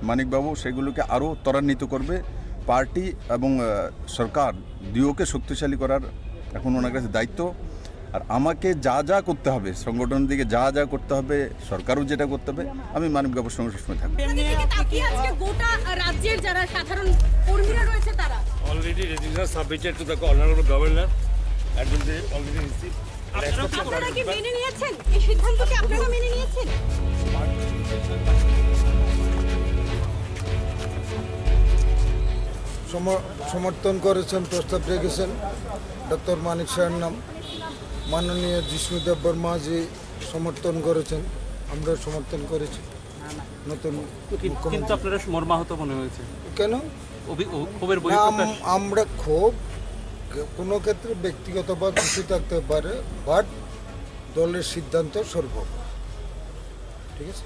মানিকবাবু সেগুলোকে আরও ত্বরান্বিত করবে। পার্টি এবং সরকার দুয়োকে শক্তিশালী করার এখন ওনার কাছে দায়িত্ব। আর আমাকে যা যা করতে হবে, সংগঠনের দিকে যা যা করতে হবে, সরকারও যেটা করতে হবে, আমি মানিকবাবুর সঙ্গে সবসময় থাকবো। গোটা রাজ্যের যারা সাধারণ কর্মীরা রয়েছে তারা already resignation submitted to the honorable governor and will be already received. আপনারা কি মেনে নিয়েছেন এই সিদ্ধান্তকে? আপনারা মেনে নিয়েছেন? সমর্থন করেছেন, প্রস্তাব রেখেছেন ডক্টর মানিক শাহের নাম। মাননীয় জিষ্ণুদেব বর্মাজি সমর্থন করেছেন, আমরা সমর্থন করেছি। নতুন কিন্তু আপনারা মর্মাহত মনে হয়েছে কেন? আমরা খুব কোনো ক্ষেত্রে ব্যক্তিগত বা খুশি থাকতে পারে, বাট দলের সিদ্ধান্ত সর্বোপরি। ঠিক আছে।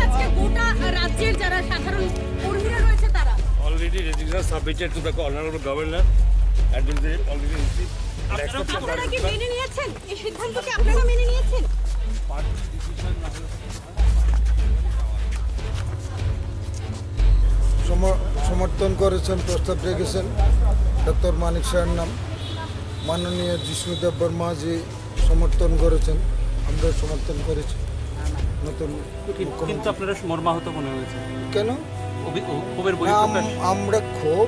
আজকে গোটা রাজ্যের যারা সাধারণ কর্মীরা রয়েছে তারা Already resignation submitted to the honorable governor and will be already received. আপনারা কি মেনে নিয়েছেন এই সিদ্ধান্তকে? আপনারা মেনে নিয়েছেন? সমর্থন করেছেন, প্রস্তাব রেখেছেন ডক্টর মানিক শাহের নাম। মাননীয় জিষ্ণুদেব বর্মাজি সমর্থন করেছেন, আমরা সমর্থন করেছি। নতুন কিন্তু আপনারা মর্মাহত মনে হয়েছে কেন? আমরা খুব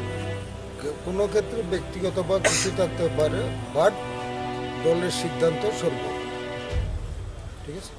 কোনো ক্ষেত্রে ব্যক্তিগত বা খুশি থাকতে পারে, বাট দলের সিদ্ধান্ত সর্বোপরি। ঠিক আছে।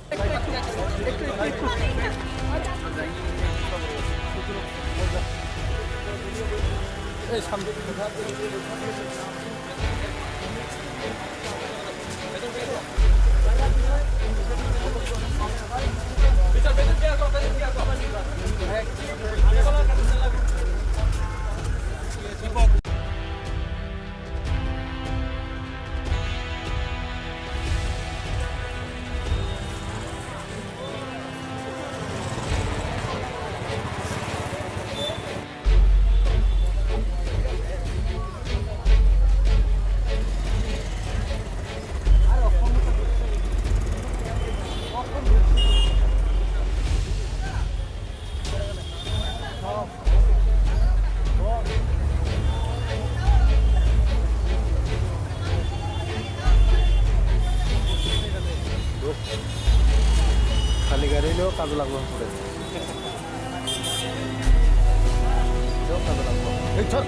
কাজে লাগবে পরে এই ছাড়।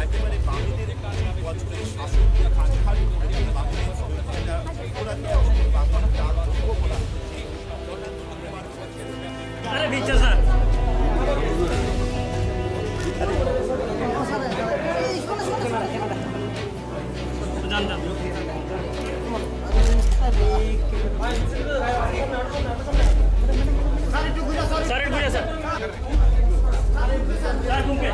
একেবারে বাঙালিদের বছরের শাসনকে খালি করে বাঙালির সংস্কৃতিটা ঘোরাতে বাংলা তার যোগ্য বলা আরে বিচ্ছা স্যার জান জান স্যার একটু ঘুরে স্যার স্যার ঘুমকে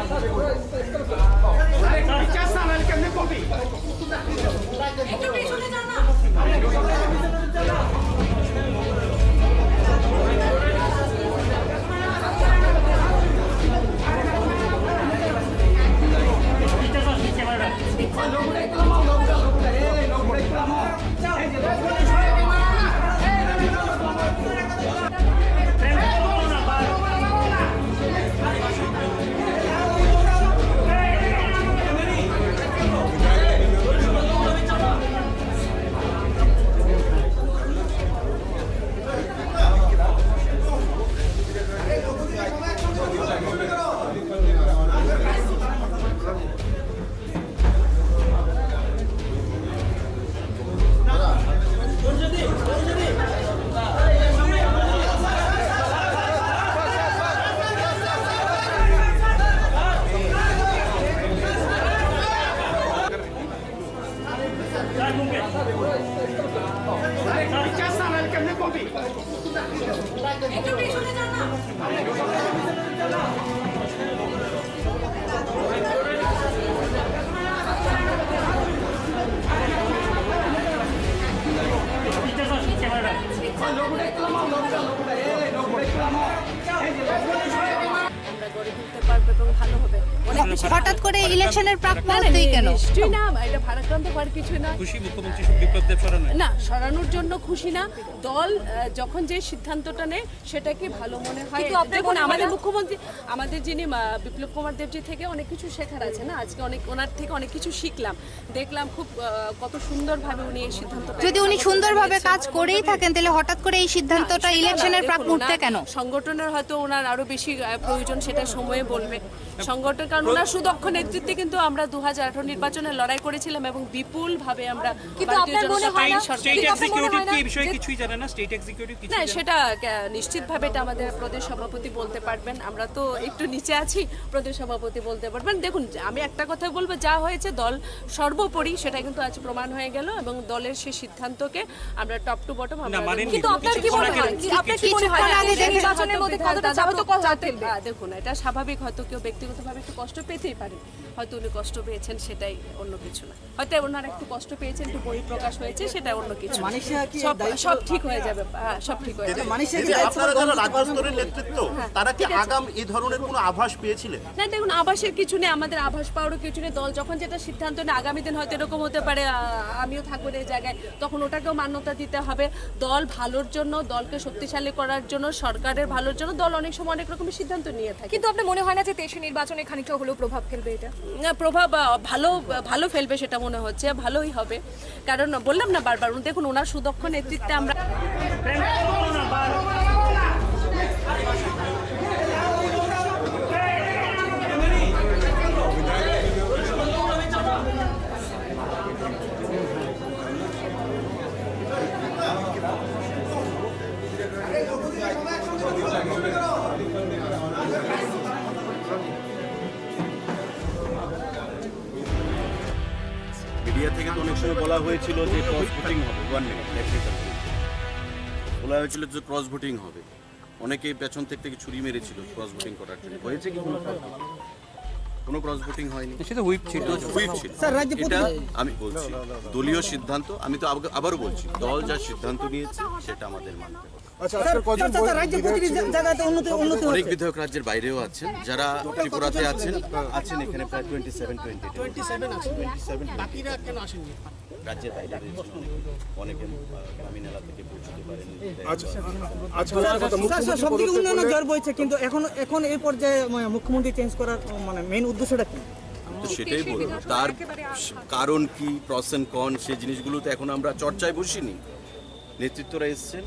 হঠাৎ করে ইলেকশনের প্রাক মুহূর্তেই কেন? নিশ্চয়ই না, এটা ভারাক্রান্ত হওয়ার কিছু না। খুশি মুখ্যমন্ত্রী বিপ্লব দেব সরানো না, সরানোর জন্য খুশি না। দল যখন যে সিদ্ধান্তটা নেয় সেটাকে ভালো মনে হয়। দেখুন আমাদের মুখ্যমন্ত্রী, আমাদের যিনি বিপ্লব কুমার দেবজি থেকে অনেক কিছু শেখার আছে না। আজকে অনেক ওনার থেকে অনেক কিছু শিখলাম, দেখলাম খুব কত সুন্দরভাবে উনি এই সিদ্ধান্তটা। যদি উনি সুন্দরভাবে কাজ করেই থাকেন তাহলে হঠাৎ করে এই সিদ্ধান্তটা ইলেকশনের প্রাক মুহূর্তে কেন? সংগঠনের হয়তো ওনার আরো বেশি প্রয়োজন, সেটা সময়ে বলবে। সংগঠন কারণ ওনার সুদক্ষ নেতৃত্বে কিন্তু আমরা 2018 নির্বাচনে লড়াই করেছিলাম এবং বিপুল ভাবে আমরা কিন্তু ভারতীয় আপনার মনে জনতা হয় না পার্টি সরকার- স্টেট কিন্তু আপনার মনে এক্সিকিউটিভ হয় না কি এই বিষয়ে যে- কিছুই জানে না? স্টেট এক্সিকিউটিভ কিছু না সেটা নিশ্চিতভাবে এটা আমাদের প্রদেশ সভাপতি বলতে পারবেন, আমরা তো একটু নিচে আছি, প্রদেশ সভাপতি বলতে পারবেন। দেখুন আমি একটা কথা বলবো, যা হয়েছে দল সর্বোপরি সেটা কিন্তু আজ প্রমাণ হয়ে গেল এবং দলের সেই সিদ্ধান্তকে আমরা টপ টু বটম আমরা মানে কিন্তু আপনার কি মনে হয় আপনার কি মনে হয় না যে নির্বাচনের মধ্যে কতটা যাবে তো কথা ফেলবে? দেখুন এটা স্বাভাবিক, হয়তো কেউ ব্যক্তিগতভাবে একটু কষ্ট পেতেই পারেন, হয়তো উনি কষ্ট পেয়েছেন, সেটাই অন্য কিছু না, হয়তো ওনারা একটু কষ্ট পেয়েছেন, একটু বহিঃপ্রকাশ হয়েছে, সেটা অন্য কিছু না। মানসিক কি সব দায়িত্ব- সব ঠিক হয়ে যাবে, হ্যাঁ সব ঠিক হয়ে যাবে। মানসিক দিদি, আপনারা যারা রাজ্য স্তরের নেতৃত্ব তারা কি আগাম এই ধরনের কোনো আভাস পেয়েছিলেন? না দেখুন আভাসের কিছু নেই, আমাদের আভাস পাওয়ারও কিছু নেই। দল যখন যেটা সিদ্ধান্ত নেয়, আগামী দিন হয়তো এরকম হতে পারে আমিও থাকবো এই জায়গায়, তখন ওটাকেও মান্যতা দিতে হবে। দল ভালোর জন্য, দলকে শক্তিশালী করার জন্য, সরকারের ভালোর জন্য দল অনেক সময় অনেক রকমের সিদ্ধান্ত নিয়ে থাকে। কিন্তু আপনার মনে হয় না যে 23 নির্বাচনে খানিকটা হলেও প্রভাব ফেলবে এটা? না, প্রভাব ভালো ভালো ফেলবে সেটা মনে হচ্ছে, ভালোই হবে। কারণ বললাম না বারবার, দেখুন ওনার সুদক্ষ নেতৃত্বে আমরা মিডিয়া থেকে তো অনেক সময় বলা হয়েছিল যে ক্রস ভোটিং হবে, 1 মিনিট টেকনিক্যাল বলা হয়েছিল যে ক্রস ভোটিং হবে, অনেকে পেছন থেকে ছুরি মেরেছিল ক্রস ভোটিং করার জন্য। হয়েছে কি কোনো ক্রস ভোটিং হয়নি, সেটা হুইপ ছিল। স্যার, রাজ্যে এটা আমি বলছি দলীয় সিদ্ধান্ত, আমি তো আবারও বলছি দল যা সিদ্ধান্ত নিয়েছে সেটা আমাদের মানতে হবে। রাজ্যে প্রতিটি জায়গাতে উন্নতি অনেক বিধায়ক রাজ্যের বাইরেও আছেন, যারা ত্রিপুরাতে আছেন এখানে প্রায় 27 বাকিরা কেন আসেননি? রাজ্যের বাইরে রয়েছেন অনেকে গ্রামীণ এলাকা থেকে পৌঁছতে পারেন। সবদিকে উন্নয়নের জ্বর বইছে, কিন্তু এখন এই পর্যায়ে মুখ্যমন্ত্রী চেঞ্জ করার মানে মেইন উদ্দেশ্যটা কি? তো সেটাই বলবো, তার কারণ কি, প্রস এন্ড কন, সেই জিনিসগুলো তো এখন আমরা চর্চায় বসিনি। নেতৃত্বরা এসছেন,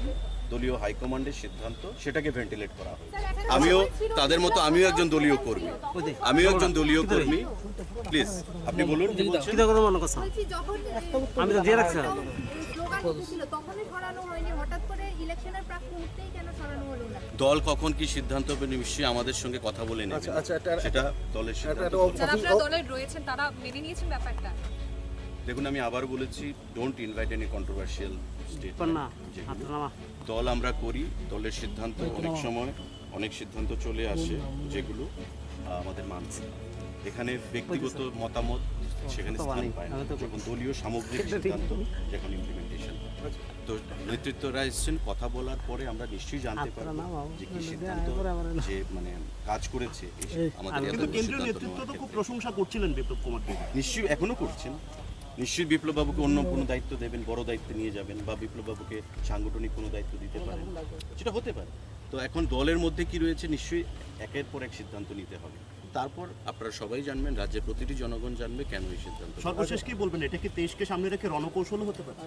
দলীয় হাইকমান্ডের সিদ্ধান্ত, সেটাকে ভেন্টিলেট করা হয়। আমিও তাদের মতো আমিও একজন দলীয় কর্মী, প্লিজ আপনি বলুন কি বলছেন। বলছি যখন আমি তো দিয়ে রাখছি স্লোগান উঠেছিল তখনই সরানো হয়নি, হঠাৎ করে ইলেকশনের প্রাক মুহূর্তেই কেন সরানো হলো না? দল কখন কি সিদ্ধান্ত হবে নিশ্চয়ই আমাদের সঙ্গে কথা বলে নেবে, সেটা দলের সিদ্ধান্ত। যারা আপনারা দলে রয়েছেন তারা মেনে নিয়েছেন ব্যাপারটা? দেখুন আমি আবার বলেছি, don't invite any controversial statement. দল আমরা করি, দলের সিদ্ধান্ত অনেক সিদ্ধান্ত চলে আসে যেগুলো আমাদের মানছে। এখানে ব্যক্তিগত মতামত সেখানে স্থান পায় না, যখন দলীয় সামগ্রিক সিদ্ধান্ত যখন ইমপ্লিমেন্টেশন। তো নেতৃত্বরা এসছেন, কথা বলার পরে আমরা নিশ্চয়ই জানতে পারবো যে কি সিদ্ধান্ত যে মানে কাজ করেছে আমাদের। কিন্তু কেন্দ্রীয় নেতৃত্ব তো খুব প্রশংসা করছিলেন বিপ্লব কুমার দেব, নিশ্চয়ই এখনো করছেন। নিশ্চয়ই বিপ্লববাবুকে অন্য কোনো দায়িত্ব দেবেন, বড় দায়িত্ব নিয়ে যাবেন, বা বিপ্লববাবুকে সাংগঠনিক কোনো দায়িত্ব দিতে পারেন, সেটা হতে পারে। তো এখন দলের মধ্যে কি রয়েছে, নিশ্চয়ই একের পর এক সিদ্ধান্ত নিতে হবে। তারপর আপনারা সবাই জানবেন, রাজ্যের প্রতিটি জনগণ জানবে কেন এই সিদ্ধান্ত। সর্বশেষ কি বলবেন, এটা কি দেশকে সামনে রেখে রণকৌশল হতে পারে?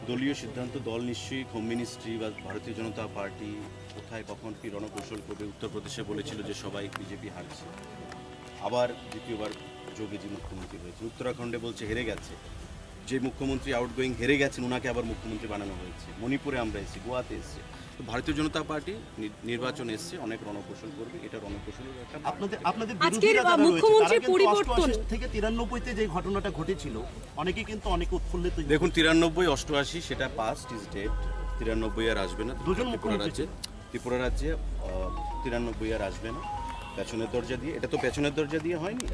দলীয় সিদ্ধান্ত, দল নিশ্চয়ই হোম মিনিস্ট্রি বা ভারতীয় জনতা পার্টি কোথায় কখন কি রণকৌশল করবে। উত্তরপ্রদেশে বলেছিল যে সবাই বিজেপি হারছে, আবার দ্বিতীয়বার যোগীজি মুখ্যমন্ত্রী হয়েছে। উত্তরাখণ্ডে বলছে হেরে গেছে, যে মুখ্যমন্ত্রী আউটগোয়িং হেরে গেছেন ওনাকে আবার মুখ্যমন্ত্রী বানানো হয়েছে। মণিপুরে আমরা এসেছি, গোয়াতে এসেছি। তো ভারতীয় জনতা পার্টি নির্বাচন এসছে, অনেক রণকৌশল করবে, এটা রণকৌশলের একটা। আপনাদের বিরোধীরা যারা রয়েছে তারা কিন্তু 88 থেকে 93 তে যে ঘটনাটা ঘটেছিল অনেকে কিন্তু অনেক উৎফুল্লিত। দেখুন 93, 88 সেটা পাস্ট ইজ ডেড, 93 আর আসবে না। দুজন ত্রিপুরা রাজ্যে 93 আর আসবে না। পেছনের দরজা দিয়ে, এটা তো পেছনের দরজা দিয়ে হয়নি,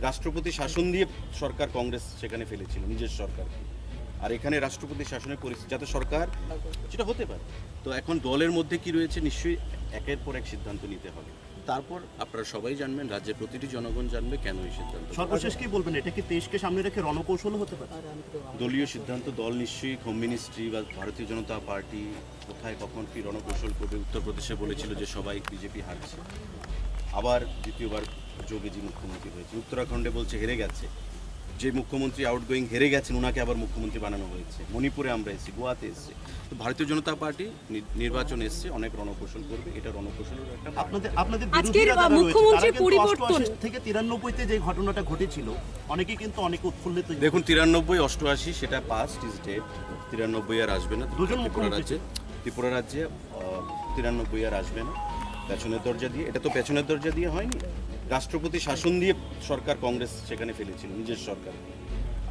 রাষ্ট্রপতি শাসন দিয়ে সরকার কংগ্রেস সেখানে ফেলেছিল নিজের সরকারকে। আর এখানে রাষ্ট্রপতি শাসনের পরিস্থিতি যাতে সরকার, সেটা হতে পারে। তো এখন দলের মধ্যে কি রয়েছে, নিশ্চয়ই একের পর এক সিদ্ধান্ত নিতে হবে। তারপর আপনারা সবাই জানবেন, রাজ্যের প্রতিটি জনগণ জানবে কেন এই সিদ্ধান্ত। সর্বশেষ কি বলবেন, এটা কি দেশকে সামনে রেখে রণকৌশল হতে পারে? দলীয় সিদ্ধান্ত, দল নিশ্চয়ই হোম মিনিস্ট্রি বা ভারতীয় জনতা পার্টি কোথায় কখন কি রণকৌশল করবে। উত্তরপ্রদেশে বলেছিল যে সবাই বিজেপি হারছে, আবার দ্বিতীয়বার যোগীজি মুখ্যমন্ত্রী হয়েছে। উত্তরাখণ্ডে বলছে হেরে গেছে, যে মুখ্যমন্ত্রী আউটগোয়িং হেরে গেছেন ওনাকে আবার মুখ্যমন্ত্রী বানানো হয়েছে। মণিপুরে আমরা এসেছি, গোয়াতে এসেছি। তো ভারতীয় জনতা পার্টি নির্বাচন এসছে, অনেক রণকৌশল করবে, এটা রণকৌশলের একটা আপনাদের আজকের বিরোধীরা যারা রয়েছে, মুখ্যমন্ত্রীর তারা কিন্তু পরিবর্তন 88 থেকে 93 যে ঘটনাটা ঘটেছিল অনেকেই কিন্তু অনেক উৎফুল্লিত। দেখুন 93, 88 সেটা পাস্ট ইজ ডেড। 93 আর আসবে না। দুজন ত্রিপুরা রাজ্যে 93 আর আসবে না। পেছনের দরজা দিয়ে, এটা তো পেছনের দরজা দিয়ে হয়নি, রাষ্ট্রপতি শাসন দিয়ে সরকার কংগ্রেস সেখানে ফেলেছিল নিজের সরকার।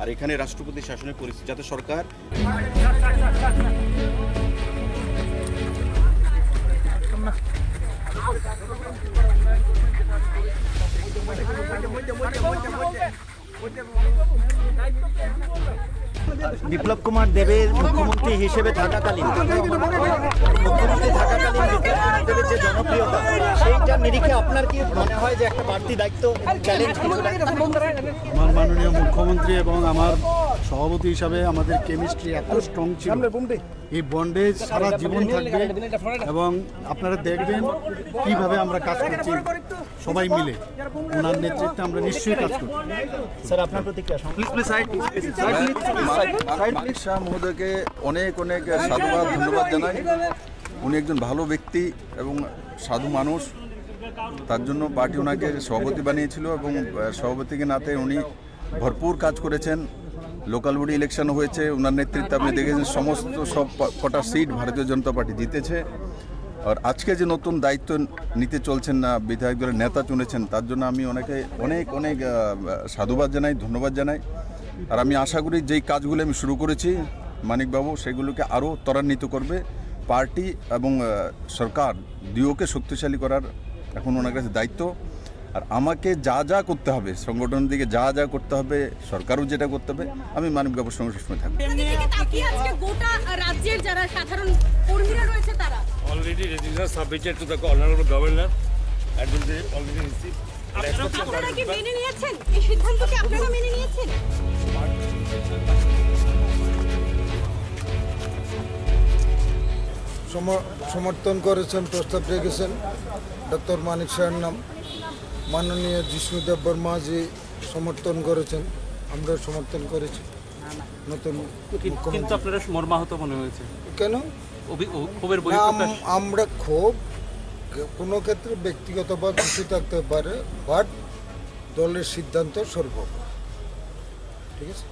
আর এখানে রাষ্ট্রপতি শাসনের পরিস্থিতি, যাতে সরকার বিপ্লব কুমার দেবের মুখ্যমন্ত্রী হিসেবে থাকাকালীন দেবের যে জনপ্রিয়তা, সেইটা নিরিখে আপনার কি মনে হয় যে একটা বাড়তি দায়িত্ব চ্যালেঞ্জ? আমার মাননীয় মুখ্যমন্ত্রী এবং আমার সভাপতি হিসাবে আমাদের কেমিস্ট্রি এত স্ট্রং ছিল, এই বন্ডে সারা জীবন থাকবে এবং আপনারা দেখবেন কিভাবে আমরা কাজ করছি সবাই মিলে। ওনার নেতৃত্বে আমরা নিশ্চয়ই কাজ করব। স্যার আপনার প্রতিক্রিয়া। মানিক শাহ মহোদয়কে অনেক অনেক সাধুবাদ ধন্যবাদ জানাই। উনি একজন ভালো ব্যক্তি এবং সাধু মানুষ, তার জন্য পার্টি ওনাকে সভাপতি বানিয়েছিল এবং সভাপতিকে নাতে উনি ভরপুর কাজ করেছেন। লোকাল বডি ইলেকশন হয়েছে, ওনার নেতৃত্বে আপনি দেখেছেন সমস্ত সব কটা সিট ভারতীয় জনতা পার্টি জিতেছে। আর আজকে যে নতুন দায়িত্ব নিতে চলছেন না, বিধায়ক দলের নেতা চুনেছেন, তার জন্য আমি ওনাকে অনেক অনেক সাধুবাদ জানাই, ধন্যবাদ জানাই। আর আমি আশা করি যেই কাজগুলো আমি শুরু করেছি মানিকবাবু সেগুলোকে আরও ত্বরান্বিত করবে। পার্টি এবং সরকার দুয়োকে শক্তিশালী করার এখন ওনার কাছে দায়িত্ব। আর আমাকে যা যা করতে হবে, সংগঠনের দিকে যা যা করতে হবে, সরকারও যেটা করতে হবে, আমি মানিকবাবুর সঙ্গে সবসময় থাকবো। গোটা রাজ্যের যারা সাধারণ কর্মীরা রয়েছে তারা already registered submitted to the honorable governor and will be already received. আপনারা কি মেনে নিয়েছেন এই সিদ্ধান্তকে? আপনারা মেনে নিয়েছেন? সমর্থন করেছেন, প্রস্তাব রেখেছেন ডক্টর মানিক শাহের নাম। মাননীয় জিষ্ণুদেব বর্মাজি সমর্থন করেছেন, আমরা সমর্থন করেছি। নতুন কিন্তু আপনারা মর্মাহত মনে হয়েছে কেন? ক্ষোভের আমরা ক্ষোভ কোনো ক্ষেত্রে ব্যক্তিগত বা কিছু থাকতে পারে, বাট দলের সিদ্ধান্ত সর্বোপরি। ঠিক আছে।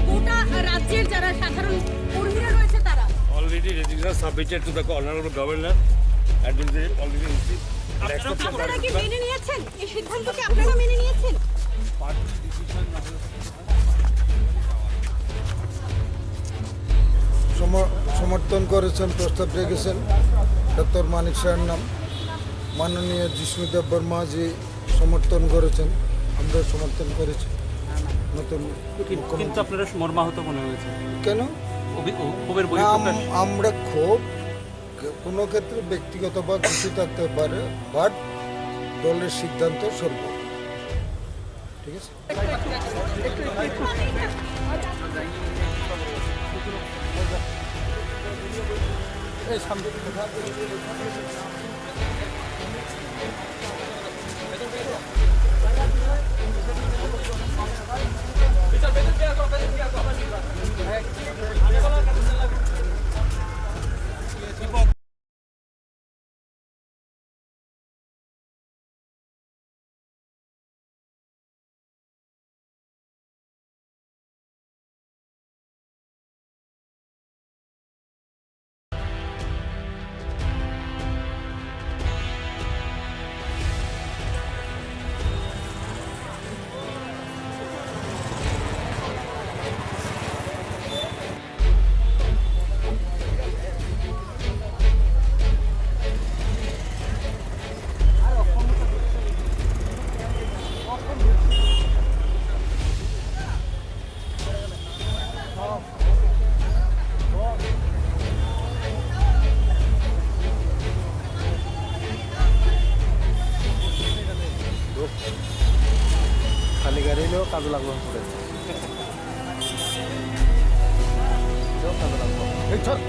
গোটা রাজ্যের যারা সাধারণ কর্মীরা রয়েছে তারা Already registered submitted to the honorable governor and will be already received. আপনারা কি মেনে নিয়েছেন এই সিদ্ধান্তকে? আপনারা মেনে নিয়েছেন? সমর্থন করেছেন, প্রস্তাব রেখেছেন ডক্টর মানিক শাহের নাম। মাননীয় জিষ্ণুদেব বর্মাজি সমর্থন করেছেন, আমরা সমর্থন করেছি। নতুন কিন্তু আপনারা মর্মাহত মনে হয়েছে কেন? ক্ষোভের আমরা ক্ষোভ কোনো ক্ষেত্রে ব্যক্তিগত বা কিছু থাকতে পারে, বাট দলের সিদ্ধান্ত সর্বোপরি। ঠিক আছে। কাজে লাগলো এই চল